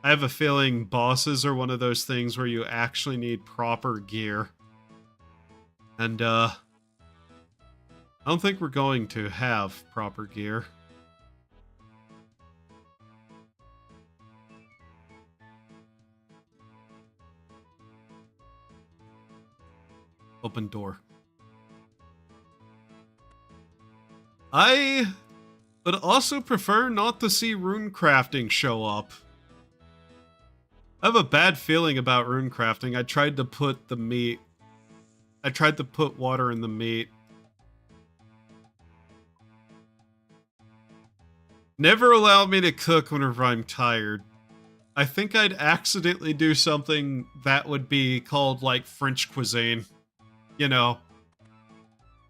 I have a feeling bosses are one of those things where you actually need proper gear. And, I don't think we're going to have proper gear. Open door. I would also prefer not to see rune crafting show up. I have a bad feeling about rune crafting. I tried to put water in the meat. Never allow me to cook whenever I'm tired. I think I'd accidentally do something that would be called like French cuisine. You know,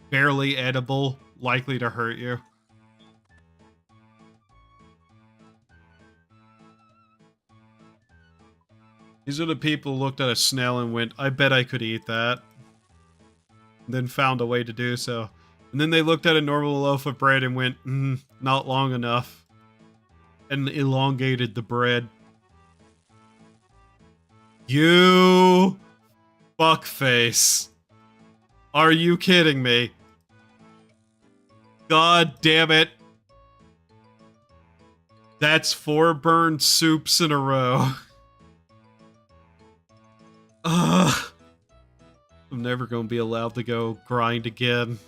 barely edible, likely to hurt you. These are the people who looked at a snail and went, I bet I could eat that. And then found a way to do so. And then they looked at a normal loaf of bread and went, not long enough. And elongated the bread. You fuckface. Are you kidding me? God damn it. That's 4 burned soups in a row. Ugh. I'm never going to be allowed to go grind again.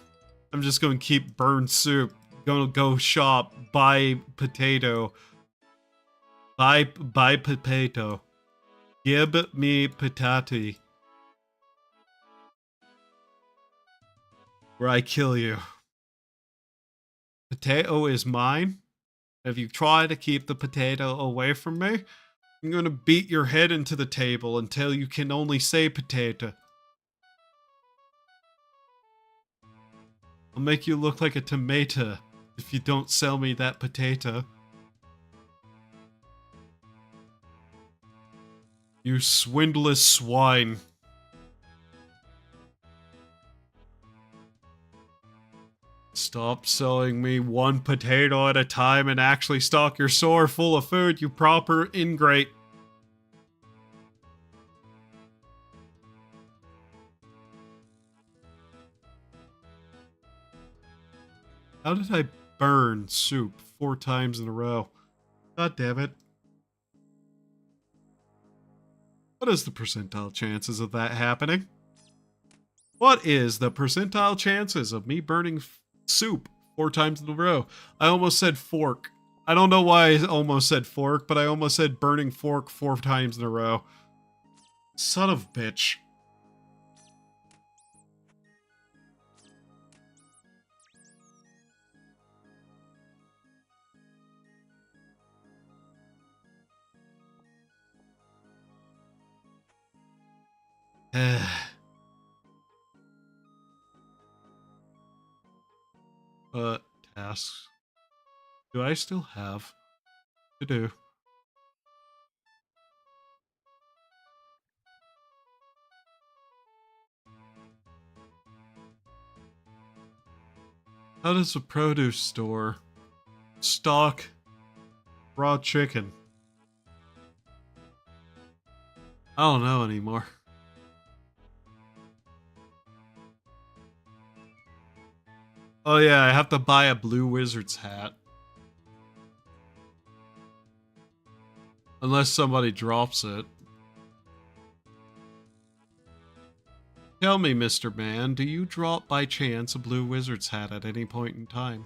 I'm just going to keep burned soup. Gonna go shop, buy potato. Buy potato. Give me patati. Where I kill you. Potato is mine. If you try to keep the potato away from me, I'm gonna beat your head into the table until you can only say potato. I'll make you look like a tomato if you don't sell me that potato. You swindless swine. Stop selling me 1 potato at a time and actually stock your store full of food, you proper ingrate. How did I burn soup 4 times in a row? God damn it. What is the percentile chances of that happening? What is the percentile chances of me burning soup 4 times in a row? I almost said fork. I don't know why I almost said fork, but I almost said burning fork 4 times in a row. Son of a bitch. Tasks. Do I still have to do? How does a produce store stock raw chicken? I don't know anymore. Oh yeah, I have to buy a blue wizard's hat. Unless somebody drops it. Tell me, Mr. Man, do you drop by chance a blue wizard's hat at any point in time?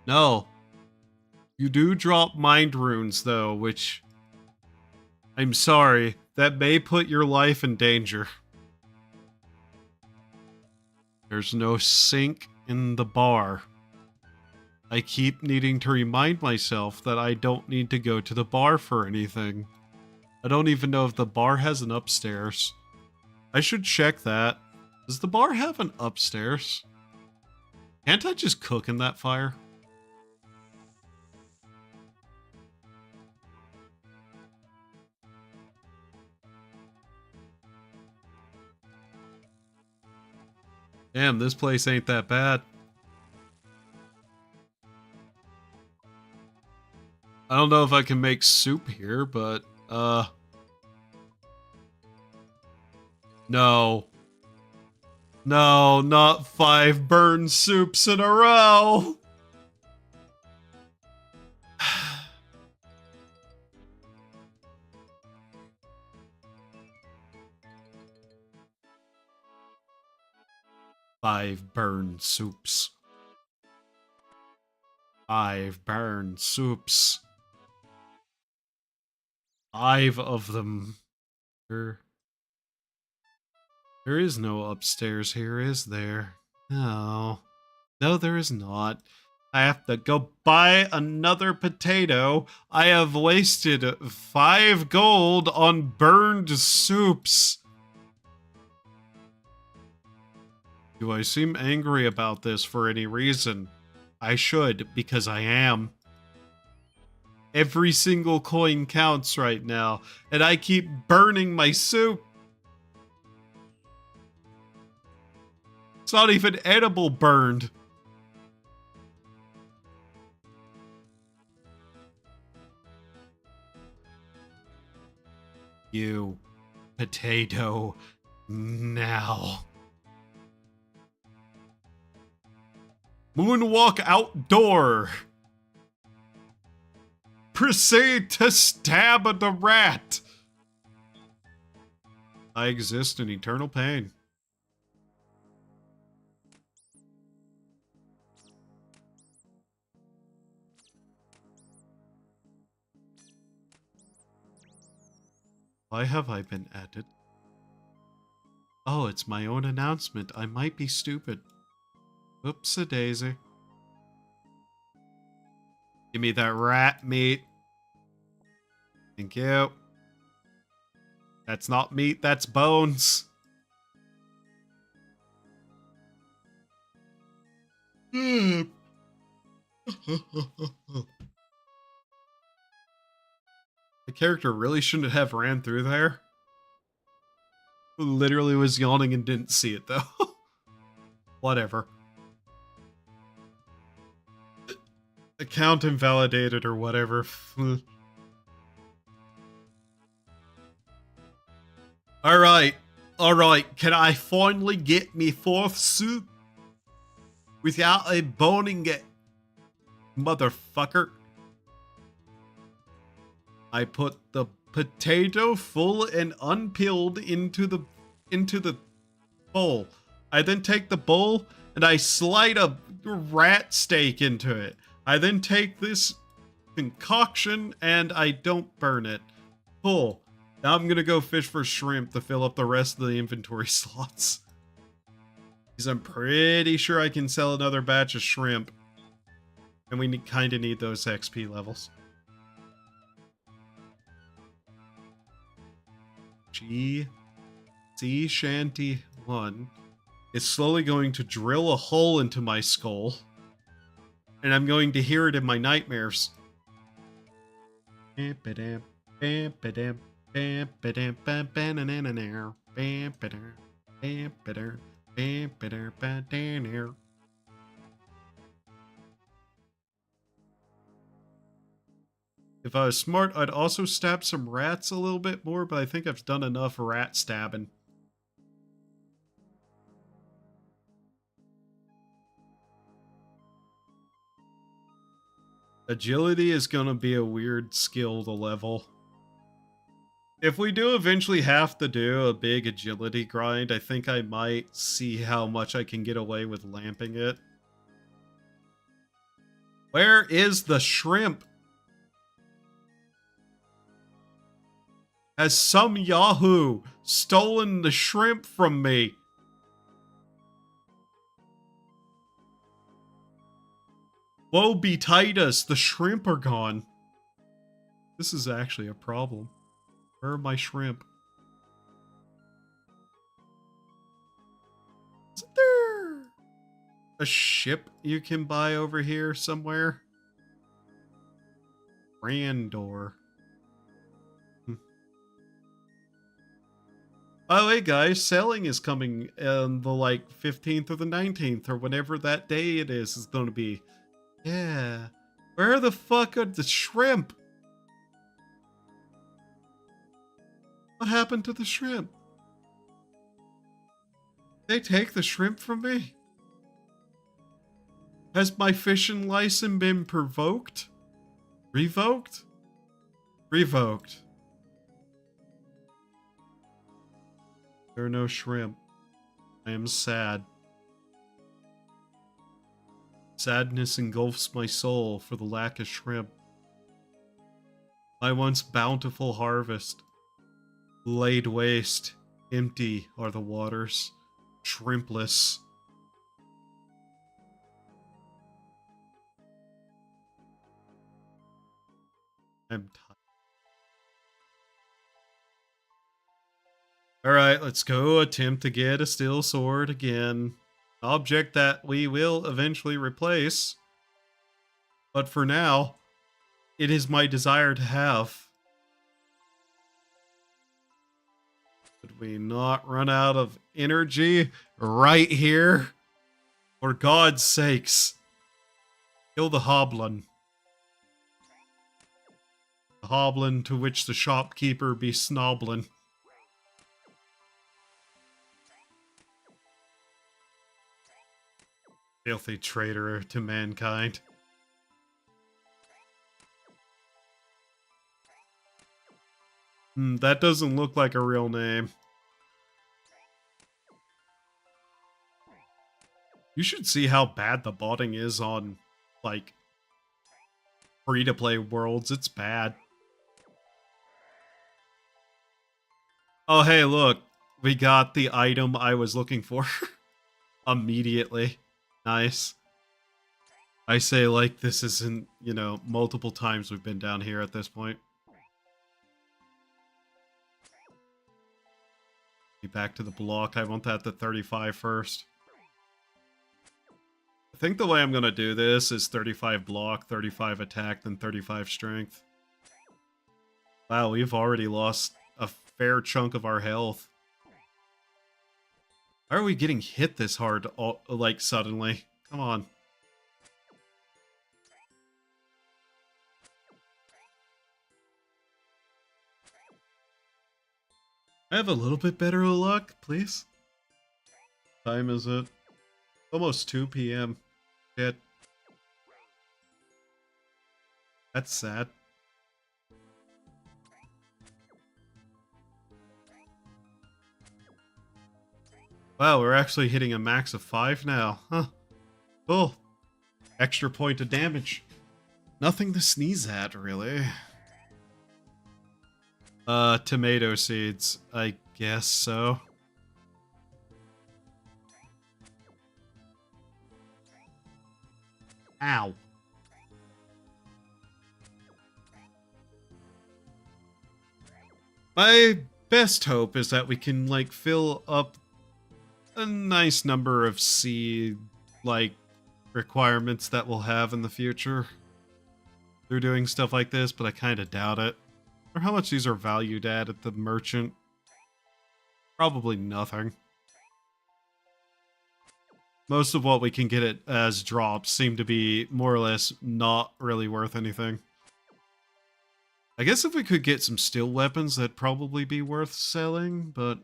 No. You do drop mind runes, though, which... I'm sorry, that may put your life in danger. There's no sink in the bar. I keep needing to remind myself that I don't need to go to the bar for anything. I don't even know if the bar has an upstairs. I should check that. Does the bar have an upstairs? Can't I just cook in that fire? Damn, this place ain't that bad. I don't know if I can make soup here, but, no. No, not 5 burned soups in a row! Five burned soups. 5 burned soups. 5 of them. There is no upstairs here, is there? No. No, there is not. I have to go buy another potato. I have wasted 5 gold on burned soups. Do I seem angry about this for any reason? I should, because I am. Every single coin counts right now, and I keep burning my soup. It's not even edible burned. You potato now. Moonwalk outdoor. Proceed to stab the rat. I exist in eternal pain. Why have I been added? Oh, it's my own announcement. I might be stupid. Oops-a-daisy. Give me that rat meat. Thank you. That's not meat, that's bones. The character really shouldn't have ran through there. Literally was yawning and didn't see it though. Whatever. Account invalidated or whatever. Alright. Alright. Can I finally get me 4th soup? Without a boning it. Motherfucker. I put the potato full and unpeeled into the bowl. I then take the bowl and I slide a rat steak into it. I then take this concoction and I don't burn it. Cool. Now I'm gonna go fish for shrimp to fill up the rest of the inventory slots. Because I'm pretty sure I can sell another batch of shrimp. And we kind of need those XP levels. Sea Shanty 1 is slowly going to drill a hole into my skull. And I'm going to hear it in my nightmares. If I was smart, I'd also stab some rats a little bit more, but I think I've done enough rat stabbing. Agility is gonna be a weird skill to level. If we do eventually have to do a big agility grind, I think I might see how much I can get away with lamping it. Where is the shrimp? Has some yahoo stolen the shrimp from me? Woe betide us, the shrimp are gone. This is actually a problem. Where are my shrimp? Isn't there a ship you can buy over here somewhere? Randor. By the way, guys, sailing is coming on the, 15th or the 19th, or whenever that day it is going to be. Yeah. Where the fuck are the shrimp? What happened to the shrimp? They take the shrimp from me? Has my fishing license been provoked? Revoked? Revoked. There are no shrimp. I am sad. Sadness engulfs my soul for the lack of shrimp. My once bountiful harvest. Laid waste. Empty are the waters. Shrimpless. I'm tired. Alright, let's go attempt to get a steel sword again. Object that we will eventually replace. But for now, it is my desire to have. Could we not run out of energy right here? For God's sakes. Kill the hoblin. The hoblin to which the shopkeeper be snoblin. Filthy traitor to mankind. That doesn't look like a real name. You should see how bad the botting is on, like, free-to-play worlds. It's bad. Oh, hey, look. We got the item I was looking for. Immediately. Nice. I say, like, this isn't, you know, multiple times we've been down here at this point. Be back to the block. I want that to 35 first. I think the way I'm going to do this is 35 block, 35 attack, then 35 strength. Wow, we've already lost a fair chunk of our health. Why are we getting hit this hard, like, suddenly? Come on. I have a little bit better luck, please. Time is it? Almost 2 p.m. Shit. That's sad. Wow, we're actually hitting a max of 5 now. Huh. Cool. Extra point of damage. Nothing to sneeze at, really. Tomato seeds. I guess so. Ow. My best hope is that we can, like, fill up a nice number of seed, like, requirements that we'll have in the future through doing stuff like this, but I kind of doubt it. Or how much these are valued at the merchant. Probably nothing. Most of what we can get it as drops seem to be more or less not really worth anything. I guess if we could get some steel weapons, that'd probably be worth selling, but...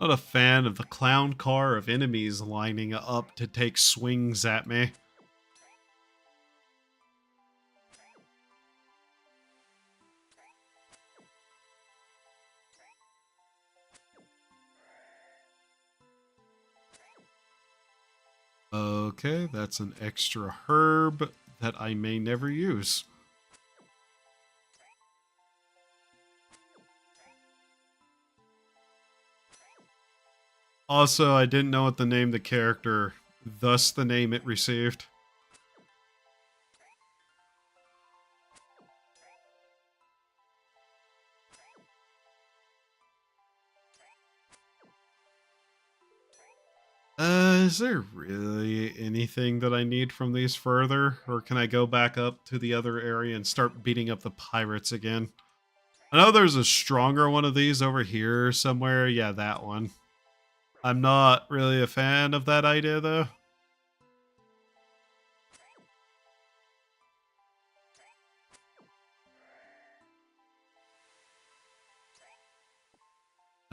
Not a fan of the clown car of enemies lining up to take swings at me. Okay, that's an extra herb that I may never use. Also, I didn't know what to name the character, thus the name it received. Is there really anything that I need from these further? Or can I go back up to the other area and start beating up the pirates again? I know there's a stronger one of these over here somewhere. Yeah, that one. I'm not really a fan of that idea, though.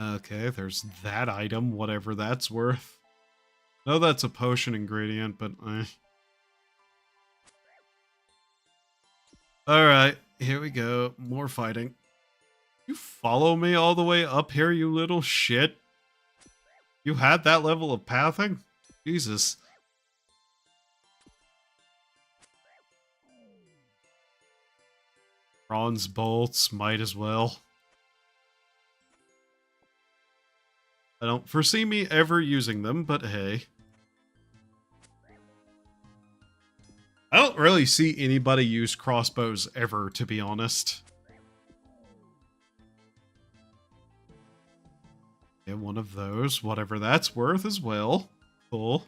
Okay, there's that item, whatever that's worth. No, that's a potion ingredient, but Alright, here we go. More fighting. You follow me all the way up here, you little shit? You had that level of pathing? Jesus. Bronze bolts, might as well. I don't foresee me ever using them, but hey. I don't really see anybody use crossbows ever, to be honest. Yeah, one of those, whatever that's worth as well. Cool.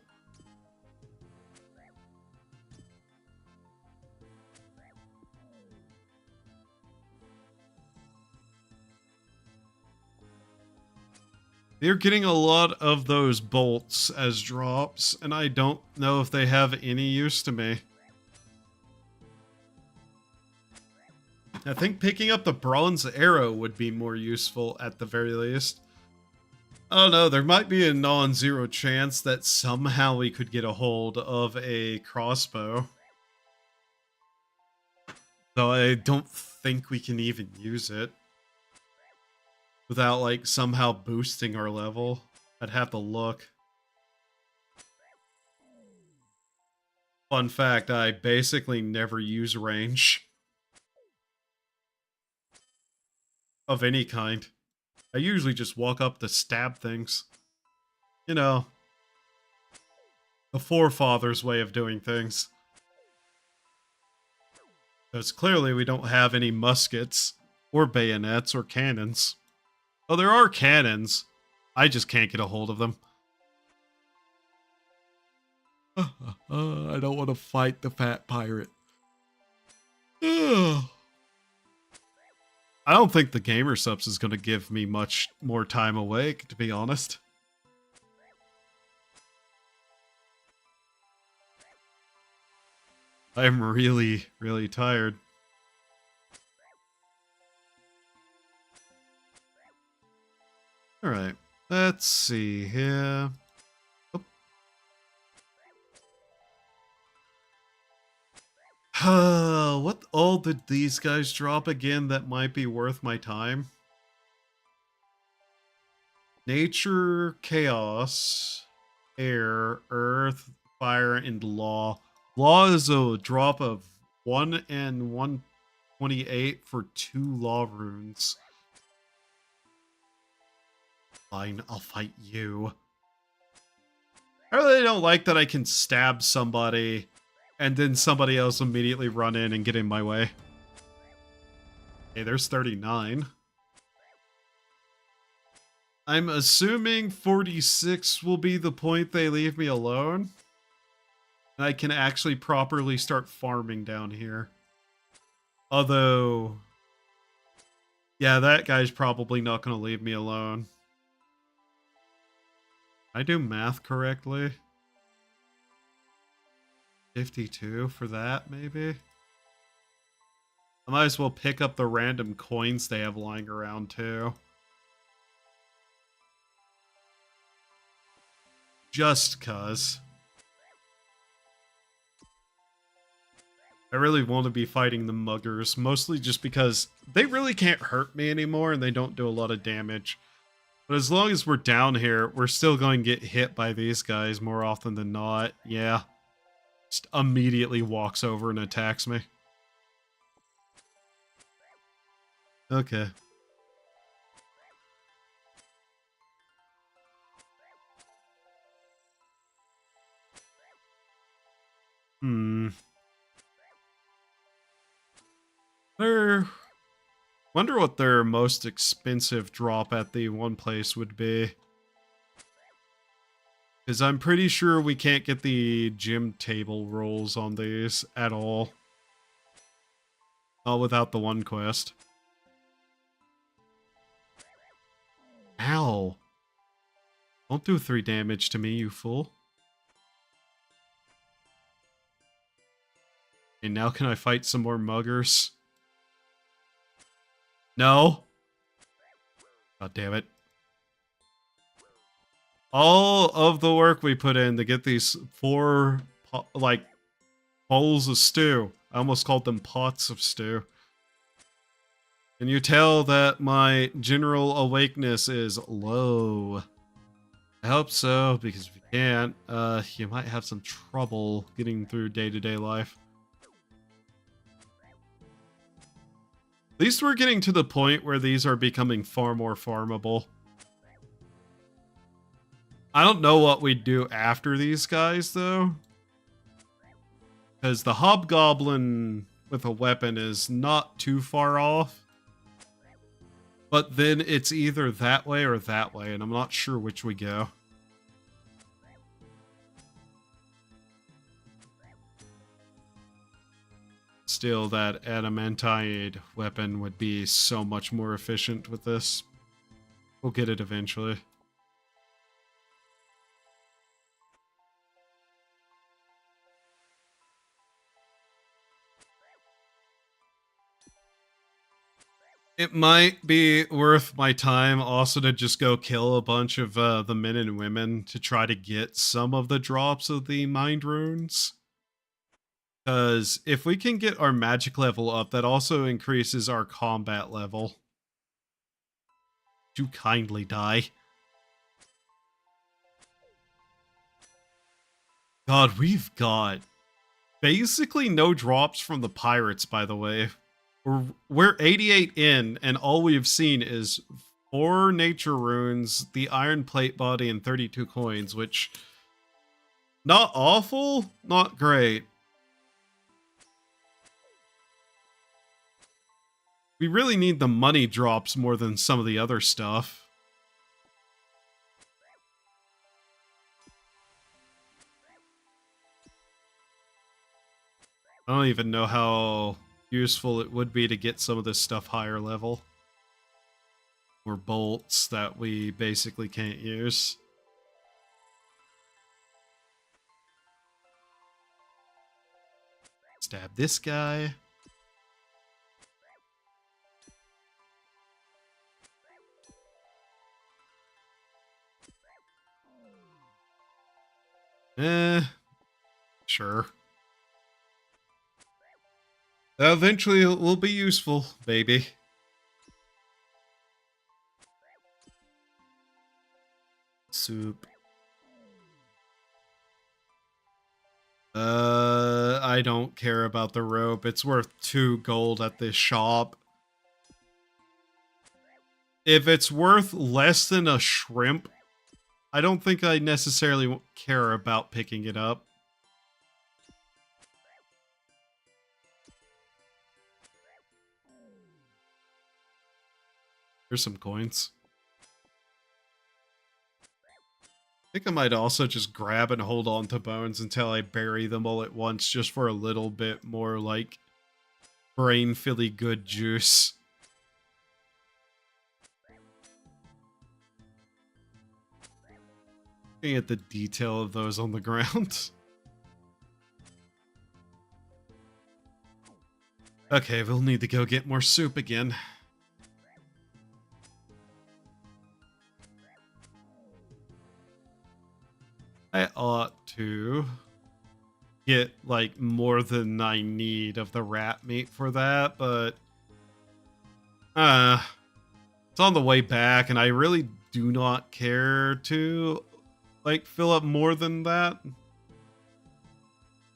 They're getting a lot of those bolts as drops, and I don't know if they have any use to me. I think picking up the bronze arrow would be more useful at the very least. I don't know, there might be a non-zero chance that somehow we could get a hold of a crossbow. Though I don't think we can even use it without, like, somehow boosting our level. I'd have to look. Fun fact, I basically never use range. Of any kind. I usually just walk up to stab things. You know, the forefathers' way of doing things. Because clearly we don't have any muskets, or bayonets, or cannons. Oh, there are cannons. I just can't get a hold of them. I don't want to fight the fat pirate. I don't think the gamer subs is going to give me much more time awake, to be honest. I'm really, really tired. Alright, let's see here. What all did these guys drop again that might be worth my time? Nature, chaos, air, earth, fire, and law. Law is a drop of 1 and 128 for 2 law runes. Fine, I'll fight you. I really don't like that I can stab somebody and then somebody else immediately run in and get in my way. Hey, there's 39. I'm assuming 46 will be the point they leave me alone. And I can actually properly start farming down here. Although, yeah, that guy's probably not going to leave me alone. I do math correctly. 52 for that, maybe? I might as well pick up the random coins they have lying around, too. Just cuz. I really want to be fighting the muggers, mostly just because they really can't hurt me anymore and they don't do a lot of damage. But as long as we're down here, we're still going to get hit by these guys more often than not. Yeah. Just immediately walks over and attacks me. Okay. Wonder what their most expensive drop at the one place would be. Because I'm pretty sure we can't get the gym table rolls on these at all. Not without the one quest. Ow. Don't do 3 damage to me, you fool. And now can I fight some more muggers? No. God damn it. All of the work we put in to get these 4, like, bowls of stew. I almost called them pots of stew. Can you tell that my general awakeness is low? I hope so, because if you can't, you might have some trouble getting through day-to-day life. At least we're getting to the point where these are becoming far more farmable. I don't know what we'd do after these guys, though. Because the hobgoblin with a weapon is not too far off. But then it's either that way or that way, and I'm not sure which we go. Still, that adamantine weapon would be so much more efficient with this. We'll get it eventually. It might be worth my time also to just go kill a bunch of the men and women to try to get some of the drops of the mind runes. Because if we can get our magic level up, that also increases our combat level. Do kindly die. God, we've got basically no drops from the pirates, by the way. We're 88 in, and all we've seen is 4 nature runes, the iron plate body, and 32 coins, which... not awful, not great. We really need the money drops more than some of the other stuff. I don't even know how useful it would be to get some of this stuff higher level. Or bolts that we basically can't use. Stab this guy. Sure. Eventually it will be useful, baby. Soup. I don't care about the rope. It's worth 2 gold at this shop. If it's worth less than a shrimp, I don't think I necessarily care about picking it up. Here's some coins. I think I might also just grab and hold on to bones until I bury them all at once, just for a little bit more, like, brain-filly good juice. Looking at the detail of those on the ground. Okay, we'll need to go get more soup again. I ought to get, like, more than I need of the rat meat for that, but... it's on the way back, and I really do not care to, like, fill up more than that.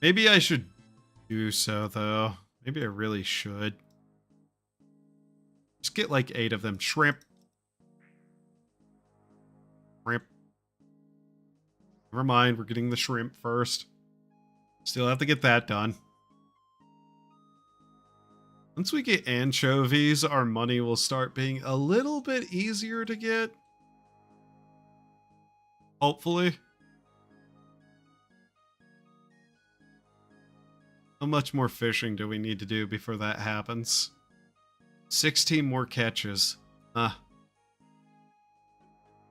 Maybe I should do so, though. Maybe I really should. Just get, like, 8 of them. Shrimp. Shrimp. Never mind, we're getting the shrimp first. Still have to get that done. Once we get anchovies, our money will start being a little bit easier to get. Hopefully. How much more fishing do we need to do before that happens? 16 more catches.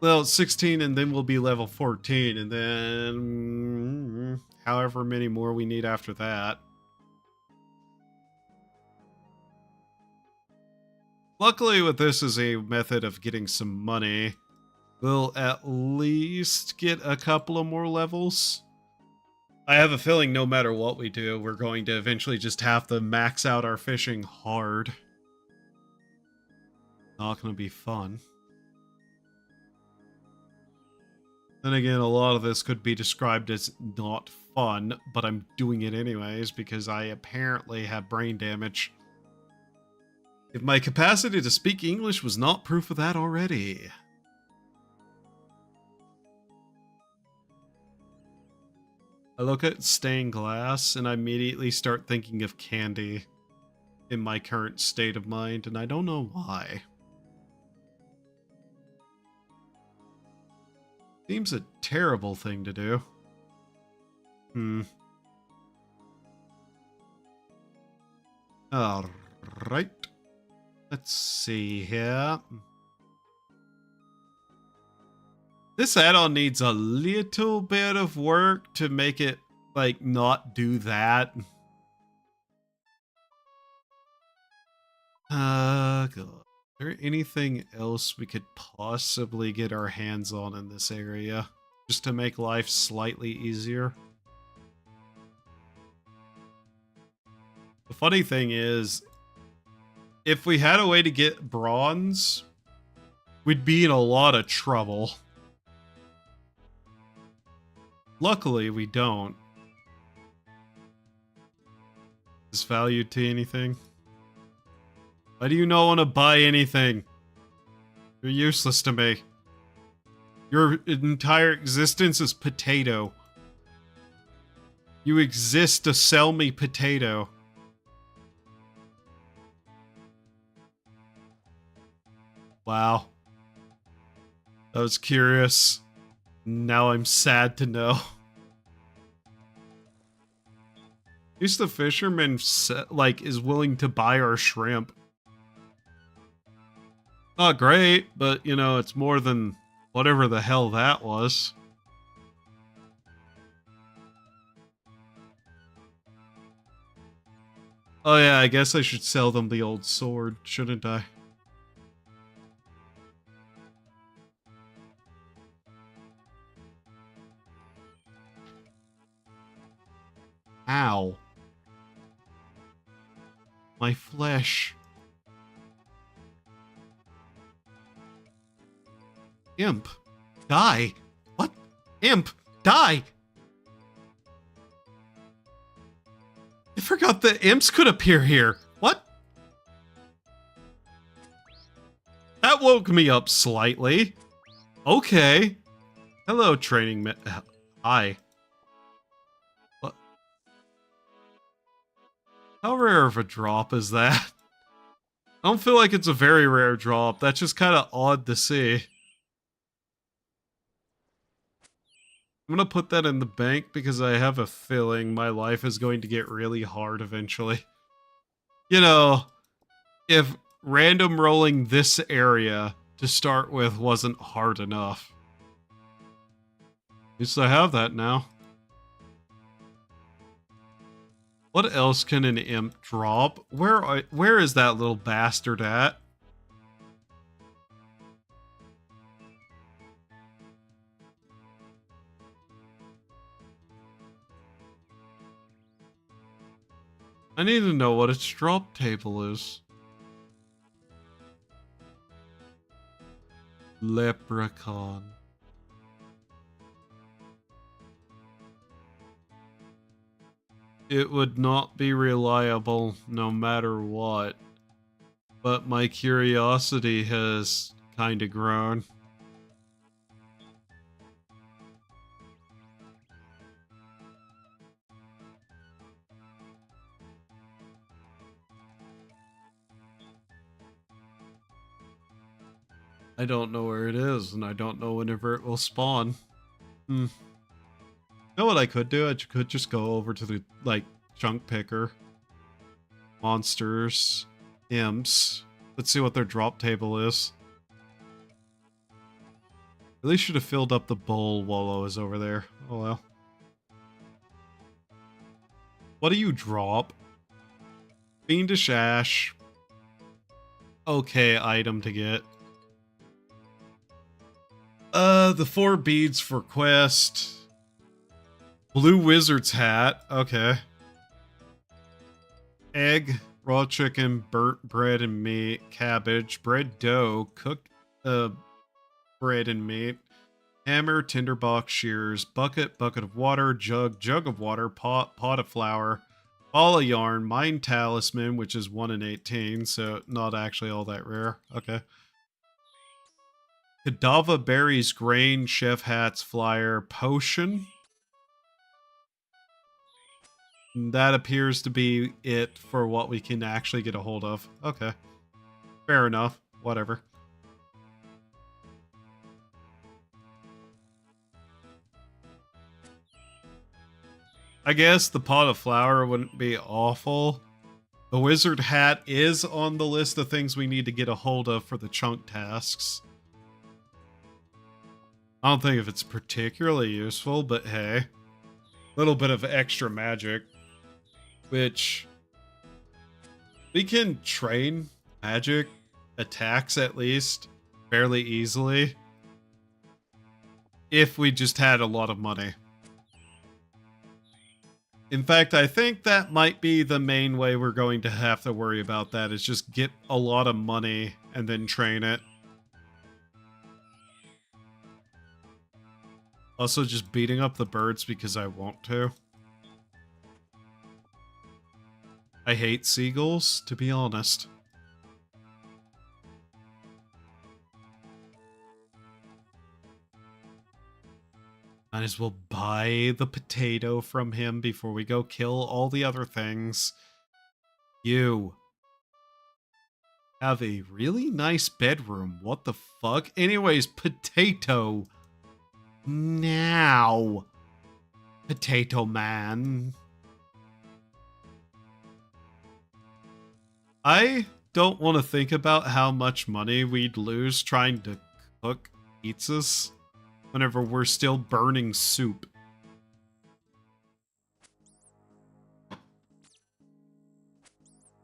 Well, 16 and then we'll be level 14 and then however many more we need after that. Luckily with this as a method of getting some money, we'll at least get a couple of more levels. I have a feeling no matter what we do, we're going to eventually just have to max out our fishing hard. Not going to be fun. Then again, a lot of this could be described as not fun, but I'm doing it anyways because I apparently have brain damage. If my capacity to speak English was not proof of that already. I look at stained glass and I immediately start thinking of candy in my current state of mind, and I don't know why. Seems a terrible thing to do. Alright. Let's see here. This add-on needs a little bit of work to make it, like, not do that. God. Is there anything else we could possibly get our hands on in this area? Just to make life slightly easier? The funny thing is, if we had a way to get bronze, we'd be in a lot of trouble. Luckily, we don't. Is value to anything? Why do you not want to buy anything? You're useless to me. Your entire existence is potato. You exist to sell me potato. Wow. I was curious. Now I'm sad to know. At least the fisherman, like, is willing to buy our shrimp. Not great, but, you know, it's more than whatever the hell that was. Oh yeah, I guess I should sell them the old sword, shouldn't I? Ow. My flesh. Imp. Die. What? Imp. Die. I forgot that imps could appear here. What? That woke me up slightly. Okay. Hello, training hi. What? How rare of a drop is that? I don't feel like it's a very rare drop. That's just kind of odd to see. I'm gonna put that in the bank because I have a feeling my life is going to get really hard eventually. You know, if random rolling this area to start with wasn't hard enough. At least I have that now. What else can an imp drop? Where is that little bastard at? I need to know what its drop table is. Leprechaun. It would not be reliable no matter what. But my curiosity has kinda grown. I don't know where it is, and I don't know whenever it will spawn. You know what I could do? I could just go over to the, like, chunk picker. Monsters. Imps. Let's see what their drop table is. At least should have filled up the bowl while I was over there. Oh well. What do you drop? Fiendish Ash. Okay, item to get. The 4 beads for quest. Blue Wizard's hat. Okay. Egg, raw chicken, burnt bread and meat, cabbage, bread dough, cooked bread and meat, Hammer, tinderbox, shears, bucket, bucket of water, jug, jug of water, pot, pot of flour, ball of yarn, mine talisman, which is 1 in 18, so not actually all that rare. Okay. Kadava berries, grain, chef hats, flyer, potion. That appears to be it for what we can actually get a hold of. Okay. Fair enough. Whatever. I guess the pot of flour wouldn't be awful. The wizard hat is on the list of things we need to get a hold of for the chunk tasks. I don't think if it's particularly useful, but hey. A little bit of extra magic. Which... we can train magic attacks at least fairly easily. If we just had a lot of money. In fact, I think that might be the main way we're going to have to worry about that, is just get a lot of money and then train it. Also, just beating up the birds because I want to. I hate seagulls, to be honest. Might as well buy the potato from him before we go kill all the other things. You have a really nice bedroom. What the fuck? Anyways, potato. Now. Potato man. I don't want to think about how much money we'd lose trying to cook pizzas whenever we're still burning soup.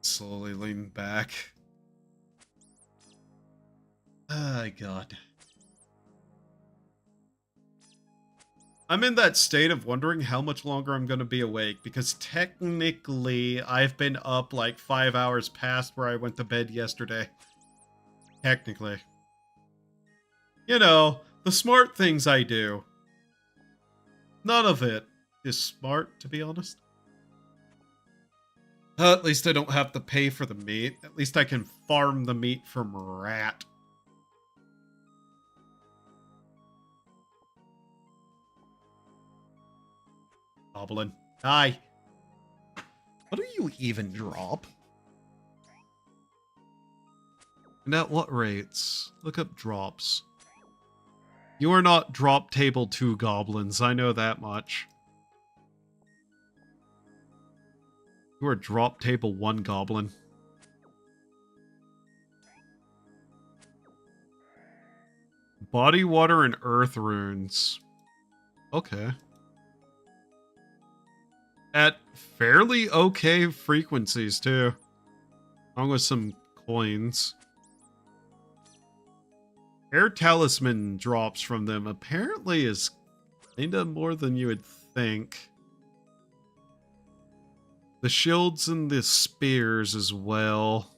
Slowly lean back. Oh, God. I'm in that state of wondering how much longer I'm going to be awake, because technically I've been up like 5 hours past where I went to bed yesterday. Technically. You know, the smart things I do. None of it is smart, to be honest. At least I don't have to pay for the meat. At least I can farm the meat from rat. Goblin. Hi. What do you even drop? And at what rates? Look up drops. You are not drop table 2 goblins, I know that much. You are drop table 1 goblin. Body water and earth runes. Okay. At fairly okay frequencies, too. Along with some coins. Air talisman drops from them apparently is kinda more than you would think. The shields and the spears as well.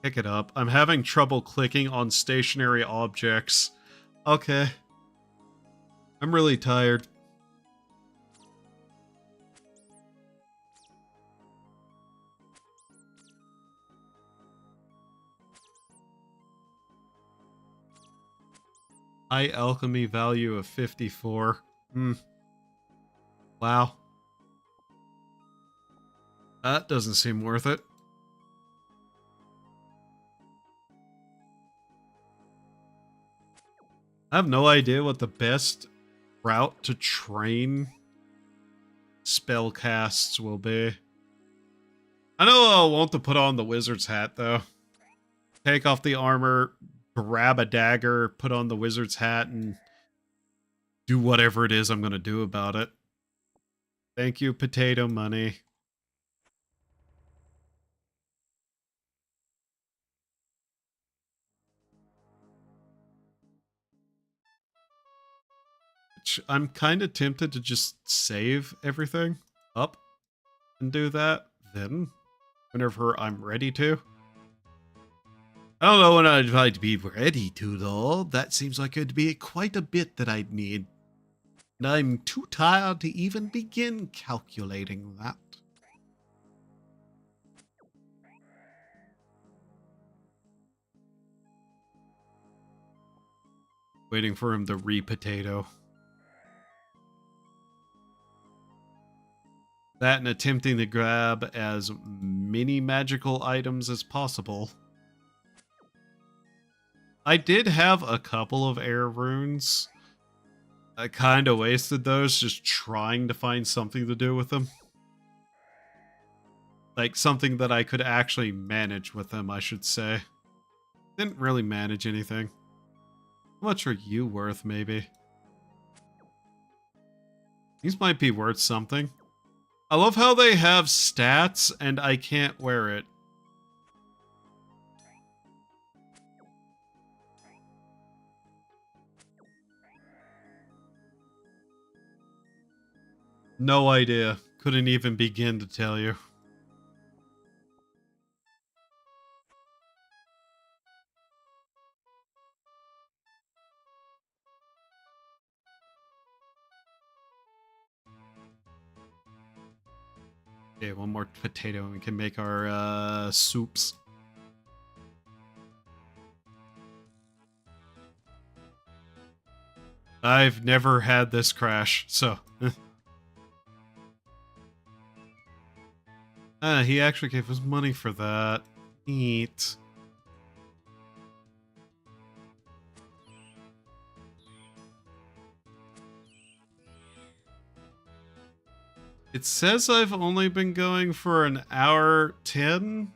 Pick it up. I'm having trouble clicking on stationary objects. Okay. I'm really tired. High alchemy value of 54. Wow. That doesn't seem worth it. I have no idea what the best route to train spell casts will be. I know I'll want to put on the wizard's hat, though. Take off the armor, grab a dagger, put on the wizard's hat, and do whatever it is I'm going to do about it. Thank you, potato money. I'm kind of tempted to just save everything up and do that then, whenever I'm ready to. I don't know when I'd be ready to, though. That seems like it'd be quite a bit that I'd need. And I'm too tired to even begin calculating that. Waiting for him to re-potato. That and attempting to grab as many magical items as possible. I did have a couple of air runes. I kind of wasted those just trying to find something to do with them. Like something that I could actually manage with them, I should say. Didn't really manage anything. How much are you worth, maybe? These might be worth something. I love how they have stats and I can't wear it. No idea. Couldn't even begin to tell you. Okay, one more potato and we can make our soups. I've never had this crash, so... he actually gave us money for that. Neat. It says I've only been going for an hour 10.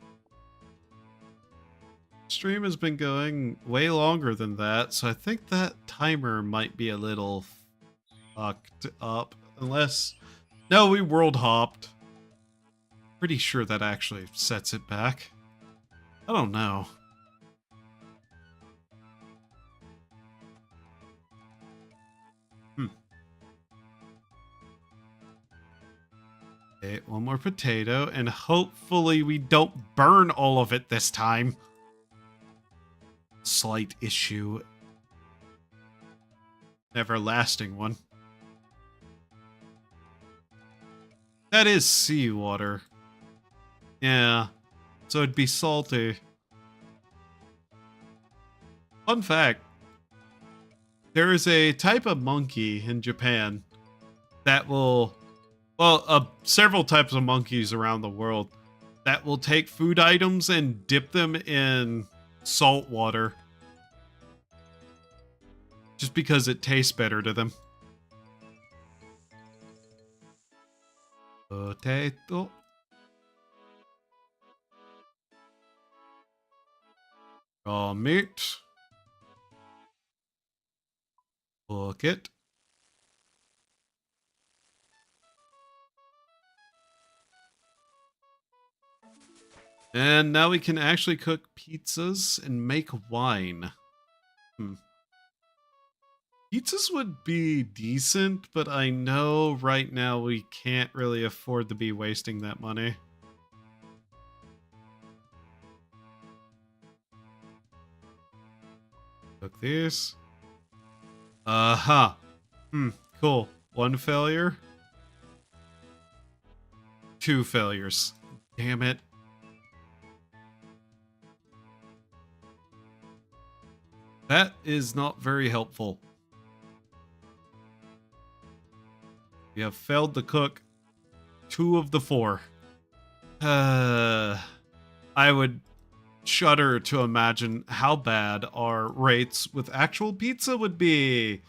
Stream has been going way longer than that, so I think that timer might be a little fucked up. Unless... No, we world hopped. Pretty sure that actually sets it back. I don't know. Okay, one more potato, and hopefully we don't burn all of it this time. Slight issue. Everlasting one. That is seawater. Yeah, so it'd be salty. Fun fact. There is a type of monkey in Japan that will... Well, several types of monkeys around the world that will take food items and dip them in salt water. Just because it tastes better to them. Potato. Raw meat. Cook it. And now we can actually cook pizzas and make wine. Pizzas would be decent, but I know right now we can't really afford to be wasting that money. Cook these. Cool. One failure. Two failures. Damn it. That is not very helpful. We have failed to cook 2 of the 4. I would shudder to imagine how bad our rates with actual pizza would be.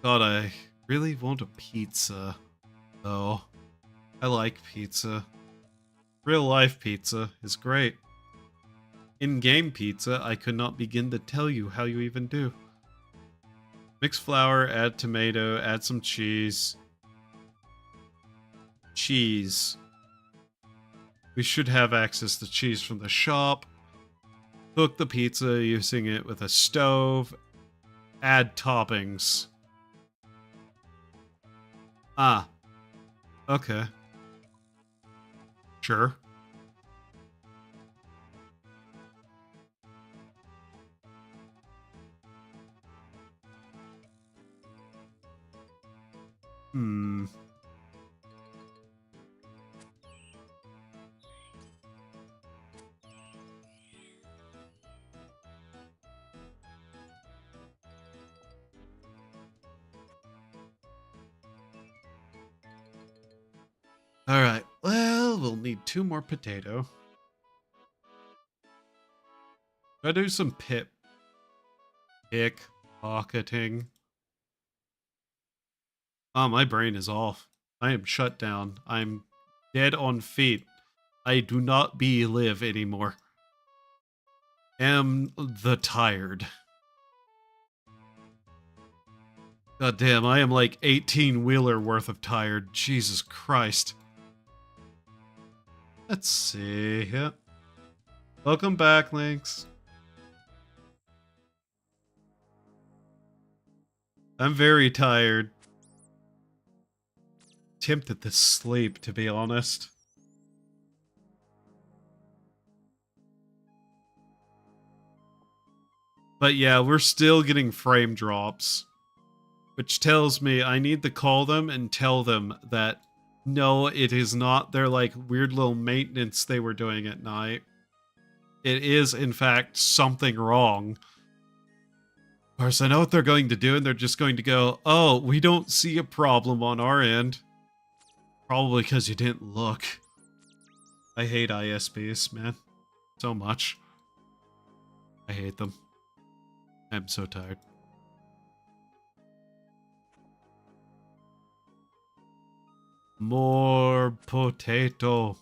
God, I really want a pizza, though. I like pizza. Real life pizza is great. In-game pizza, I could not begin to tell you how you even do. Mix flour, add tomato, add some cheese. Cheese. We should have access to cheese from the shop. Cook the pizza using it with a stove. Add toppings. Ah. Okay. Sure. Hmm. All right. Well, we'll need 2 more potato. Gotta do some pickpocketing. Oh, my brain is off. I am shut down. I'm dead on feet. I do not live anymore. Am the tired. God damn, I am like 18 wheeler worth of tired. Jesus Christ. Let's see. Yeah. Welcome back, Lynx. I'm very tired. Tempted to sleep, to be honest. But yeah, we're still getting frame drops. Which tells me I need to call them and tell them that no, it is not their like weird little maintenance they were doing at night. It is, in fact, something wrong. Of course, I know what they're going to do, and they're just going to go, oh, we don't see a problem on our end. Probably because you didn't look. I hate ISPs, man. So much. I hate them. I'm so tired. More potato.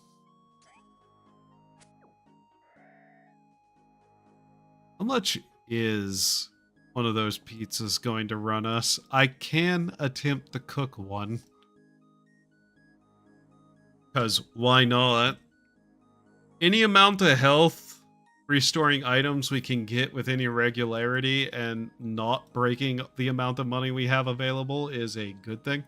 How much is one of those pizzas going to run us? I can attempt to cook one. Because why not? Any amount of health restoring items we can get with any regularity and not breaking the amount of money we have available is a good thing.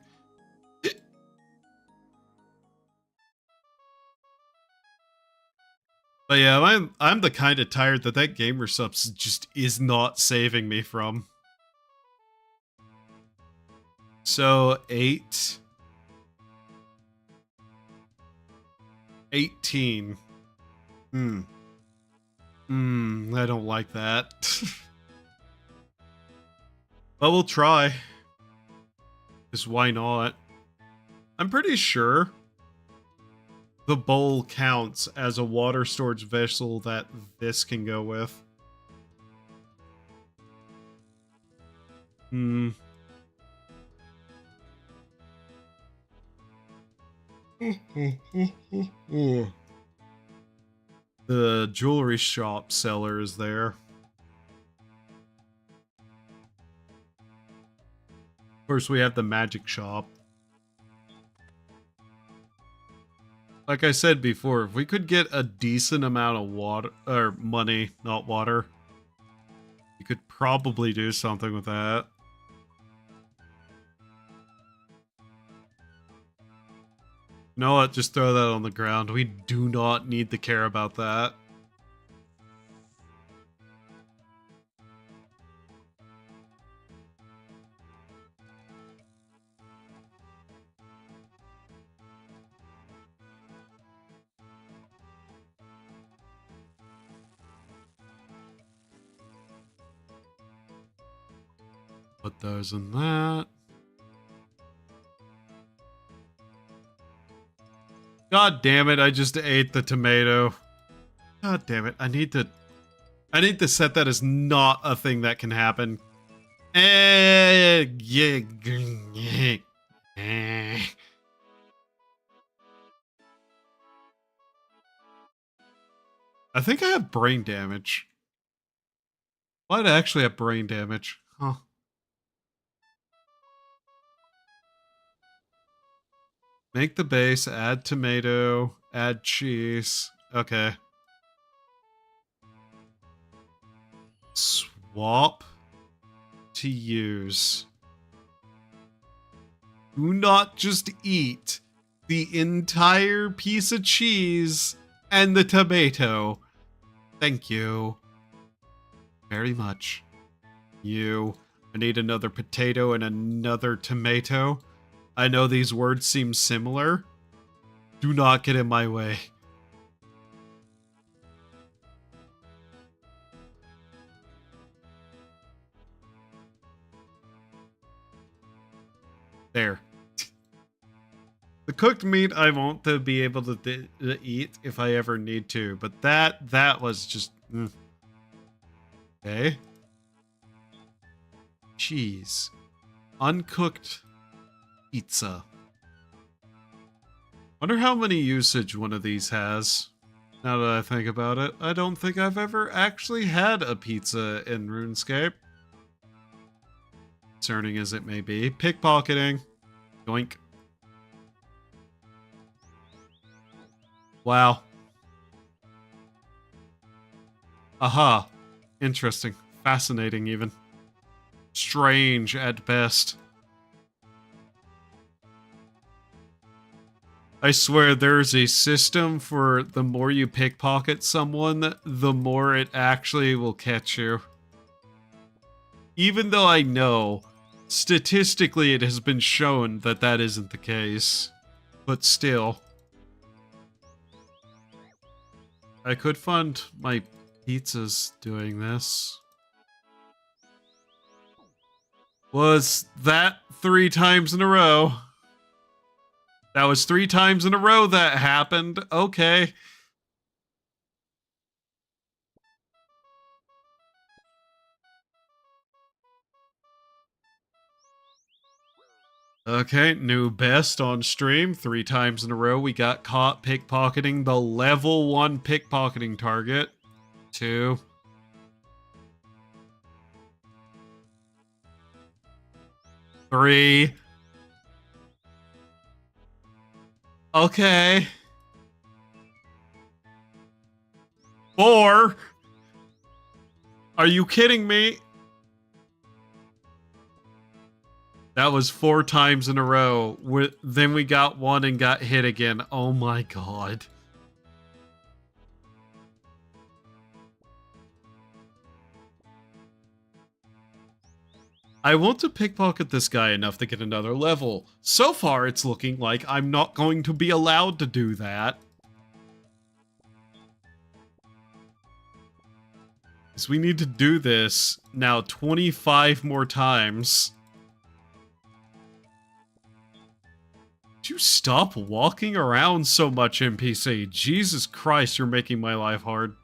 But yeah, I'm the kind of tired that gamer subs just is not saving me from. So 8, 18. I don't like that. But we'll try. Because why not? I'm pretty sure the bowl counts as a water storage vessel that this can go with. The jewelry shop seller is there. Of course, we have the magic shop. Like I said before, if we could get a decent amount of water, or money, not water, you could probably do something with that. You know what? Just throw that on the ground. We do not need to care about that. Put those in that. God damn it, I just ate the tomato. God damn it, I need to set that as not a thing that can happen. I think I have brain damage. Why'd I actually have brain damage? Huh. Make the base, add tomato, add cheese. Okay. Swap to use. Do not just eat the entire piece of cheese and the tomato. Thank you very much. I need another potato and another tomato. I know these words seem similar. Do not get in my way. There. The cooked meat I want to be able to eat if I ever need to, but that was just... Okay. Cheese. Uncooked pizza. Wonder how many usage one of these has. Now that I think about it, I don't think I've ever actually had a pizza in RuneScape. Concerning as it may be. Pickpocketing. Yoink. Wow. Aha. Interesting. Fascinating, even. Strange at best. I swear there's a system for the more you pickpocket someone, the more it actually will catch you. Even though I know, statistically it has been shown that that isn't the case. But still. I could fund my pizzas doing this. Was that 3 times in a row? That was 3 times in a row that happened. Okay. Okay, new best on stream. 3 times in a row we got caught pickpocketing the level 1 pickpocketing target. 2. 3. Okay. 4. Are you kidding me? That was 4 times in a row. Then we got 1 and got hit again. Oh my god. I want to pickpocket this guy enough to get another level. So far, it's looking like I'm not going to be allowed to do that. So we need to do this now 25 more times. Would you stop walking around so much, NPC? Jesus Christ, you're making my life hard.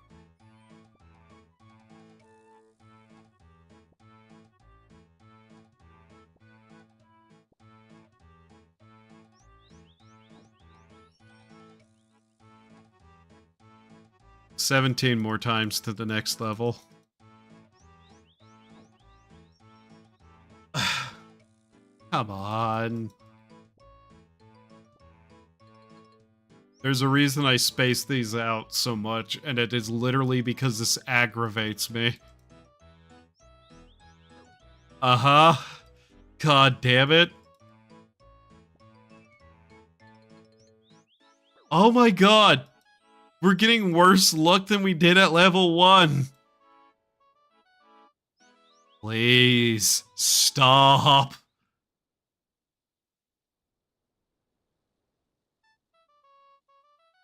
"17 more times to the next level." Come on. There's a reason I space these out so much, and it is literally because this aggravates me. Uh-huh. God damn it. Oh my god. We're getting worse luck than we did at level 1. Please, stop.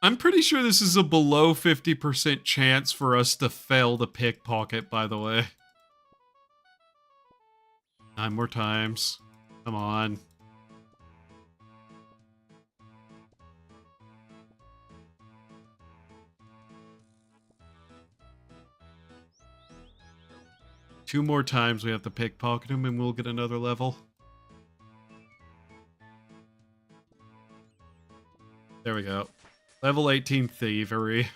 I'm pretty sure this is a below 50% chance for us to fail the pickpocket, by the way. 9 more times. Come on. Two more times we have to pickpocket him and we'll get another level. There we go. Level 18 thievery.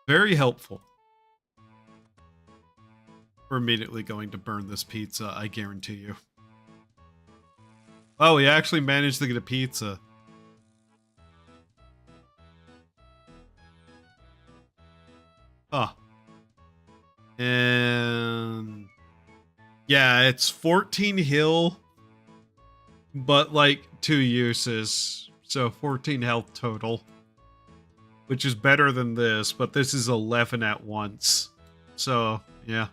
Very helpful. We're immediately going to burn this pizza, I guarantee you. Oh, we actually managed to get a pizza. Huh. And... yeah, it's 14 heal, but like 2 uses. So 14 health total. which is better than this, but this is 11 at once. So, yeah.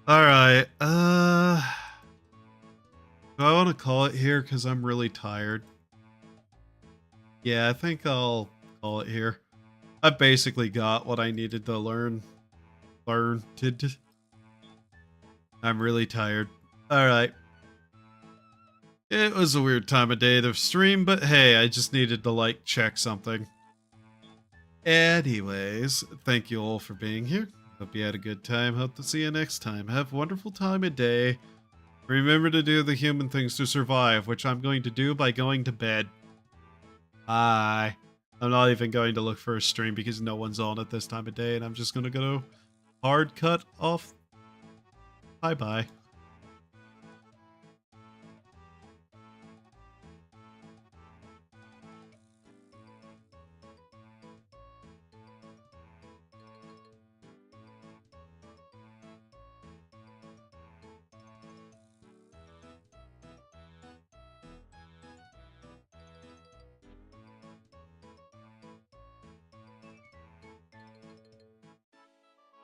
Alright, do I want to call it here because I'm really tired? Yeah, I think I'll call it here. I basically got what I needed to learn. I'm really tired. Alright. It was a weird time of day to stream, but hey, I just needed to, like, check something. Anyways, thank you all for being here. Hope you had a good time. Hope to see you next time. Have a wonderful time of day. Remember to do the human things to survive, which I'm going to do by going to bed. Bye. I'm not even going to look for a stream because no one's on at this time of day, and I'm just going to go hard cut off. Bye-bye.